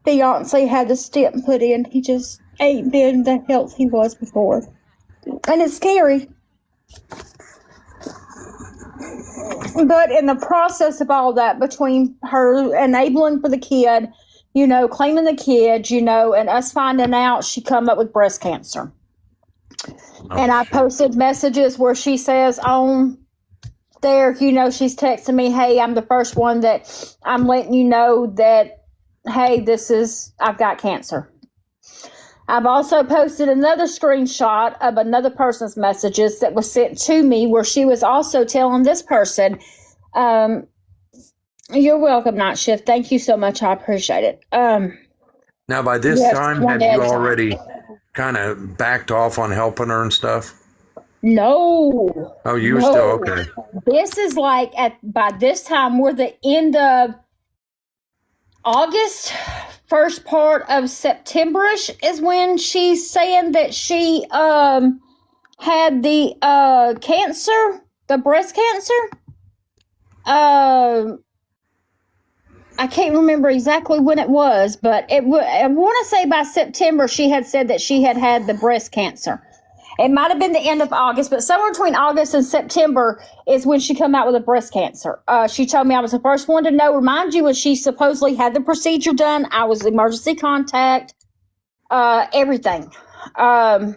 Speaker 1: fiance had the stent put in, he just ain't been the health he was before. And it's scary. But in the process of all that, between her enabling for the kid, you know, claiming the kid, you know, and us finding out she come up with breast cancer. And I posted messages where she says on there, you know, she's texting me, hey, I'm the first one that I'm letting you know that, hey, I've got cancer. I've also posted another screenshot of another person's messages that was sent to me where she was also telling this person, you're welcome, Night Shift. Thank you so much. I appreciate it.
Speaker 7: Now, by this
Speaker 1: Yes,
Speaker 7: time,
Speaker 1: one
Speaker 7: have you
Speaker 1: day.
Speaker 7: already kind of backed off on helping her and stuff?
Speaker 1: No.
Speaker 7: Oh, you were
Speaker 1: No.
Speaker 7: still okay.
Speaker 1: This is like by this time we're the end of August, first part of Septemberish is when she's saying that she had the cancer, the breast cancer. I can't remember exactly when it was, but I want to say by September she had said that she had the breast cancer. It might have been the end of August, but somewhere between August and September is when she come out with a breast cancer. She told me I was the first one to know. Remind you, when she supposedly had the procedure done, I was emergency contact, everything. And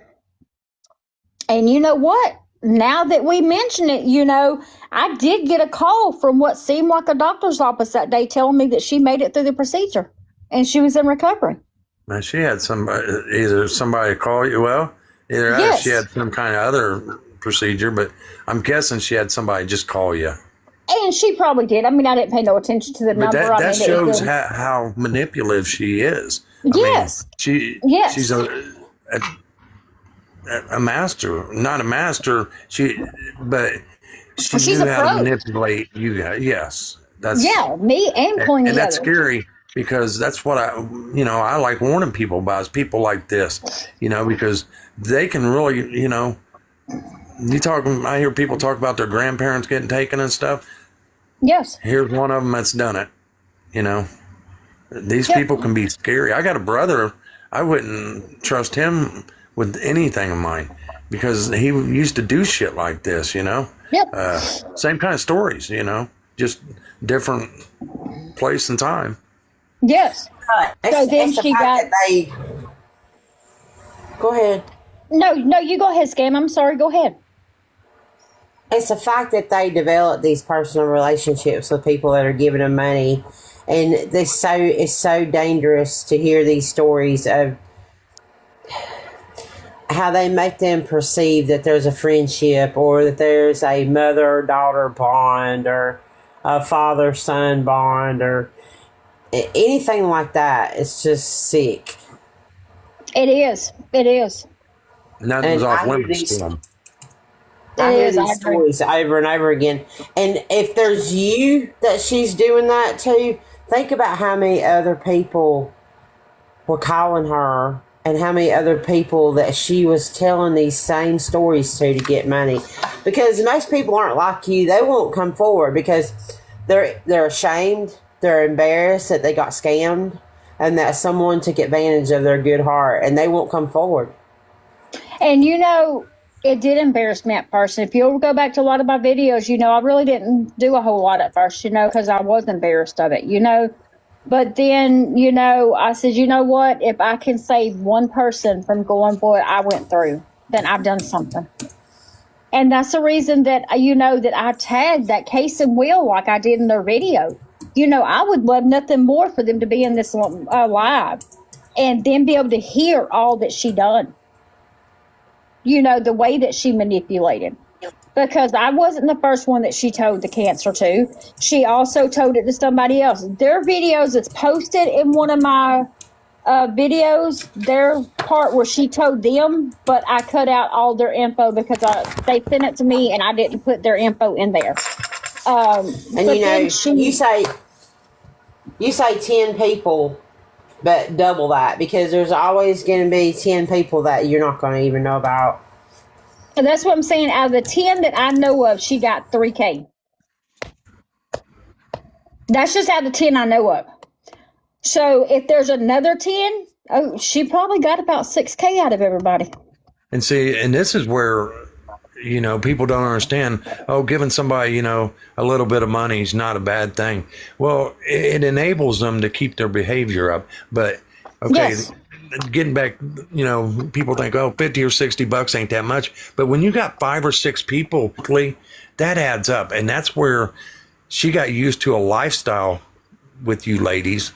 Speaker 1: you know what? Now that we mention it, you know, I did get a call from what seemed like a doctor's office that day telling me that she made it through the procedure and she was in recovery.
Speaker 7: Man, she had somebody call you. Well, either that or
Speaker 1: Yes.
Speaker 7: she had some kind of other procedure, but I'm guessing she had somebody just call you.
Speaker 1: And she probably did. I mean, I didn't pay no attention to the
Speaker 7: But
Speaker 1: number.
Speaker 7: that
Speaker 1: I mean,
Speaker 7: shows how manipulative she is.
Speaker 1: Yes.
Speaker 7: I mean,
Speaker 1: Yes.
Speaker 7: she's a master, not a master. But she
Speaker 1: She's
Speaker 7: knew
Speaker 1: a
Speaker 7: how
Speaker 1: pro.
Speaker 7: to manipulate you guys. Yes, that's
Speaker 1: me and Queen
Speaker 7: and that's
Speaker 1: together.
Speaker 7: scary because that's what I like warning people about is people like this, because they can really, I hear people talk about their grandparents getting taken and stuff.
Speaker 1: Yes.
Speaker 7: Here's one of them that's done it. These people can be scary. I got a brother. I wouldn't trust him with anything of mine because he used to do shit like this,
Speaker 1: Yep.
Speaker 7: Same kind of stories, just different place and time.
Speaker 1: Yes. So then she got.
Speaker 4: Go ahead.
Speaker 1: No, you go ahead, Scam. I'm sorry. Go ahead.
Speaker 4: It's the fact that they develop these personal relationships with people that are giving them money, and it's so dangerous to hear these stories of how they make them perceive that there's a friendship or that there's a mother-daughter bond or a father-son bond or anything like that. It's just sick.
Speaker 1: It is. It is.
Speaker 7: Nothing's
Speaker 4: And
Speaker 7: off
Speaker 4: I hear
Speaker 7: limits
Speaker 4: these-
Speaker 7: to them.
Speaker 4: I hear
Speaker 1: is, I
Speaker 4: these
Speaker 1: agree.
Speaker 4: stories over and over again. And if there's you that she's doing that to, think about how many other people were calling her and how many other people that she was telling these same stories to get money. Because most people aren't like you. They won't come forward because they're ashamed, they're embarrassed that they got scammed and that someone took advantage of their good heart, and they won't come forward.
Speaker 1: And it did embarrass me at first. And if you'll go back to a lot of my videos, I really didn't do a whole lot at first, because I was embarrassed of it, But then, I said, you know what? If I can save one person from going through what I went through, then I've done something. And that's the reason that, that I tagged that Case and Will like I did in their video. I would love nothing more for them to be in this live and then be able to hear all that she done. The way that she manipulated. Because I wasn't the first one that she told the cancer to. She also told it to somebody else. Their videos that's posted in one of my videos, their part where she told them, but I cut out all their info because they sent it to me and I didn't put their info in there.
Speaker 4: And you say 10 people, but double that, because there's always going to be 10 people that you're not going to even know about.
Speaker 1: And that's what I'm saying. Out of the 10 that I know of, she got 3K. That's just out of the 10 I know of. So if there's another 10, she probably got about 6K out of everybody.
Speaker 7: And see, and this is where, people don't understand, giving somebody, a little bit of money is not a bad thing. Well, it enables them to keep their behavior up. But, okay,
Speaker 1: Yes.
Speaker 7: Getting back, people think, $50 or $60 ain't that much. But when you got 5 or 6 people, that adds up. And that's where she got used to a lifestyle with you ladies.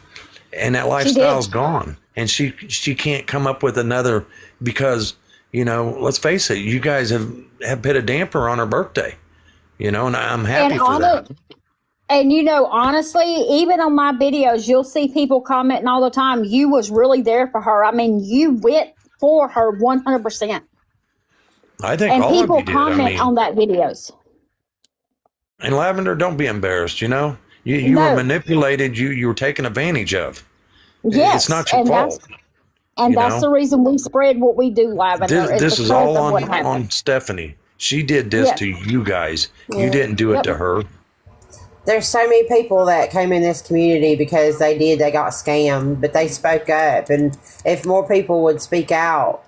Speaker 7: And that lifestyle's gone. And she can't come up with another because, let's face it, you guys have put a damper on her birthday, and I'm happy for that.
Speaker 1: And honestly, even on my videos, you'll see people commenting all the time, you was really there for her. I mean, you went for her 100%.
Speaker 7: I think
Speaker 1: and
Speaker 7: all of
Speaker 1: people
Speaker 7: you did.
Speaker 1: comment on that videos.
Speaker 7: And Lavender, don't be embarrassed, you were manipulated, you were taken advantage of.
Speaker 1: Yes.
Speaker 7: It's not your fault.
Speaker 1: That's the reason we spread what we do, Lavender.
Speaker 7: This is all on Stephanie. She did this to you guys. You didn't do it to her.
Speaker 4: There's so many people that came in this community because they got scammed, but they spoke up. And if more people would speak out,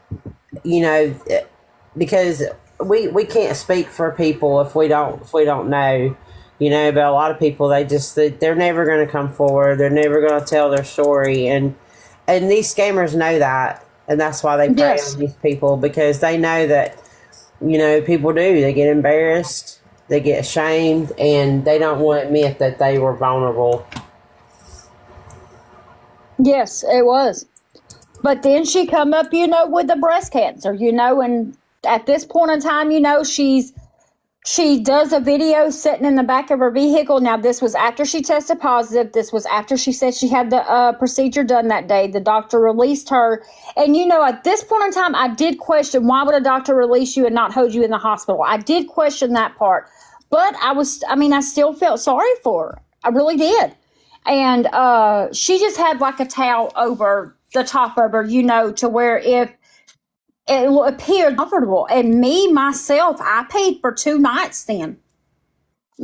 Speaker 4: because we can't speak for people if we don't know, but a lot of people, they're never going to come forward. They're never going to tell their story. And these scammers know that. And that's why they prey on these people, because they know that, people do. They get embarrassed. They get ashamed, and they don't want to admit that they were vulnerable.
Speaker 1: Yes, it was. But then she come up, with the breast cancer, and at this point in time, she does a video sitting in the back of her vehicle. Now, this was after she tested positive. This was after she said she had the procedure done that day. The doctor released her. And, at this point in time, I did question, why would a doctor release you and not hold you in the hospital? I did question that part. But I still felt sorry for her. I really did. And she just had like a towel over the top of her, to where if it appeared comfortable. And myself, I paid for 2 nights then.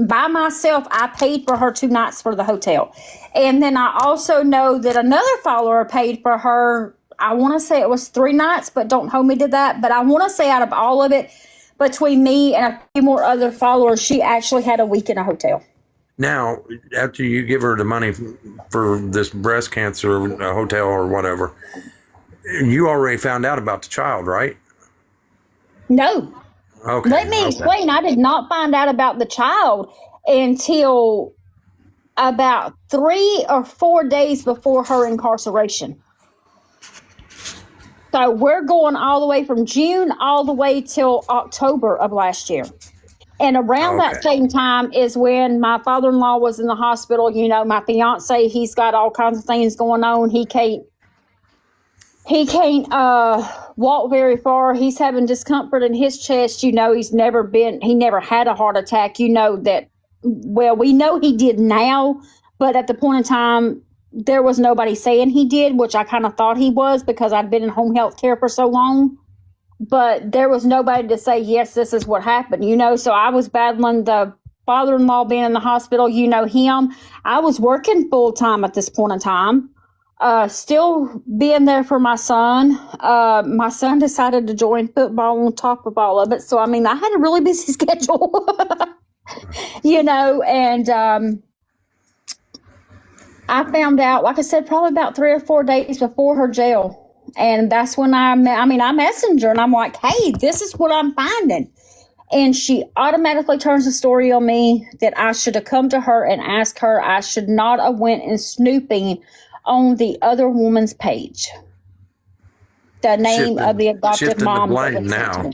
Speaker 1: By myself, I paid for her 2 nights for the hotel. And then I also know that another follower paid for her, I want to say it was 3 nights, but don't hold me to that. But I want to say out of all of it, between me and a few more other followers, she actually had a week in a hotel.
Speaker 7: Now, after you give her the money for this breast cancer hotel or whatever, you already found out about the child, right?
Speaker 1: No.
Speaker 7: Okay.
Speaker 1: Let me explain. I did not find out about the child until about 3 or 4 days before her incarceration. So we're going all the way from June all the way till October of last year. And around that same time is when my father-in-law was in the hospital. My fiance, he's got all kinds of things going on. He can't walk very far. He's having discomfort in his chest. He never had a heart attack. We know he did now, but at the point in time, there was nobody saying he did, which I kind of thought he was because I'd been in home health care for so long. But there was nobody to say, yes, this is what happened, So I was battling the father-in-law being in the hospital, him. I was working full-time at this point in time, still being there for my son. My son decided to join football on top of all of it. So, I had a really busy schedule, and I found out, like I said, probably about 3 or 4 days before her jail. And that's when I messenger and I'm like, hey, this is what I'm finding. And she automatically turns the story on me that I should have come to her and asked her. I should not have went and snooping on the other woman's page. The name of the adopted mom.
Speaker 7: The blame now.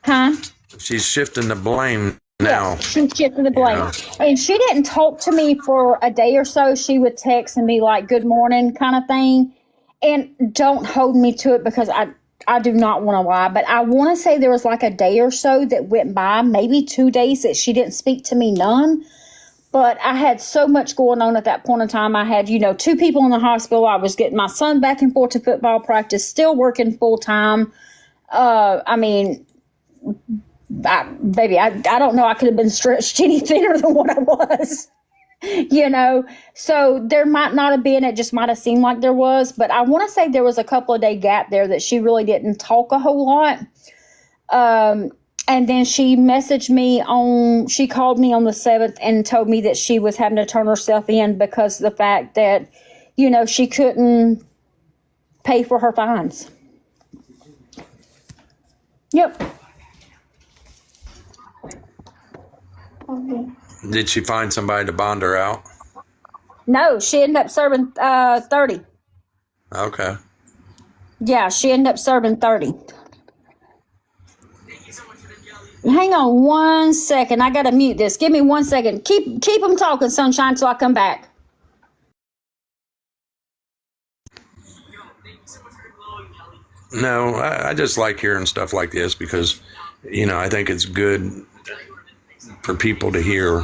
Speaker 1: Huh?
Speaker 7: She's shifting the blame now.
Speaker 1: Yes, she's shifting the blame. And she didn't talk to me for a day or so. She would text and be like, good morning kind of thing. And don't hold me to it because I do not want to lie, but I want to say there was like a day or so that went by, maybe 2 days that she didn't speak to me, none. But I had so much going on at that point in time. I had, 2 people in the hospital. I was getting my son back and forth to football practice, still working full time. I don't know. I could have been stretched any thinner than what I was. So there might not have been, it just might have seemed like there was, but I want to say there was a couple of day gap there that she really didn't talk a whole lot. And then she messaged me she called me on the 7th and told me that she was having to turn herself in because of the fact that, she couldn't pay for her fines. Yep.
Speaker 7: Did she find somebody to bond her out?
Speaker 1: No, she ended up serving 30.
Speaker 7: Okay.
Speaker 1: Yeah, she ended up serving 30. Hang on 1 second. I gotta mute this. Give me 1 second. Keep them talking, Sunshine, till I come back.
Speaker 7: No, I just like hearing stuff like this because, I think it's good for people to hear.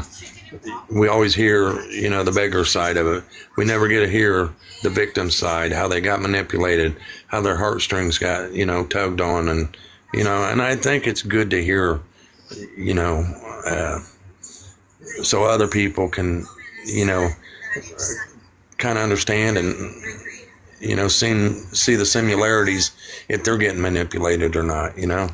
Speaker 7: We always hear, the beggar side of it. We never get to hear the victim side, how they got manipulated, how their heartstrings got, tugged on. And, and I think it's good to hear, so other people can, kind of understand and, see the similarities if they're getting manipulated or not, And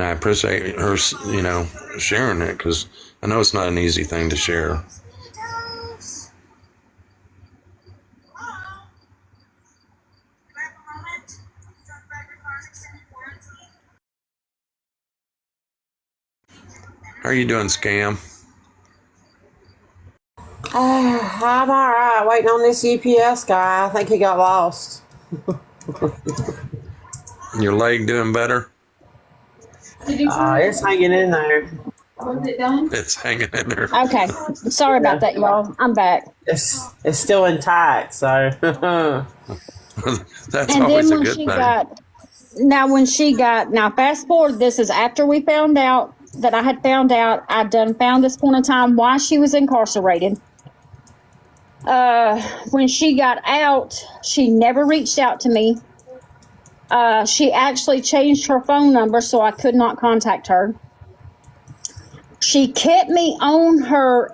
Speaker 7: I appreciate her, sharing it because I know it's not an easy thing to share. How are you doing, Scam?
Speaker 4: I'm all right. Waiting on this UPS guy. I think he got lost.
Speaker 7: Your leg doing better?
Speaker 4: It's hanging in there.
Speaker 7: It's hanging in there.
Speaker 1: Okay. Sorry about that, y'all. I'm back.
Speaker 4: It's still intact. So
Speaker 7: That's
Speaker 1: And
Speaker 7: always
Speaker 1: then
Speaker 7: a
Speaker 1: when
Speaker 7: good
Speaker 1: she
Speaker 7: thing.
Speaker 1: now fast forward, this is after we found out that I had found out I'd done found this point in time why she was incarcerated. When she got out, she never reached out to me. She actually changed her phone number so I could not contact her. She kept me on her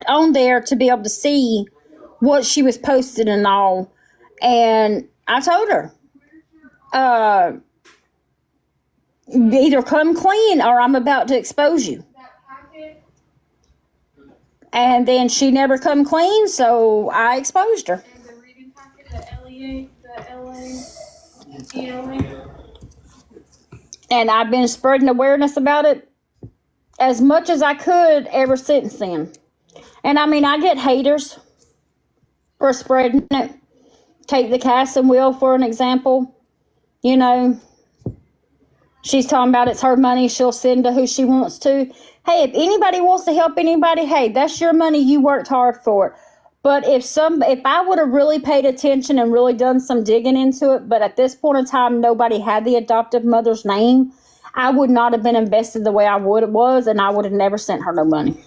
Speaker 1: on there to be able to see what she was posting and all. And I told her, either come clean or I'm about to expose you. And then she never come clean, so I exposed her. And I've been spreading awareness about it as much as I could ever since then. And I mean, I get haters for spreading it. Take the Casson Wheel for an example. You know, she's talking about it's her money. She'll send to who she wants to. Hey, if anybody wants to help anybody, hey, that's your money. You worked hard for it. But if I would have really paid attention and really done some digging into it, but at this point in time, nobody had the adoptive mother's name, I would not have been invested the way I was, and I would have never sent her no money.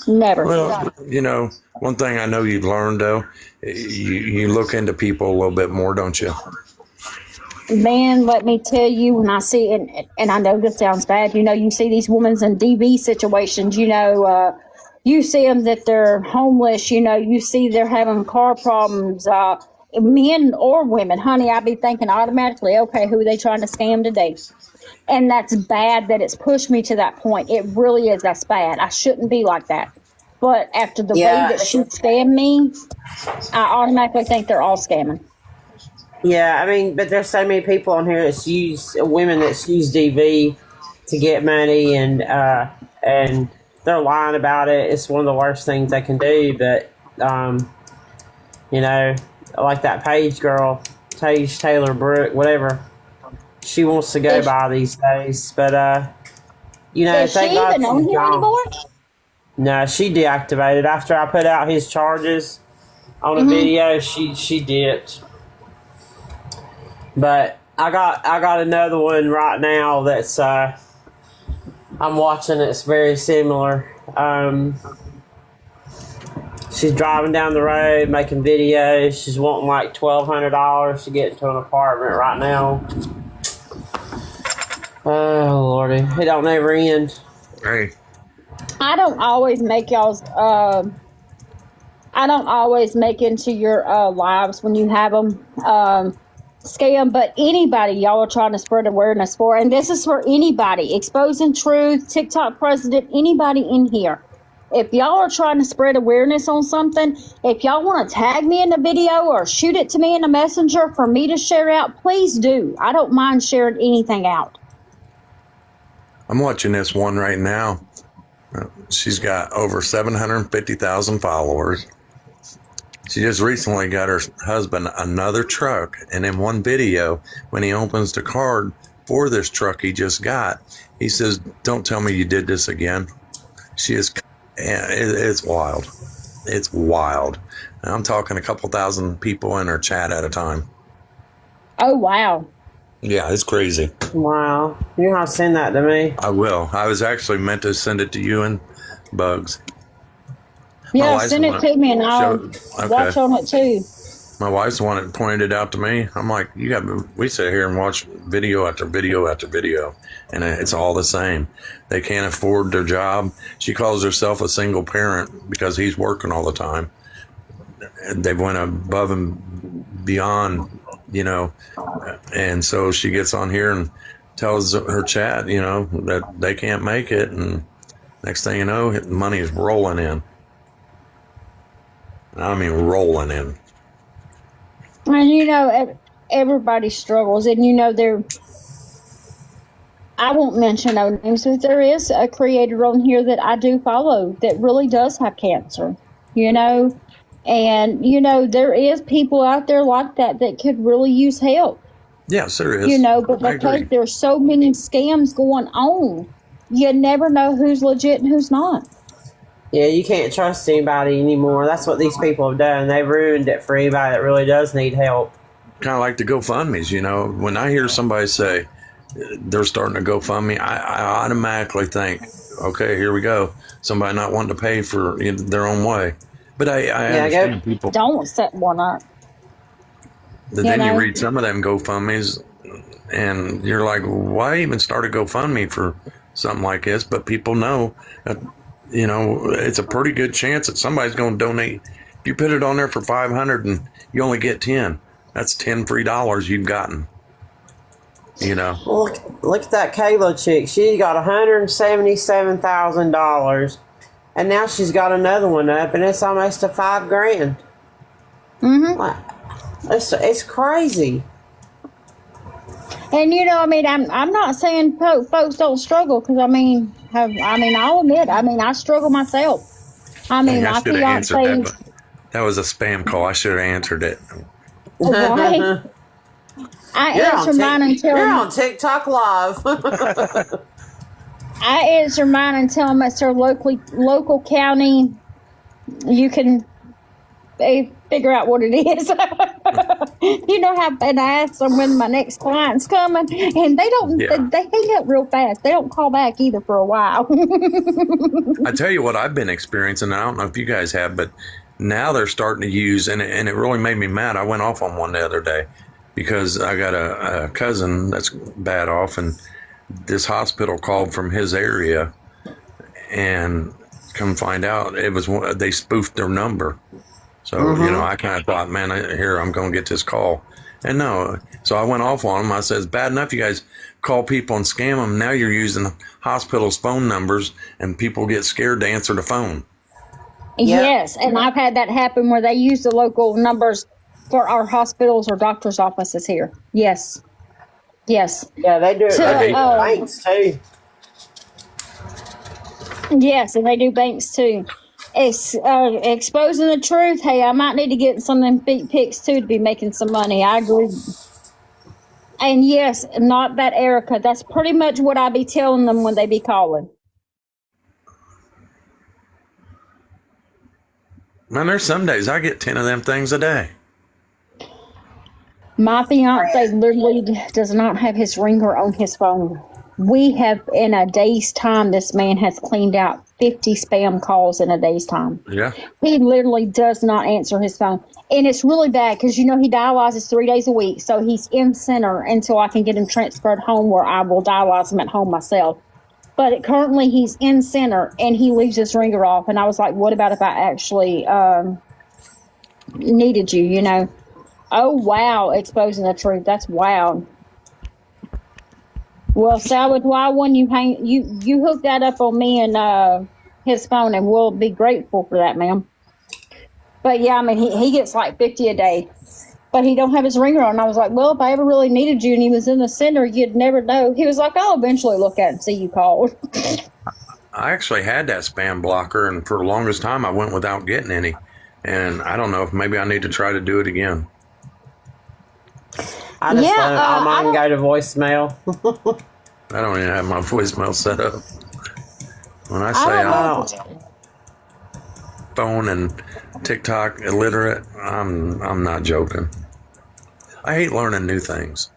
Speaker 1: Never.
Speaker 7: Well, you know, one thing I know you've learned though, you look into people a little bit more, don't you?
Speaker 1: Man, let me tell you, when I see, and I know this sounds bad, you know, you see these women in DV situations, you know, you see them that they're homeless, you know, you see they're having car problems, men or women, honey, I be thinking automatically, okay, who are they trying to scam today? And that's bad that it's pushed me to that point. It really is. That's bad. I shouldn't be like that. But after the way that she scammed me, I automatically think they're all scamming.
Speaker 4: yeah, I mean, but there's so many people on here that's women that's use DV to get money, and they're lying about it. It's one of the worst things they can do. But you know, like that Paige girl, Paige Taylor Brook, whatever. She wants to go by these days, but you know,
Speaker 1: is she even on here anymore?
Speaker 4: No, she deactivated after I put out his charges on a video. She dipped, but I got another one right now that's I'm watching. It's very similar. She's driving down the road making videos. She's wanting like $1,200 to get into an apartment right now. Oh Lordy, it don't never end.
Speaker 7: Hey,
Speaker 1: I don't always make y'all's. I don't always make into your lives when you have them scam. But anybody y'all are trying to spread awareness for, and this is for anybody exposing truth, TikTok president, anybody in here. If y'all are trying to spread awareness on something, if y'all want to tag me in the video or shoot it to me in a messenger for me to share out, please do. I don't mind sharing anything out.
Speaker 7: I'm watching this one right now. She's got over 750,000 followers. She just recently got her husband another truck, and in one video, when he opens the card for this truck he just got, he says, "Don't tell me you did this again." She is, it's wild. It's wild. And I'm talking a couple thousand people in her chat at a time.
Speaker 1: Oh, wow.
Speaker 7: Yeah, it's crazy.
Speaker 4: Wow, you have to send that to me.
Speaker 7: I will. I was actually meant to send it to you and Bugs.
Speaker 1: Yeah, send it to me and I'll watch on it too.
Speaker 7: My wife's the one that pointed it out to me. I'm like, we sit here and watch video after video after video, and it's all the same. They can't afford their job. She calls herself a single parent because he's working all the time. And they went above and beyond, you know, and so she gets on here and tells her chat, you know, that they can't make it, and next thing you know, money is rolling in. I mean, rolling in.
Speaker 1: And you know, everybody struggles, and you know I won't mention no names, but there is a creator on here that I do follow that really does have cancer, you know, and you know there is people out there like that that could really use help,
Speaker 7: Yes, there is.
Speaker 1: you know, but
Speaker 7: I
Speaker 1: because
Speaker 7: agree.
Speaker 1: there's so many scams going on, you never know who's legit and who's not.
Speaker 4: Yeah, you can't trust anybody anymore. That's what these people have done. They've ruined it for anybody that really does need help.
Speaker 7: Kind of like the GoFundMe's, you know. When I hear somebody say they're starting a GoFundMe, I automatically think, okay, here we go. Somebody not wanting to pay for their own way. But I understand people.
Speaker 1: Don't set one up.
Speaker 7: Then you read some of them GoFundMe's, and you're like, why even start a GoFundMe for something like this? But people know that, you know, it's a pretty good chance that somebody's going to donate. If you put it on there for $500 and you only get 10, that's 10 free dollars you've gotten. You know.
Speaker 4: Look at that Kayla chick. She got $177,000, and now she's got another one up, and it's almost to $5,000. Like, it's crazy.
Speaker 1: And you know, I mean, I'm not saying folks don't struggle, because I mean, I'll admit, I struggle myself. I mean,
Speaker 7: I
Speaker 1: my
Speaker 7: should have answered that,
Speaker 1: fiance.
Speaker 7: but that was a spam call. I should have answered it.
Speaker 1: Right? I answer mine and tell
Speaker 4: You're
Speaker 1: them.
Speaker 4: on TikTok Live.
Speaker 1: I answer mine and tell them it's their local county. You can figure out what it is. You know how, and I ask them when my next client's coming, and they don't.
Speaker 7: Yeah.
Speaker 1: They hang up real fast. They don't call back either for a while.
Speaker 7: I tell you what I've been experiencing. I don't know if you guys have, but now they're starting to use, and it really made me mad. I went off on one the other day because I got a cousin that's bad off, and this hospital called from his area, and come find out it was they spoofed their number. So, you know, I kind of thought, man, I'm going to get this call. And no, so I went off on them. I said, it's bad enough you guys call people and scam them. Now you're using the hospital's phone numbers, and people get scared to answer the phone.
Speaker 1: Yes, and I've had that happen where they use the local numbers for our hospitals or doctor's offices here. Yes. Yes.
Speaker 4: Yeah, they do it. They do banks too.
Speaker 1: Yes, and they do banks too. It's exposing the truth. Hey, I might need to get some of them feet pics too to be making some money. I agree. And yes, not that Erica. That's pretty much what I be telling them when they be calling.
Speaker 7: Man, there's some days I get 10 of them things a day.
Speaker 1: My fiance literally does not have his ringer on his phone. We have, in a day's time, this man has cleaned out 50 spam calls in a day's time.
Speaker 7: Yeah.
Speaker 1: He literally does not answer his phone. And it's really bad because, you know, he dialyzes 3 days a week. So he's in center until I can get him transferred home where I will dialyze him at home myself. But currently he's in center and he leaves his ringer off. And I was like, what about if I actually needed you, you know? Oh, wow, exposing the truth. That's wild. Well, Salvage, why wouldn't you hook that up on me and his phone, and we'll be grateful for that, ma'am. But yeah, I mean, he gets like 50 a day, but he don't have his ringer on. And I was like, well, if I ever really needed you and he was in the center, you'd never know. He was like, I'll eventually look at it and see you called.
Speaker 7: I actually had that spam blocker, and for the longest time, I went without getting any. And I don't know if maybe I need to try to do it again.
Speaker 4: I just let all mine go to voicemail.
Speaker 7: I don't even have my voicemail set up. When I say I'm phone and TikTok illiterate, I'm not joking. I hate learning new things.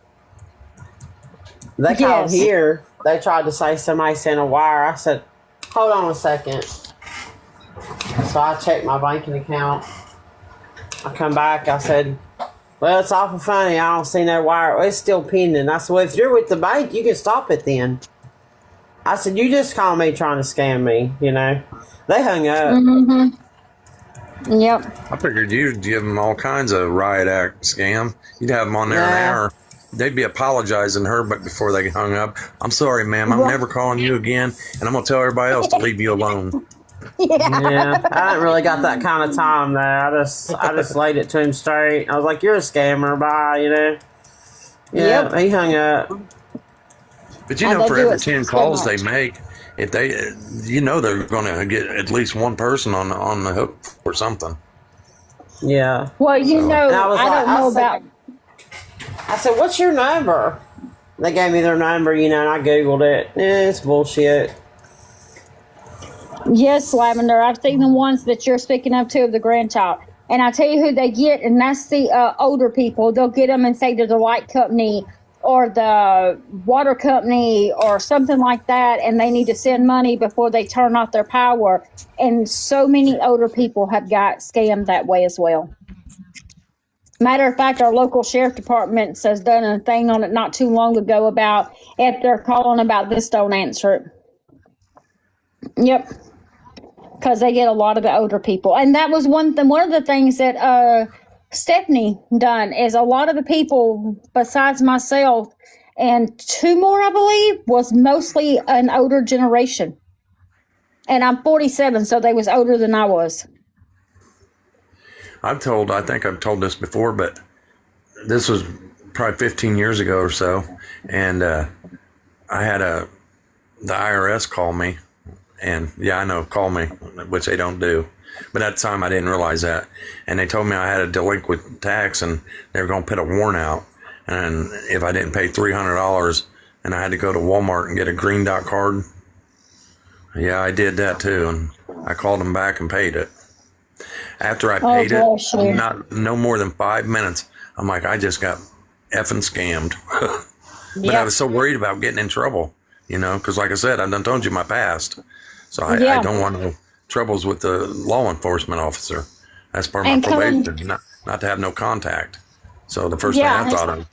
Speaker 4: They called here. They tried to say somebody sent a wire. I said, hold on a second. So I checked my banking account. I come back. I said, well, it's awful funny. I don't see no wire. Well, it's still pending. I said, well, if you're with the bank, you can stop it then. I said, you just called me trying to scam me, you know. They hung up.
Speaker 1: Mm-hmm. Yep.
Speaker 7: I figured you'd give them all kinds of riot act scam. You'd have them on there an hour. They'd be apologizing to her, but before they hung up, I'm sorry, ma'am. I'm never calling you again, and I'm going to tell everybody else to leave you alone.
Speaker 4: Yeah, I didn't really got that kind of time there. I just laid it to him straight. I was like, "You're a scammer, bye," you know. Yeah, he hung up.
Speaker 7: But you
Speaker 1: And
Speaker 7: know,
Speaker 1: they
Speaker 7: for
Speaker 1: do
Speaker 7: every
Speaker 1: it
Speaker 7: 10
Speaker 1: so
Speaker 7: calls they
Speaker 1: much.
Speaker 7: make, if they, you know, they're going to get at least one person on the hook or something.
Speaker 4: Yeah.
Speaker 1: Well,
Speaker 7: So,
Speaker 4: And I was
Speaker 1: I
Speaker 4: like,
Speaker 1: don't know about.
Speaker 4: I said, what's your number? They gave me their number, and I Googled it. It's bullshit.
Speaker 1: Yes, Lavender. I've seen the ones that you're speaking of too, of the grandchild. And I tell you who they get, and that's the older people. They'll get them and say to the light company or the water company or something like that, and they need to send money before they turn off their power. And so many older people have got scammed that way as well. Matter of fact, our local sheriff department has done a thing on it not too long ago about if they're calling about this, don't answer it. Yep, because they get a lot of the older people, and that was one thing. One of the things that Stephanie done is a lot of the people besides myself and two more, I believe, was mostly an older generation. And I'm 47, so they was older than I was.
Speaker 7: I think I've told this before, but this was probably 15 years ago or so. And I had the IRS call me. And yeah, I know, call me, which they don't do. But at the time, I didn't realize that. And they told me I had a delinquent tax and they were going to put a warrant out. And if I didn't pay $300 and I had to go to Walmart and get a green dot card. Yeah, I did that too. And I called them back and paid it. After I paid it, no more than 5 minutes, I'm like, I just got effing scammed. But I was so worried about getting in trouble, because like I said, I done told you my past. So I don't want no troubles with the law enforcement officer. That's part of my probation, not to have no contact. So the first thing I thought of,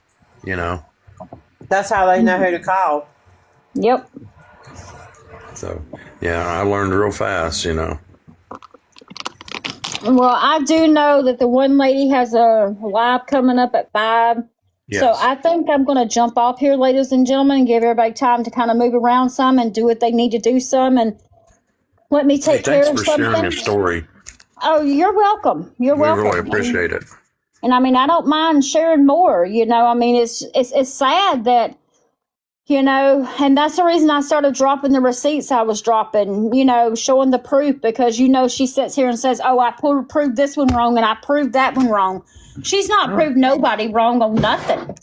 Speaker 4: That's how they know who to call.
Speaker 1: Yep.
Speaker 7: So, yeah, I learned real fast,
Speaker 1: Well, I do know that the one lady has a live coming up at 5.
Speaker 7: Yes.
Speaker 1: So I think I'm going to jump off here, ladies and gentlemen, and give everybody time to kind of move around some and do what they need to do some. And let me take care of something.
Speaker 7: Thanks for sharing your story.
Speaker 1: Oh, you're welcome. You're welcome.
Speaker 7: We really appreciate it.
Speaker 1: And I mean, I don't mind sharing more. I mean, it's sad that, and that's the reason I started dropping the receipts I was dropping, showing the proof, because, she sits here and says, oh, I proved this one wrong and I proved that one wrong. She's not proved nobody wrong on nothing.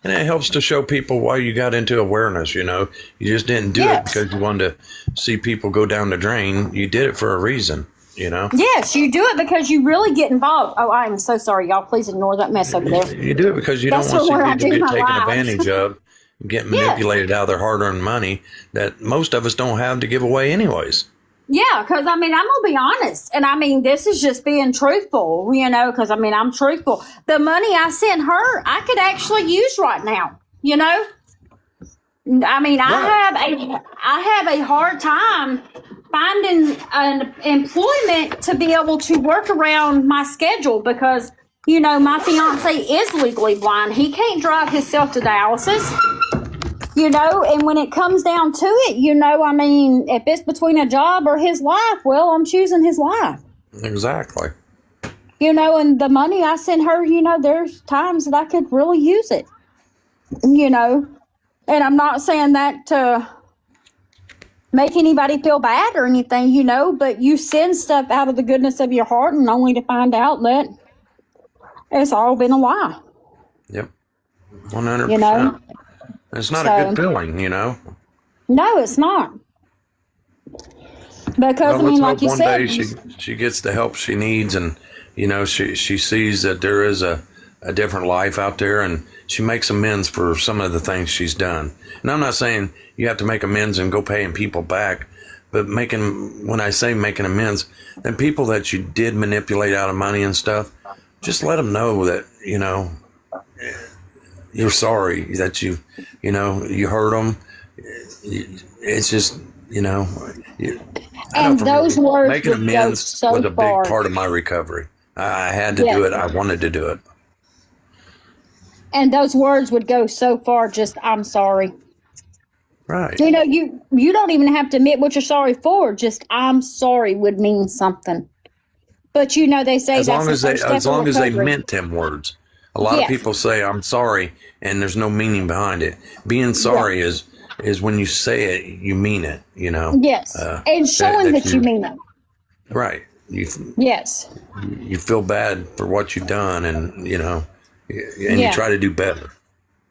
Speaker 7: And it helps to show people why you got into awareness, You just didn't do it because you wanted to see people go down the drain. You did it for a reason,
Speaker 1: Yes, you do it because you really get involved. Oh, I am so sorry, y'all. Please ignore that mess over there.
Speaker 7: You do it because you don't want to see people get taken advantage of, get manipulated out of their hard-earned money that most of us don't have to give away anyways.
Speaker 1: Yeah, because, I mean, I'm going to be honest. And, I mean, this is just being truthful, because, I mean, I'm truthful. The money I sent her, I could actually use right now, I mean, I have a hard time finding an employment to be able to work around my schedule because, my fiance is legally blind. He can't drive himself to dialysis. And when it comes down to it, I mean, if it's between a job or his life, well, I'm choosing his life.
Speaker 7: Exactly.
Speaker 1: And the money I sent her, there's times that I could really use it, and I'm not saying that to make anybody feel bad or anything, but you send stuff out of the goodness of your heart and only to find out that it's all been a lie.
Speaker 7: Yep. 100%. It's not a good feeling,
Speaker 1: No, it's not. Because, I mean, like you said,
Speaker 7: one day she gets the help she needs and, she sees that there is a different life out there and she makes amends for some of the things she's done. And I'm not saying you have to make amends and go paying people back, but when I say making amends, then people that you did manipulate out of money and stuff, just let them know that, you're sorry that you hurt them. It's just,
Speaker 1: and those words
Speaker 7: making amends was a big part of my recovery. I had to do it. I wanted to do it.
Speaker 1: And those words would go so far, just, I'm sorry.
Speaker 7: Right.
Speaker 1: You don't even have to admit what you're sorry for. Just, I'm sorry would mean something. But, they say
Speaker 7: as long as they meant them words. A lot of people say, I'm sorry, and there's no meaning behind it. Being sorry is is when you say it, you mean it. You know.
Speaker 1: Yes, and showing that you mean it.
Speaker 7: Right.
Speaker 1: Yes.
Speaker 7: You feel bad for what you've done, and you try to do better.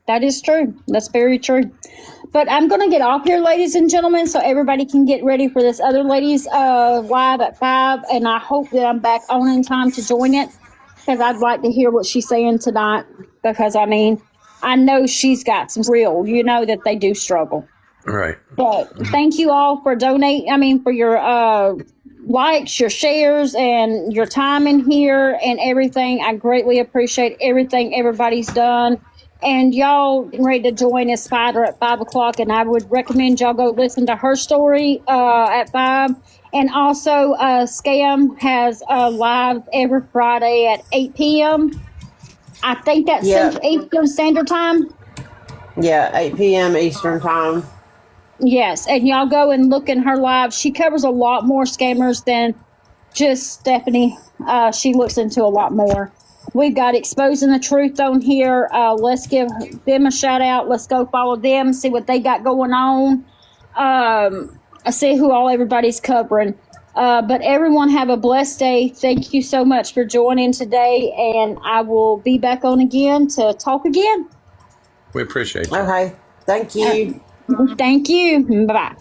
Speaker 1: That is true. That's very true. But I'm going to get off here, ladies and gentlemen, so everybody can get ready for this other ladies live at 5. And I hope that I'm back on in time to join it, because I'd like to hear what she's saying tonight. Because, I mean, I know she's got some real, that they do struggle.
Speaker 7: Right.
Speaker 1: But thank you all for for your likes, your shares, and your time in here and everything. I greatly appreciate everything everybody's done. And y'all ready to join us Spider at 5 o'clock, and I would recommend y'all go listen to her story at 5. And also, Scam has live every Friday at 8 p.m. I think that's Eastern Standard Time.
Speaker 4: Yeah, 8 p.m. Eastern Time.
Speaker 1: Yes, and y'all go and look in her live. She covers a lot more scammers than just Stephanie. She looks into a lot more. We've got Exposing the Truth on here. Let's give them a shout out. Let's go follow them, see what they got going on. I see who all everybody's covering. But everyone have a blessed day. Thank you so much for joining today, and I will be back on again to talk again.
Speaker 7: We appreciate you.
Speaker 4: Okay. Thank you.
Speaker 1: Thank you. Bye-bye.